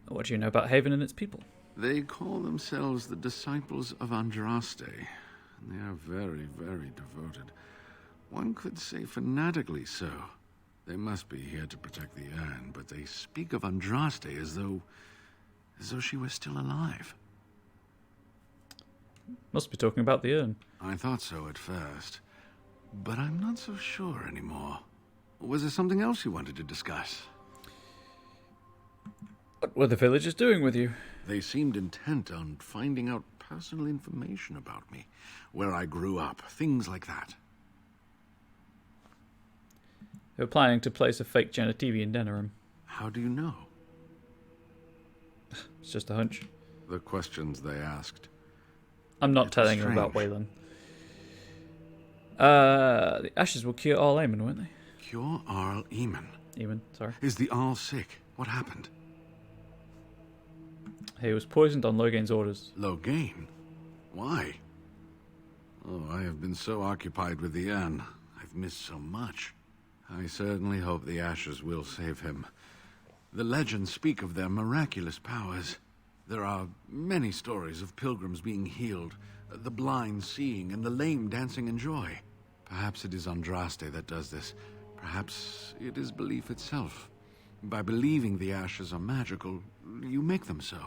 What do you know about Haven and its people? They call themselves the disciples of Andraste, and they are very, very devoted. One could say fanatically so. They must be here to protect the urn, but they speak of Andraste as though she was still alive. Must be talking about the urn. I thought so at first, but I'm not so sure anymore. Was there something else you wanted to discuss? What were the villagers doing with you? They seemed intent on finding out personal information about me, where I grew up, things like that. They were planning to place a fake Genitivi in Denerim. How do you know? It's just a hunch. The questions they asked. I'm not telling you about Waylon. The ashes will cure all Eamon, won't they? Cure Arl Eamon? Eamon, sorry. Is the Arl sick? What happened? He was poisoned on Logain's orders. Logain? Why? Oh, I have been so occupied with the urn. I've missed so much. I certainly hope the ashes will save him. The legends speak of their miraculous powers. There are many stories of pilgrims being healed, the blind seeing, and the lame dancing in joy. Perhaps it is Andraste that does this. Perhaps it is belief itself. By believing the ashes are magical, you make them so.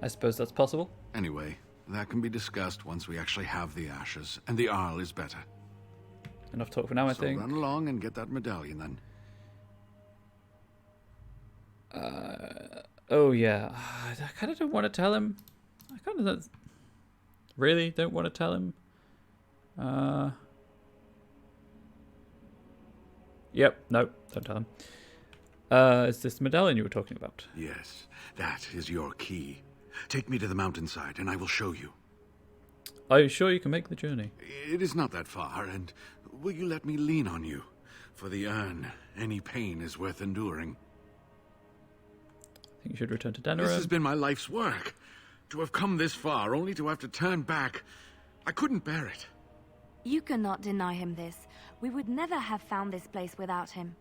I suppose that's possible. Anyway, that can be discussed once we actually have the ashes, and the Arl is better. Enough talk for now, I think. So run along and get that medallion, then. Oh yeah. I kind of don't want to tell him. I kind of really don't want to tell him. Yep, no, don't tell him. Is this the medallion you were talking about? Yes, that is your key. Take me to the mountainside, and I will show you. Are you sure you can make the journey? It is not that far, and will you let me lean on you? For the urn, any pain is worth enduring. I think you should return to Denerim. This has been my life's work. To have come this far, only to have to turn back. I couldn't bear it. You cannot deny him this. We would never have found this place without him.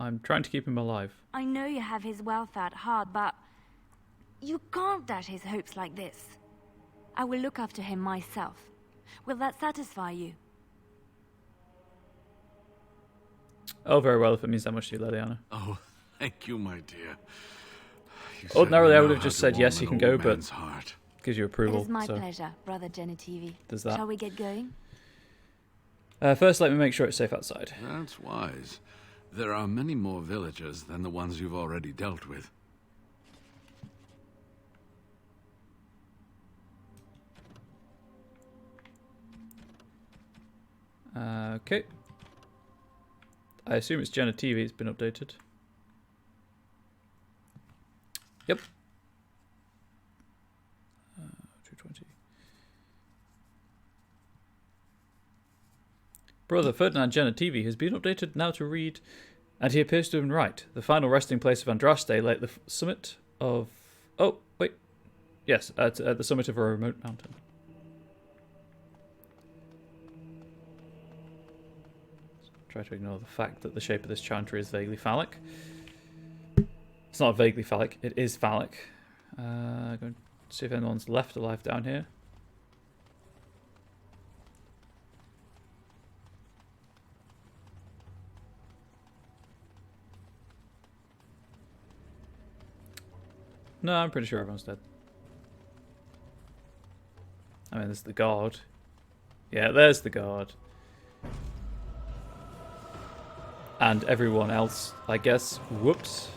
I'm trying to keep him alive. I know you have his welfare at heart, but you can't dash his hopes like this. I will look after him myself. Will that satisfy you? Oh, very well, if it means that much to you, Leliana. Oh, thank you, my dear. Ordinarily, I would have just said yes, you can go, but heart. Gives you approval. It is my pleasure, Brother Genitivi. Does that. Shall we get going? First, let me make sure it's safe outside. That's wise. There are many more villagers than the ones you've already dealt with. Okay. I assume it's Genitivi, it's been updated. Yep. 220. Brother Ferdinand Genitivi has been updated now to read, and he appears to have been right. The final resting place of Andraste lay at the summit of... Oh, wait. Yes, at the summit of a remote mountain. Try to ignore the fact that the shape of this chantry is vaguely phallic. It's not vaguely phallic, it is phallic. Going to see if anyone's left alive down here. No, I'm pretty sure everyone's dead. I mean, there's the guard. Yeah, there's the guard. And everyone else, I guess. Whoops.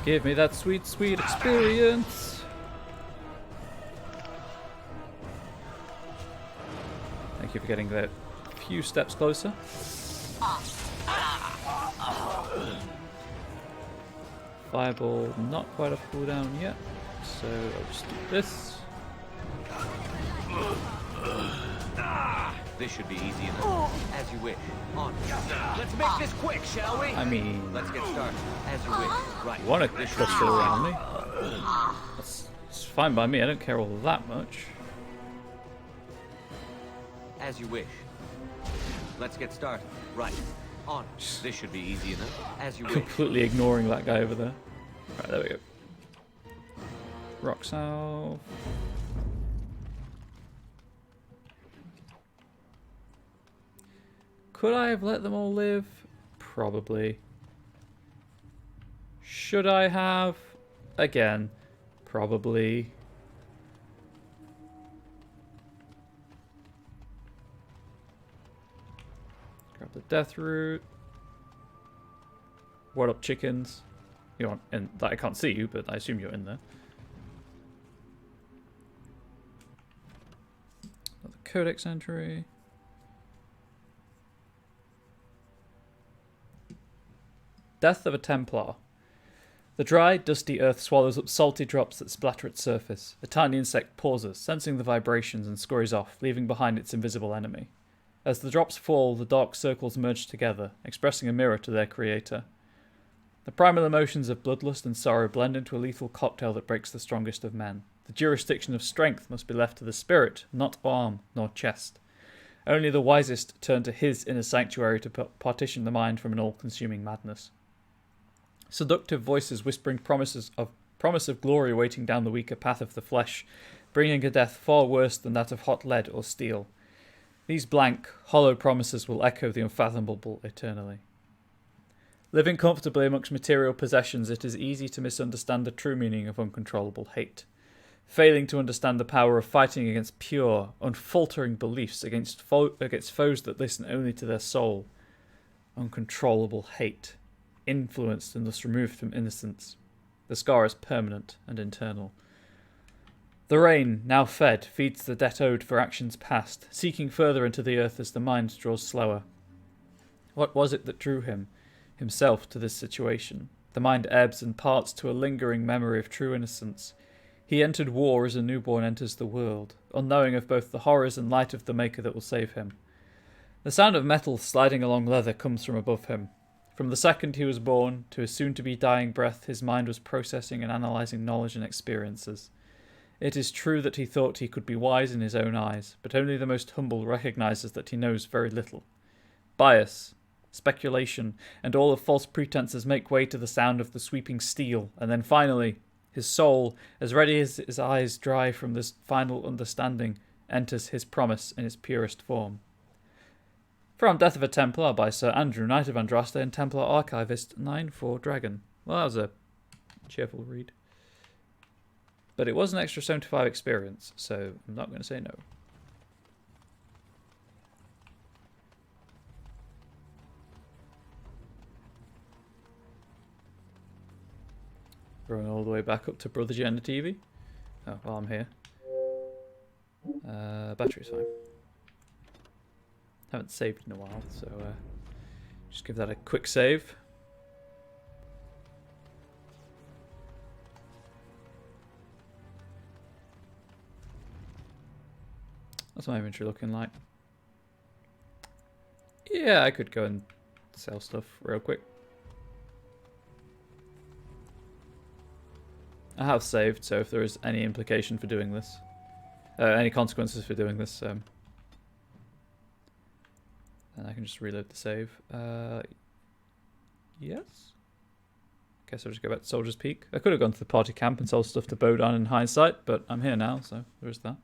Give me that sweet, sweet experience. Thank you for getting that few steps closer. Fireball not quite off cooldown yet, so I'll just do this. This should be easy enough. As you wish. On. Let's make this quick, shall we? I mean... Let's get started. As you wish. Right. You want to cluster around me? It's fine by me, I don't care all that much. As you wish. Let's get started. Right. On. This should be easy enough. As you wish. Completely ignoring that guy over there. Right, there we go. Rock salve. Could I have let them all live? Probably. Should I have? Again, probably. Grab the death root. What up, chickens? You're on, and I can't see you, but I assume you're in there. Another codex entry. Death of a Templar. The dry, dusty earth swallows up salty drops that splatter its surface. A tiny insect pauses, sensing the vibrations, and scurries off, leaving behind its invisible enemy. As the drops fall, the dark circles merge together, expressing a mirror to their creator. The primal emotions of bloodlust and sorrow blend into a lethal cocktail that breaks the strongest of men. The jurisdiction of strength must be left to the spirit, not arm nor chest. Only the wisest turn to his inner sanctuary to partition the mind from an all-consuming madness. Seductive voices whispering promise of glory waiting down the weaker path of the flesh, bringing a death far worse than that of hot lead or steel. These blank, hollow promises will echo the unfathomable eternally. Living comfortably amongst material possessions, it is easy to misunderstand the true meaning of uncontrollable hate. Failing to understand the power of fighting against pure, unfaltering beliefs against foes that listen only to their soul. Uncontrollable hate. Influenced and thus removed from innocence. The scar is permanent and internal. The rain, now fed, feeds the debt owed for actions past, seeking further into the earth as the mind draws slower. What was it that drew himself, to this situation? The mind ebbs and parts to a lingering memory of true innocence. He entered war as a newborn enters the world, unknowing of both the horrors and light of the Maker that will save him. The sound of metal sliding along leather comes from above him. From the second he was born to his soon-to-be dying breath, his mind was processing and analysing knowledge and experiences. It is true that he thought he could be wise in his own eyes, but only the most humble recognises that he knows very little. Bias, speculation, and all of false pretences make way to the sound of the sweeping steel, and then finally, his soul, as ready as his eyes dry from this final understanding, enters his promise in its purest form. From Death of a Templar by Sir Andrew, Knight of Andraste and Templar Archivist, 9-4 Dragon. Well, that was a cheerful read. But it was an extra 75 experience, so I'm not going to say no. Going all the way back up to Brother Gender TV. Oh, well, I'm here. Battery's fine. Haven't saved in a while, so just give that a quick save. What's my inventory looking like? Yeah, I could go and sell stuff real quick. I have saved, so if there is any implication for doing this, any consequences for doing this, then I can just reload the save. Yes? Guess I'll just go back to Soldier's Peak. I could have gone to the party camp and sold stuff to Bodan in hindsight, but I'm here now, so there's that.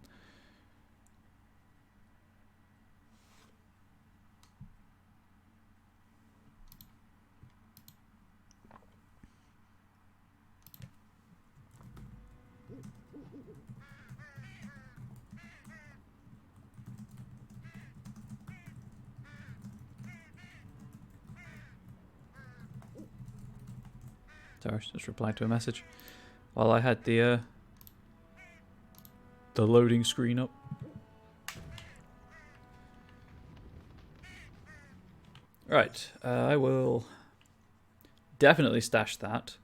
Sorry, just replied to a message while I had the loading screen up. Right, I will definitely stash that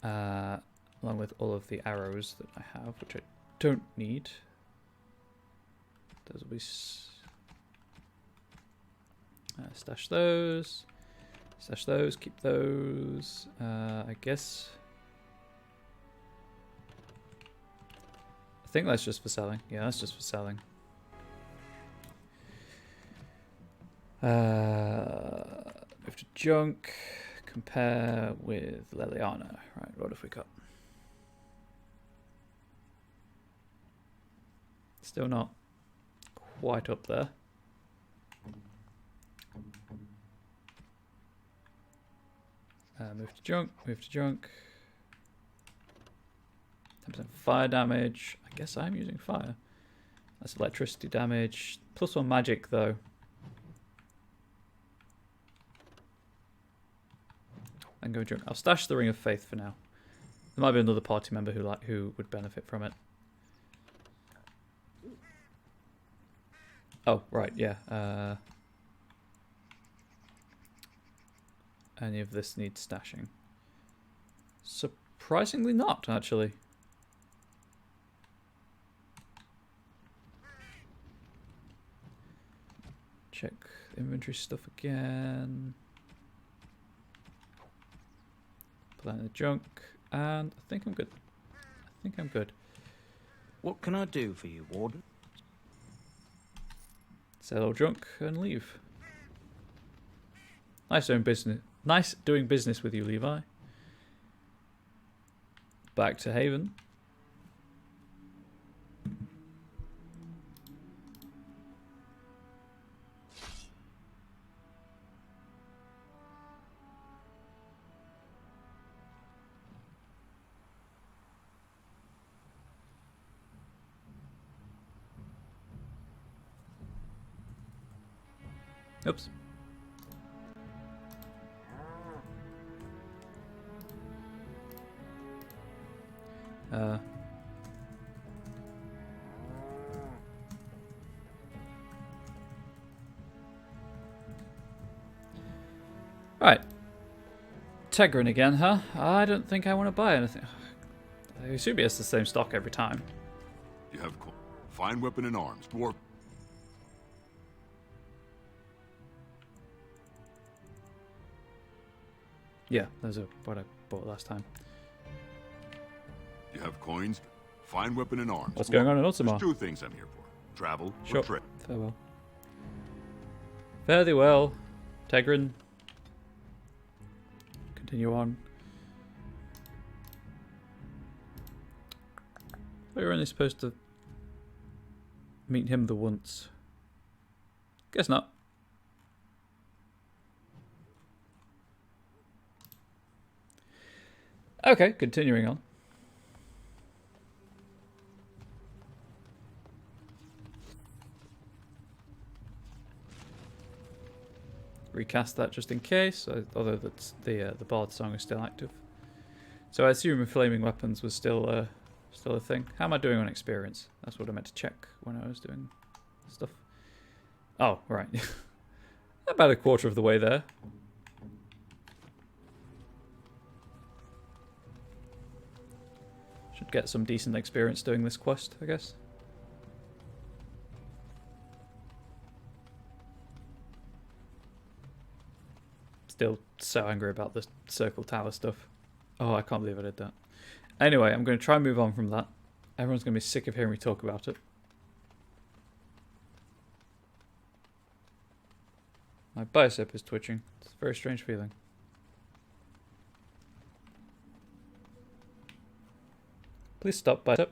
along with all of the arrows that I have, which I don't need. Those will be stash those. Stash those, keep those, I guess. I think that's just for selling. Yeah, that's just for selling. Move to junk. Compare with Leliana. Right, what have we got? Still not quite up there. Move to junk, move to junk. 10% fire damage. I guess I'm using fire. That's electricity damage. +1 magic though. And go junk. I'll stash the Ring of Faith for now. There might be another party member who would benefit from it. Oh, right, yeah. Any of this needs stashing? Surprisingly not, actually. Check inventory stuff again. Put that in the junk. And I think I'm good. I think I'm good. What can I do for you, Warden? Sell all junk and leave. Nice doing business. Nice doing business with you, Levi. Back to Haven. Oops. Right. Tegrin again, huh? I don't think I want to buy anything. I assume he has the same stock every time. You have fine weapon and arms. Dwarf. Yeah, those are what I bought last time. You have coins, fine weapon and arms. What's going on in Ultimar? There's two things I'm here for. Travel sure. or trade. Farewell. Fare thee well, Tegrin. Continue on. We were only supposed to meet him the once. Guess not. Okay, continuing on. Recast that just in case, although that's the Bard song is still active. So I assume flaming weapons was still a thing. How am I doing on experience? That's what I meant to check when I was doing stuff. Oh, right. About a quarter of the way there. Should get some decent experience doing this quest, I guess. Still so angry about the circle tower stuff. Oh, I can't believe I did that. Anyway, I'm going to try and move on from that. Everyone's going to be sick of hearing me talk about it. My bicep is twitching. It's a very strange feeling. Please stop, bicep.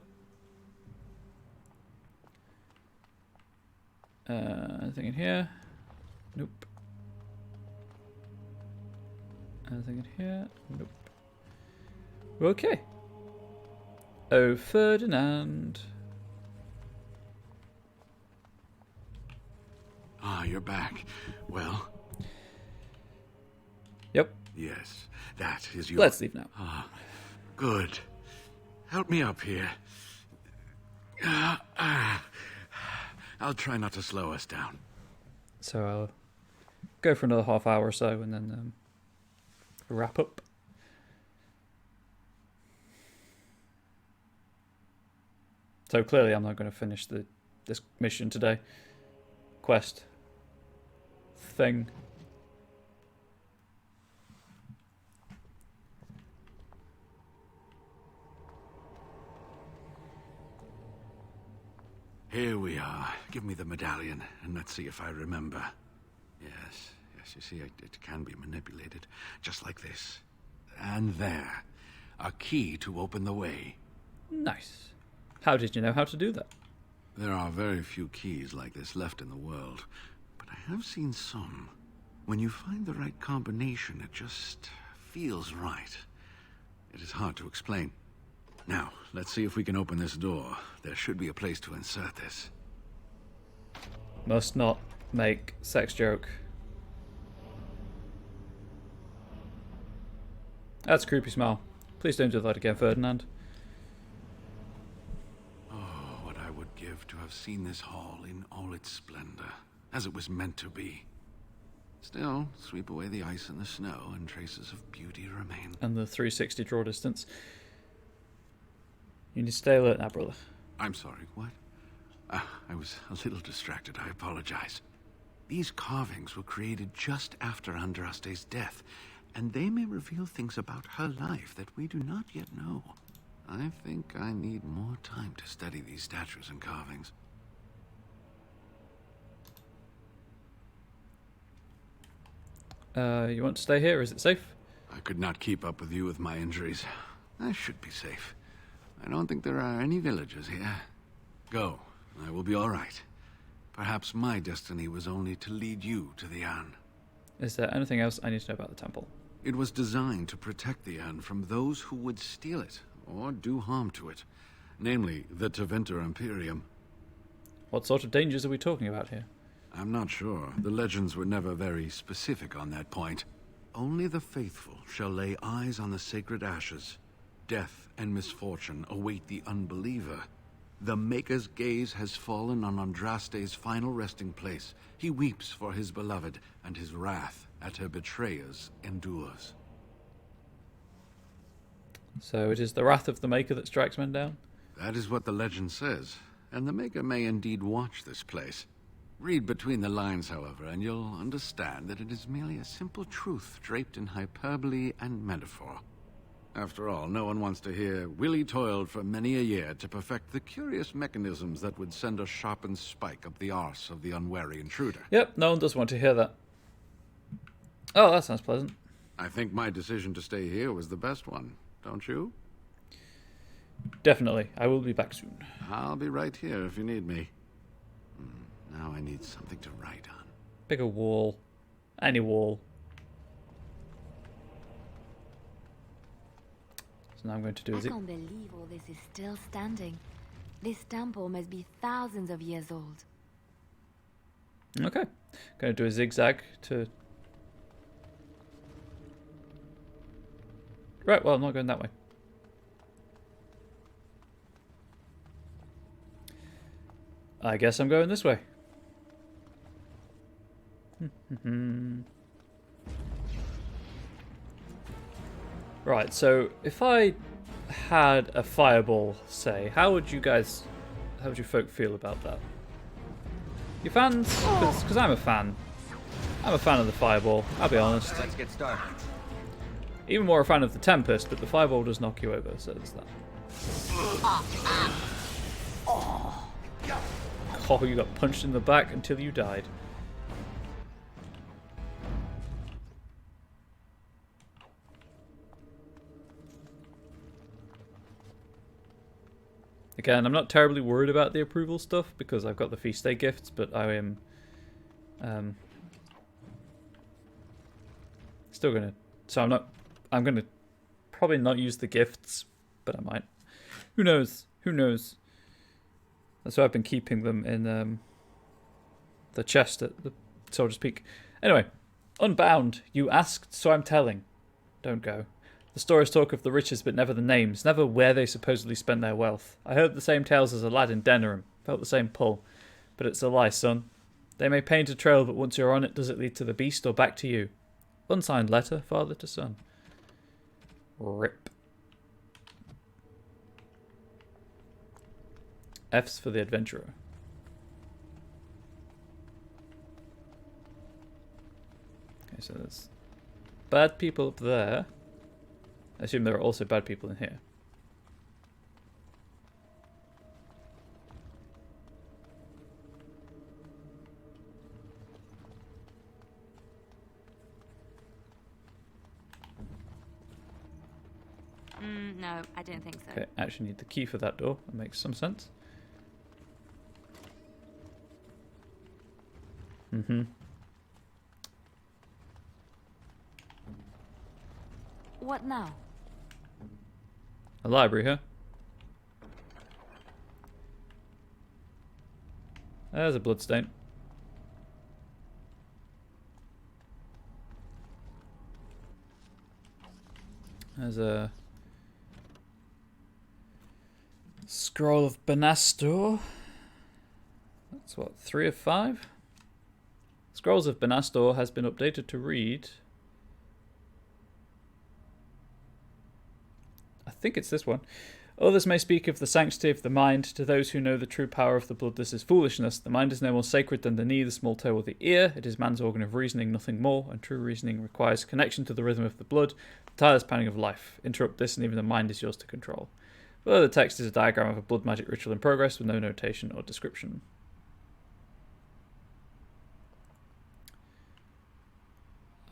Anything in here? Nope. Anything in here? Nope. Okay. Oh, Ferdinand. Ah, you're back. Well? Yep. Yes, that is your... Let's leave now. Ah, good. Help me up here. I'll try not to slow us down. So I'll go for another half hour or so and then wrap up. So clearly I'm not going to finish this mission today. Quest. Thing. Here we are. Give me the medallion, and let's see if I remember. Yes, Yes, you see, it can be manipulated. Just like this. And there. A key to open the way. Nice. How did you know how to do that? There are very few keys like this left in the world. But I have seen some. When you find the right combination, it just feels right. It is hard to explain. Now, let's see if we can open this door. There should be a place to insert this. Must not make sex joke. That's a creepy smile. Please don't do that again, Ferdinand. Oh, what I would give to have seen this hall in all its splendor, as it was meant to be. Still, sweep away the ice and the snow, and traces of beauty remain. And the 360 draw distance. You need to stay alert now, brother. I'm sorry, what? I was a little distracted, I apologize. These carvings were created just after Andraste's death, and they may reveal things about her life that we do not yet know. I think I need more time to study these statues and carvings. You want to stay here? Is it safe? I could not keep up with you with my injuries. I should be safe. I don't think there are any villagers here. Go. I will be all right. Perhaps my destiny was only to lead you to the urn. Is there anything else I need to know about the temple? It was designed to protect the urn from those who would steal it or do harm to it, namely the Tevinter Imperium. What sort of dangers are we talking about here? I'm not sure. The legends were never very specific on that point. Only the faithful shall lay eyes on the sacred ashes. Death and misfortune await the unbeliever. The Maker's gaze has fallen on Andraste's final resting place. He weeps for his beloved, and his wrath at her betrayers endures. So it is the wrath of the Maker that strikes men down? That is what the legend says, and the Maker may indeed watch this place. Read between the lines, however, and you'll understand that it is merely a simple truth draped in hyperbole and metaphor. After all, no one wants to hear Willie toiled for many a year to perfect the curious mechanisms that would send a sharpened spike up the arse of the unwary intruder. Yep, no one does want to hear that. Oh, that sounds pleasant. I think my decision to stay here was the best one, don't you? Definitely. I will be back soon. I'll be right here if you need me. Now I need something to write on. Pick a wall. Any wall. So now I'm going to do I can't believe all this is still standing. This temple must be thousands of years old. Okay. Going to do a zigzag to... Right, well, I'm not going that way. I guess I'm going this way. Right, so if I had a fireball, say, how would you folk feel about that? You fans? Because I'm a fan. I'm a fan of the fireball, I'll be honest. Let's get started. Even more a fan of the Tempest, but the fireball does knock you over, so there's that. Oh, you got punched in the back until you died. Again, I'm not terribly worried about the approval stuff because I've got the feast day gifts, but I am still gonna. So I'm gonna probably not use the gifts, but I might. Who knows? Who knows? That's why I've been keeping them in the chest at the Soldier's Peak. Anyway, Unbound. You asked, so I'm telling. Don't go. The stories talk of the riches, but never the names, never where they supposedly spent their wealth. I heard the same tales as a lad in Denerim, felt the same pull. But it's a lie, son. They may paint a trail, but once you're on it, does it lead to the beast or back to you? Unsigned letter, father to son. Rip. F's for the adventurer. Okay, so there's bad people up there. I assume there are also bad people in here. No, I don't think so. Okay, actually need the key for that door. That makes some sense. What now? A library here. There's a bloodstain. There's a scroll of Benastor. That's what, 3 of 5? Scrolls of Benastor has been updated to read. I think it's this one. Others may speak of the sanctity of the mind. To those who know the true power of the blood, this is foolishness. The mind is no more sacred than the knee, the small toe, or the ear. It is man's organ of reasoning, nothing more, and true reasoning requires connection to the rhythm of the blood, the tireless pounding of life. Interrupt this, and even the mind is yours to control. Below the text is a diagram of a blood magic ritual in progress with no notation or description.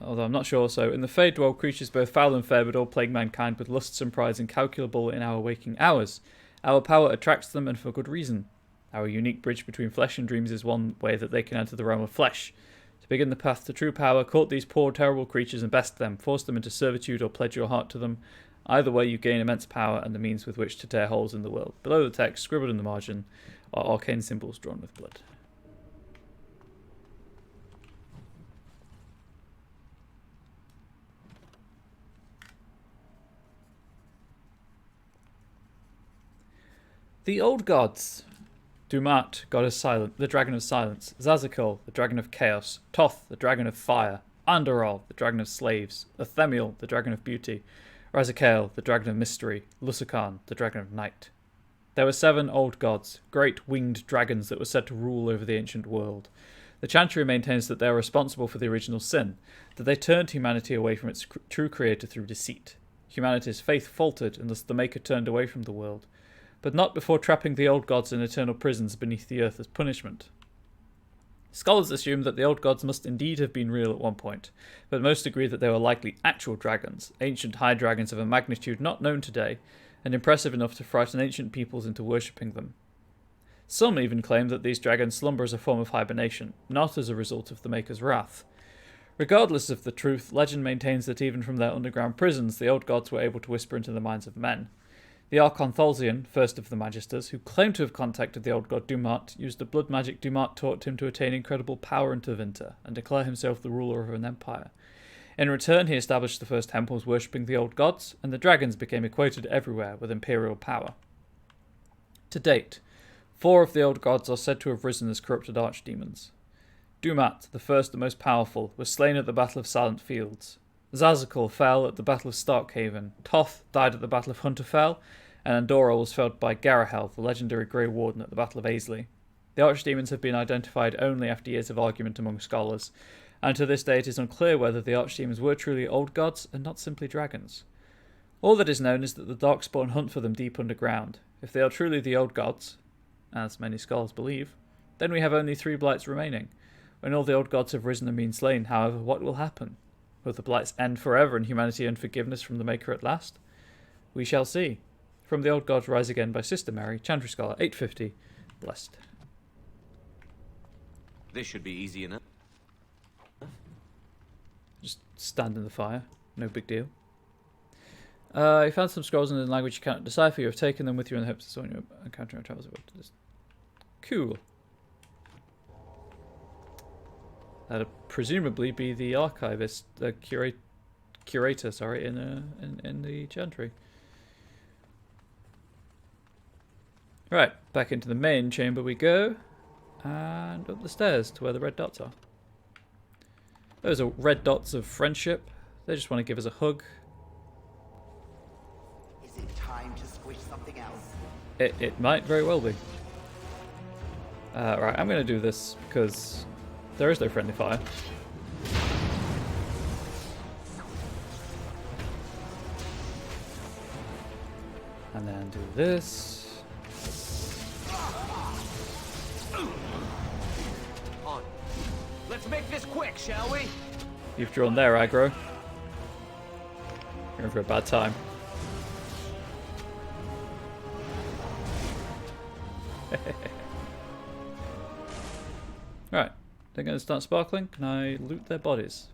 Although I'm not sure, so in the Fade dwell creatures both foul and fair, but all plague mankind with lusts and prides incalculable in our waking hours. Our power attracts them, and for good reason. Our unique bridge between flesh and dreams is one way that they can enter the realm of flesh. To begin the path to true power, court these poor, terrible creatures and best them, force them into servitude or pledge your heart to them. Either way, you gain immense power and the means with which to tear holes in the world. Below the text, scribbled in the margin, are arcane symbols drawn with blood. The old gods. Dumat, god of silence, the dragon of silence. Zazakul, the dragon of chaos. Toth, the dragon of fire. Andorol, the dragon of slaves. Athemiel, the dragon of beauty. Razikael, the dragon of mystery. Lusakan, the dragon of night. There were 7 old gods, great winged dragons that were said to rule over the ancient world. The Chantry maintains that they are responsible for the original sin, that they turned humanity away from its true creator through deceit. Humanity's faith faltered, and thus the Maker turned away from the world, but not before trapping the old gods in eternal prisons beneath the earth as punishment. Scholars assume that the old gods must indeed have been real at one point, but most agree that they were likely actual dragons, ancient high dragons of a magnitude not known today, and impressive enough to frighten ancient peoples into worshipping them. Some even claim that these dragons slumber as a form of hibernation, not as a result of the Maker's wrath. Regardless of the truth, legend maintains that even from their underground prisons, the old gods were able to whisper into the minds of men. The Archon Tholsian, first of the Magisters, who claimed to have contacted the old god Dumat, used the blood magic Dumat taught him to attain incredible power in Tevinter, and declare himself the ruler of an empire. In return, he established the first temples worshipping the old gods, and the dragons became equated everywhere with imperial power. To date, 4 of the old gods are said to have risen as corrupted archdemons. Dumat, the first and most powerful, was slain at the Battle of Silent Fields. Zazakul fell at the Battle of Starkhaven. Toth died at the Battle of Hunterfell, and Andorra was felled by Garahel, the legendary Grey Warden, at the Battle of Aisley. The archdemons have been identified only after years of argument among scholars, and to this day it is unclear whether the archdemons were truly old gods and not simply dragons. All that is known is that the Darkspawn hunt for them deep underground. If they are truly the old gods, as many scholars believe, then we have only 3 blights remaining. When all the old gods have risen and been slain, however, what will happen? Will the blights end forever and humanity earn forgiveness from the Maker at last? We shall see. From the Old Gods Rise Again by Sister Mary, Chantry Scholar, 850, blessed. This should be easy enough. Just stand in the fire, no big deal. You found some scrolls in a language you cannot decipher. You have taken them with you in the hopes of solving your encounter your travels. Cool. That'd presumably be the archivist, the curator, sorry, in the Chantry. Right, back into the main chamber we go, and up the stairs to where the red dots are. Those are red dots of friendship. They just want to give us a hug. Is it time to squish something else? It might very well be. Right, I'm going to do this because there is no friendly fire. And then do this. On. Let's make this quick, shall we? You've drawn their aggro. You're in for a bad time. Right, they're going to start sparkling. Can I loot their bodies?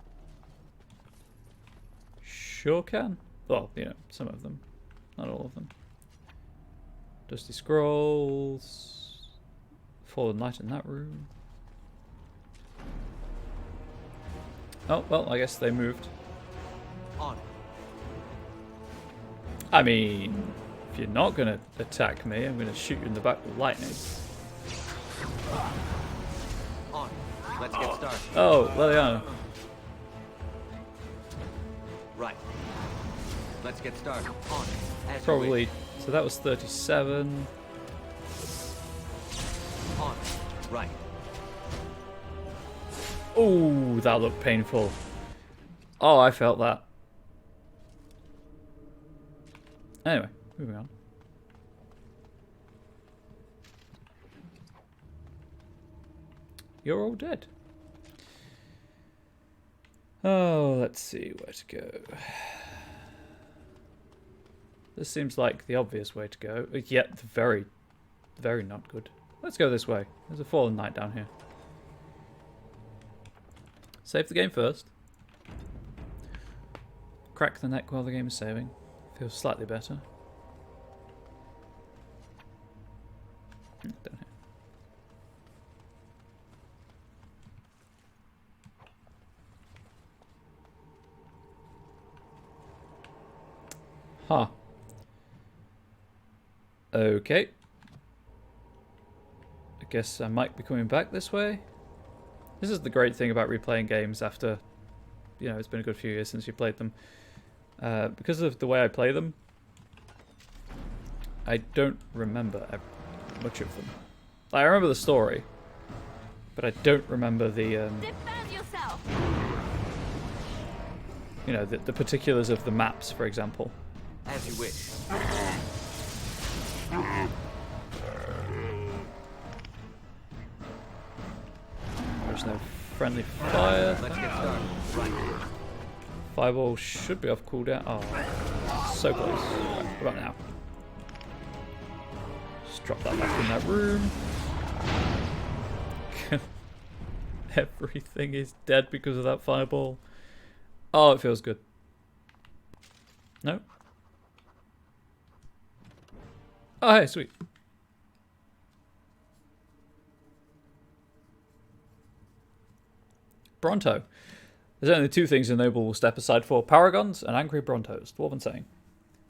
Sure can. Well, you know, some of them. Not all of them. Dusty Scrolls. Fallen Light in that room. Oh, well, I guess they moved. On. I mean, if you're not going to attack me, I'm going to shoot you in the back with lightning. On. Let's get started. Oh, Liliana. Right. Let's get started. On. As Probably. So that was 37. On. Right. Oh, that looked painful. Oh, I felt that. Anyway, moving on. You're all dead. Oh, let's see where to go. This seems like the obvious way to go, yet very, very not good. Let's go this way. There's a fallen knight down here. Save the game first. Crack the neck while the game is saving. Feels slightly better. Down here. Huh. Okay. I guess I might be coming back this way. This is the great thing about replaying games after, you know, it's been a good few years since you played them. Because of the way I play them, I don't remember much of them. I remember the story, but I don't remember the, Defend yourself. you know, the particulars of the maps, for example. As you wish. There's no friendly fire. Let's get started. Right. Fireball should be off cooldown. Oh, so close. Right, what about now? Just drop that back in that room. Everything is dead because of that fireball. Oh, it feels good. No? Oh, hey, sweet. Bronto. There's only two things a noble will step aside for: paragons and angry Brontos. Dwarven saying.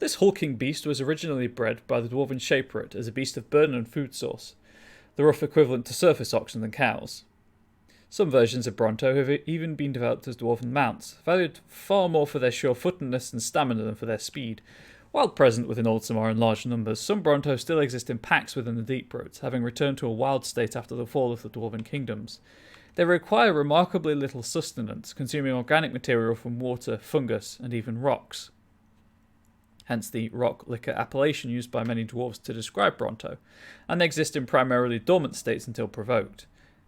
This hulking beast was originally bred by the Dwarven Shaperit as a beast of burden and food source, the rough equivalent to surface oxen and cows. Some versions of Bronto have even been developed as Dwarven mounts, valued far more for their sure-footedness and stamina than for their speed. While present within Oldsamar in large numbers, some Bronto still exist in packs within the Deep Roads, having returned to a wild state after the fall of the Dwarven kingdoms. They require remarkably little sustenance, consuming organic material from water, fungus, and even rocks. Hence the rock liquor appellation used by many dwarves to describe Bronto, and they exist in primarily dormant states until provoked.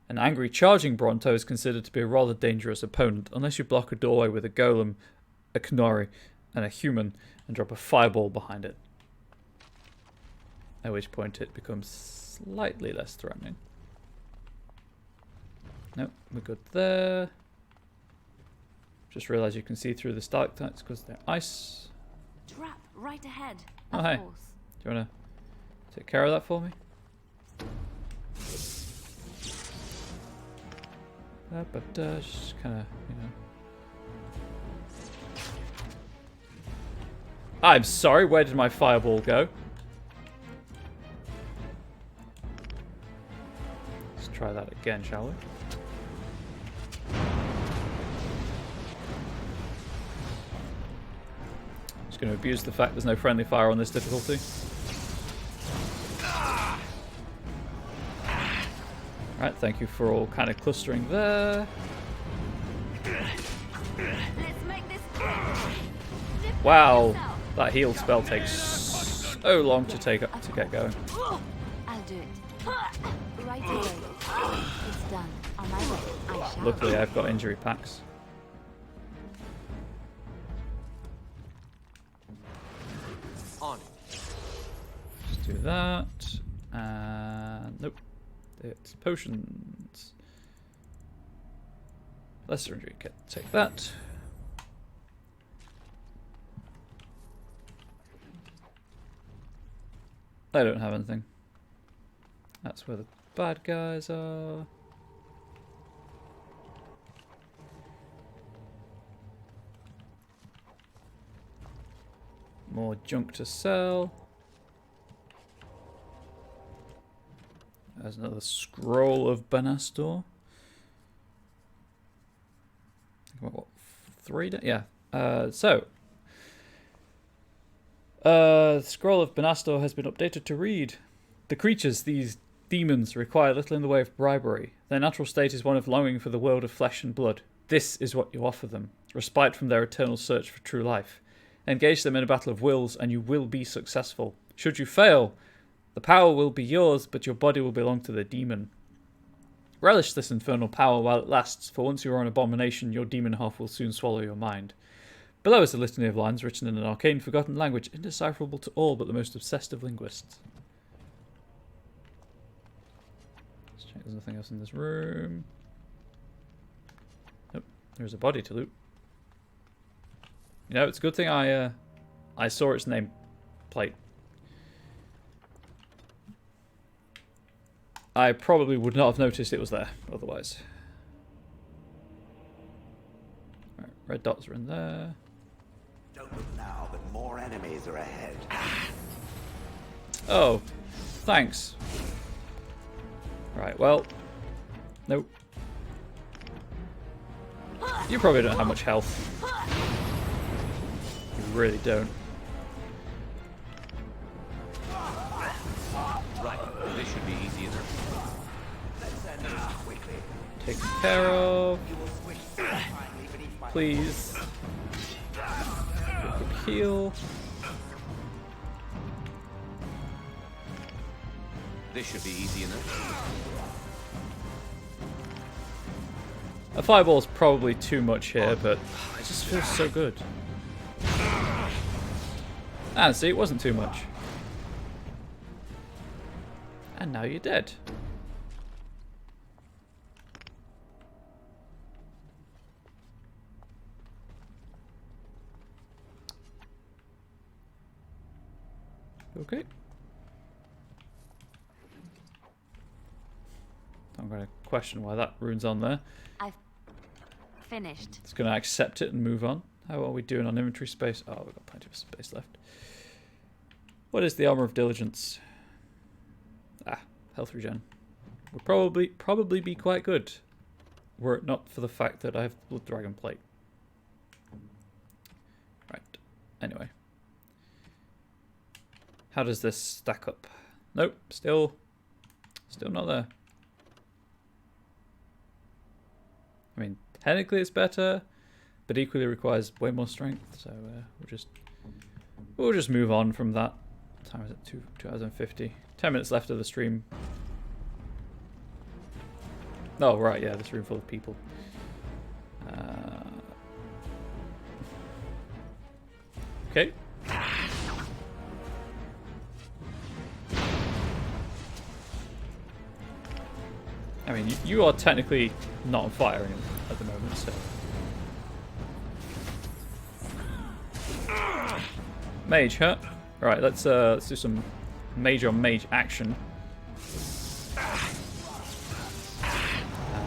An angry charging Bronto is considered to be a rather dangerous opponent, unless you block a doorway with a golem, a Qunari, and a human, and drop a fireball behind it. At which point it becomes slightly less threatening. Nope, we're good there. Just realised you can see through the stalactites because they're ice. Trap right ahead. Oh, of hey. course. Do you want to take care of that for me? But just kind of, you know. I'm sorry, where did my fireball go? Let's try that again, shall we? Just going to abuse the fact there's no friendly fire on this difficulty. Right, thank you for all kind of clustering there. Let's make this quick. Wow, that heal spell takes so long to get going. I'll do it. Right away. It's done. On my way. I shall. Luckily, I've got injury packs. On. Just do that. And It's potions. Lesser injury kit. Take that. I don't have anything. That's where the bad guys are. More junk to sell. There's another scroll of Banastor. What, 3 days? Yeah. The scroll of Banastor has been updated to read: the creatures, these demons, require little in the way of bribery. Their natural state is one of longing for the world of flesh and blood. This is what you offer them: respite from their eternal search for true life. Engage them in a battle of wills, and you will be successful. Should you fail, the power will be yours, but your body will belong to the demon. Relish this infernal power while it lasts, for once you are an abomination, your demon half will soon swallow your mind. Below is a litany of lines written in an arcane, forgotten language, indecipherable to all but the most obsessed of linguists. Let's check there's nothing else in this room. Nope, there's a body to loot. You know, it's a good thing I saw its name plate. I probably would not have noticed it was there otherwise. Right, red dots are in there. Don't look now, but more enemies are ahead. Oh, thanks. Right, well, nope. You probably don't have much health. You really don't. Right, this should be easy enough. Taken care of. Please. Quick heal. This should be easy enough. A fireball's probably too much here, but it just feels so good. And see, it wasn't too much. And now you're dead. Okay. I'm going to question why that rune's on there. I've finished. It's going to accept it and move on. How are we doing on inventory space? Oh, we've got plenty of space left. What is the Armor of Diligence? Ah, health regen. Would probably be quite good, were it not for the fact that I have Blood Dragon Plate. Right. Anyway. How does this stack up? Nope, still not there. I mean, technically it's better, but equally requires way more strength. So we'll just move on from that. What time is it? 2050. 10 minutes left of the stream. Oh right, yeah, this room full of people. Okay. I mean, you are technically not on fire at the moment, so. Mage, huh? Right, let's do some mage on mage action.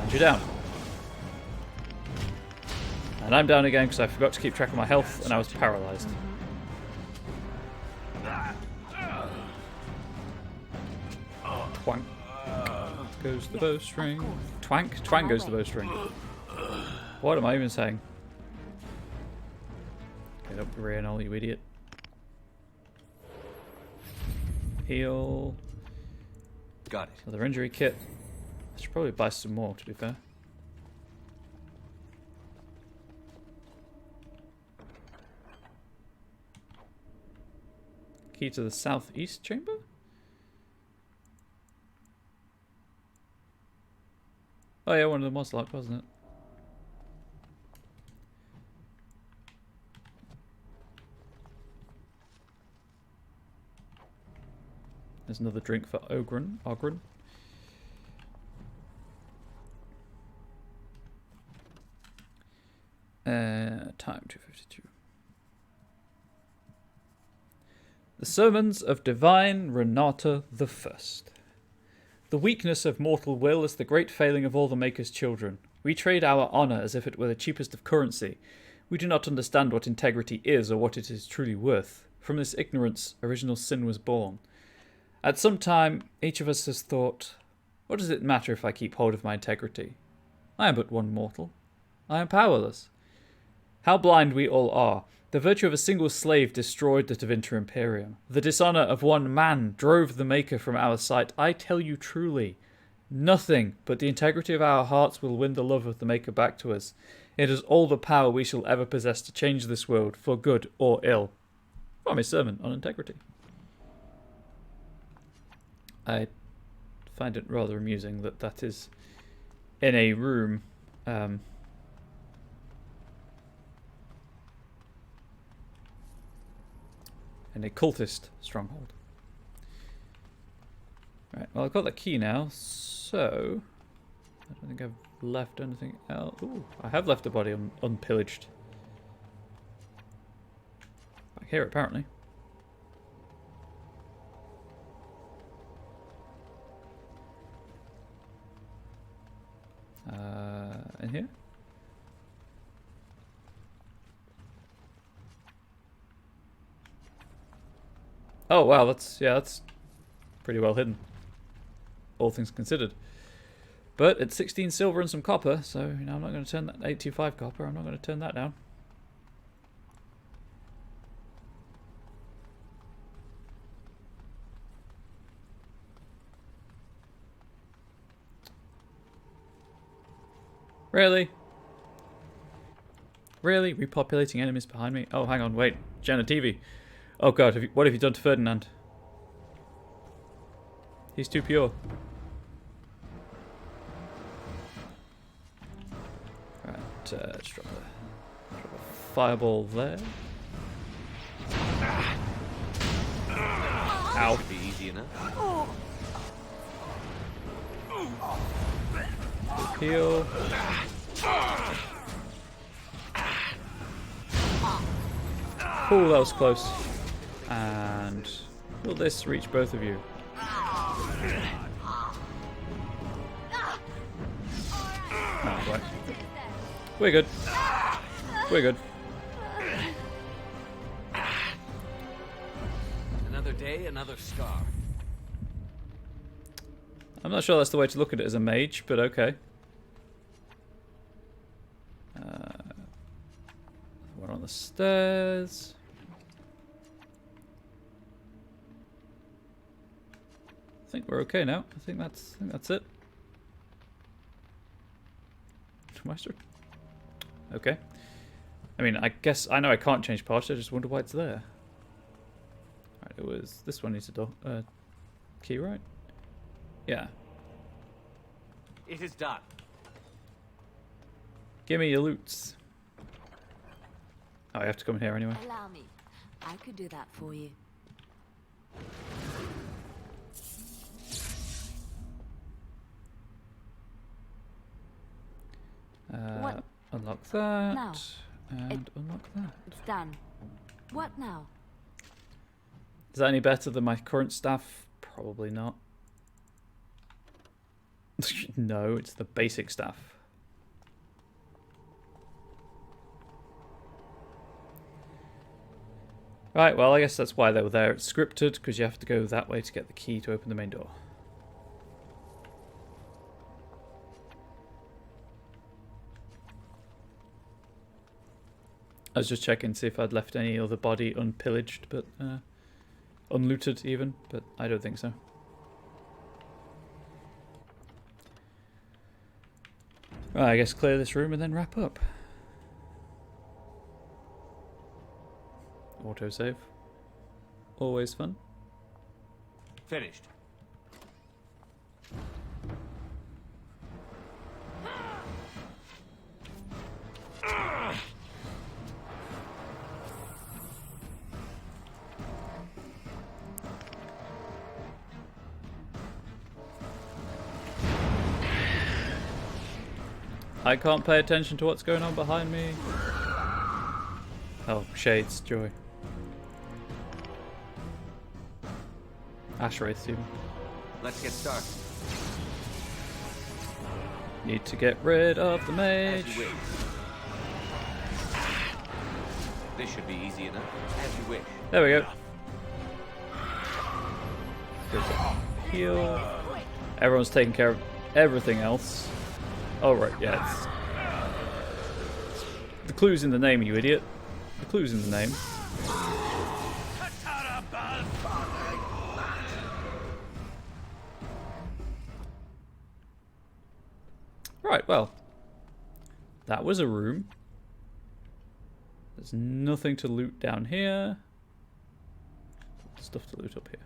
And you're down. And I'm down again because I forgot to keep track of my health and I was paralyzed. Twank goes the bowstring. Twang goes the bowstring. What am I even saying? Get up the rear, you idiot. Heal. Got it. Another injury kit. I should probably buy some more, to be fair. Key to the southeast chamber? Oh yeah, one of them was locked, wasn't it? There's another drink for Ogren. Time 2:52. The Sermons of Divine Renata the First. The weakness of mortal will is the great failing of all the Maker's children. We trade our honour as if it were the cheapest of currency. We do not understand what integrity is or what it is truly worth. From this ignorance, original sin was born. At some time, each of us has thought, what does it matter if I keep hold of my integrity? I am but one mortal. I am powerless. How blind we all are. The virtue of a single slave destroyed the Tevinter Imperium. The dishonour of one man drove the Maker from our sight. I tell you truly, nothing but the integrity of our hearts will win the love of the Maker back to us. It is all the power we shall ever possess to change this world, for good or ill. From his sermon on integrity. I find it rather amusing that that is in a room in a cultist stronghold. Right, well I've got the key now, so I don't think I've left anything else. Ooh, I have left a body unpillaged. Back here apparently. In here? Oh wow, that's pretty well hidden, all things considered. But it's 16 silver and some copper, so you know I'm not going to turn that 825 copper. I'm not going to turn that down. Really? Really? Repopulating enemies behind me? Oh, hang on, wait. Jenna TV. Oh god, what have you done to Ferdinand? He's too pure. Right, let's drop a fireball there. Ow. Should be easy enough. Heal. Oh, that was close. And will this reach both of you? Oh, right. We're good. We're good. Another day, another scar. I'm not sure that's the way to look at it as a mage, but okay. One on the stairs. I think we're okay now. I think that's it. Meister. Okay. I mean, I guess I know I can't change posture. I just wonder why it's there. Right, it was this one needs a door key, right? Yeah. It is done. Give me your loots. Oh, I have to come in here anyway. Allow me. I could do that for you. Unlock that. Now. And unlock that. It's done. What now? Is that any better than my current staff? Probably not. No, it's the basic staff. Right, well, I guess that's why they were there. It's scripted, because you have to go that way to get the key to open the main door. I was just checking to see if I'd left any other body unpillaged, but unlooted even, but I don't think so. Right, I guess clear this room and then wrap up. Autosave. Always fun. Finished. I can't pay attention to what's going on behind me. Oh, shades, joy. Ash wraiths even. Let's get started. Need to get rid of the mage. As you wish. This should be easy enough. As you wish. There we go. Good heal. Everyone's taking care of everything else. Oh right, yeah. The clue's in the name, you idiot. The clue's in the name. Right, well. That was a room. There's nothing to loot down here. Stuff to loot up here.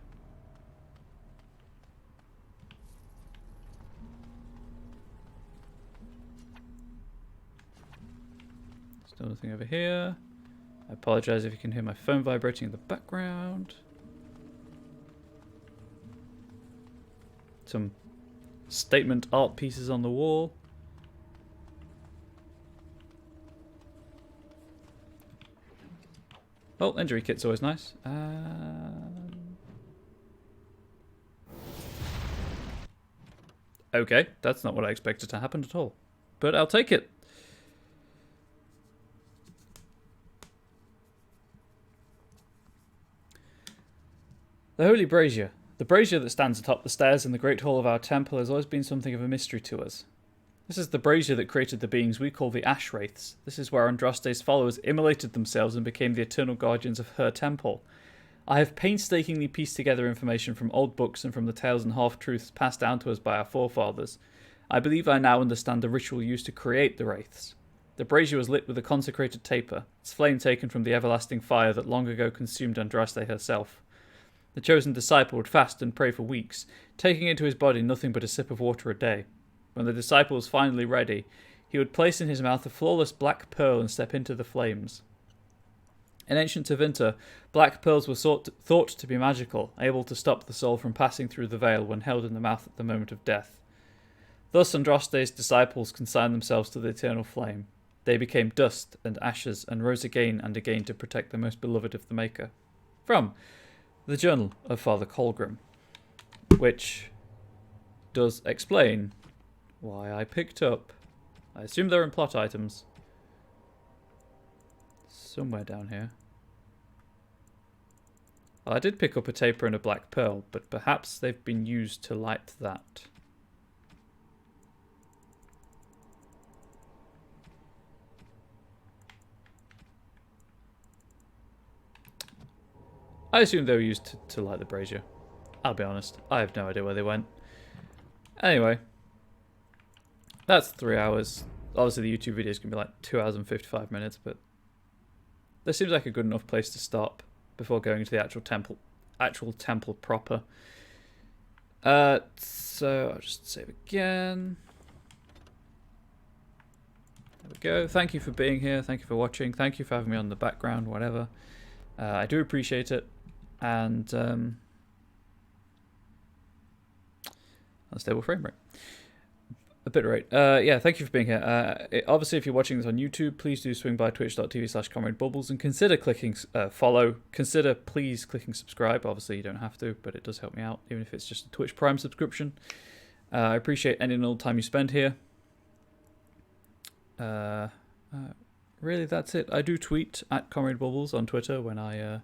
Still nothing over here. I apologize if you can hear my phone vibrating in the background. Some statement art pieces on the wall. Oh, injury kit's always nice. Okay, that's not what I expected to happen at all. But I'll take it. The Holy Brazier. The brazier that stands atop the stairs in the Great Hall of our temple has always been something of a mystery to us. This is the brazier that created the beings we call the Ash Wraiths. This is where Andraste's followers immolated themselves and became the eternal guardians of her temple. I have painstakingly pieced together information from old books and from the tales and half-truths passed down to us by our forefathers. I believe I now understand the ritual used to create the Wraiths. The brazier was lit with a consecrated taper, its flame taken from the everlasting fire that long ago consumed Andraste herself. The chosen disciple would fast and pray for weeks, taking into his body nothing but a sip of water a day. When the disciple was finally ready, he would place in his mouth a flawless black pearl and step into the flames. In ancient Tevinter, black pearls were thought to be magical, able to stop the soul from passing through the veil when held in the mouth at the moment of death. Thus Andraste's disciples consigned themselves to the eternal flame. They became dust and ashes and rose again and again to protect the most beloved of the Maker. From the Journal of Father Colgrim, which does explain why I picked up, I assume they're in plot items, somewhere down here. Well, I did pick up a taper and a black pearl, but perhaps they've been used to light that. I assume they were used to light the brazier. I'll be honest, I have no idea where they went. Anyway, that's 3 hours. Obviously the YouTube video is going to be like 2 hours and 55 minutes, but this seems like a good enough place to stop before going to the actual temple proper. So I'll just save again. There we go. Thank you for being here. Thank you for watching. Thank you for having me on the background, whatever. I do appreciate it. And unstable frame rate. A bit rate. Yeah, thank you for being here. Obviously, if you're watching this on YouTube, please do swing by twitch.tv/ComradeBubbles and consider clicking follow. Consider please clicking subscribe. Obviously, you don't have to, but it does help me out, even if it's just a Twitch Prime subscription. I appreciate any and all time you spend here. Really, that's it. I do tweet at ComradeBubbles on Twitter when I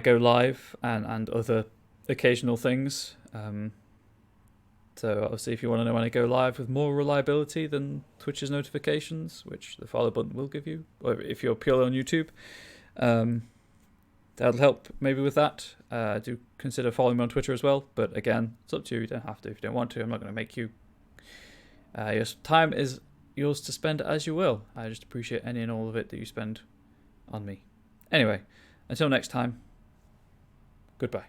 go live and other occasional things. So obviously if you want to know when I go live with more reliability than Twitch's notifications, which the follow button will give you, or if you're purely on YouTube, that'll help maybe with that. Do consider following me on Twitter as well, but again, it's up to you. You don't have to if you don't want to. I'm not going to make you. Your time is yours to spend as you will. I just appreciate any and all of it that you spend on me. Anyway, until next time, goodbye.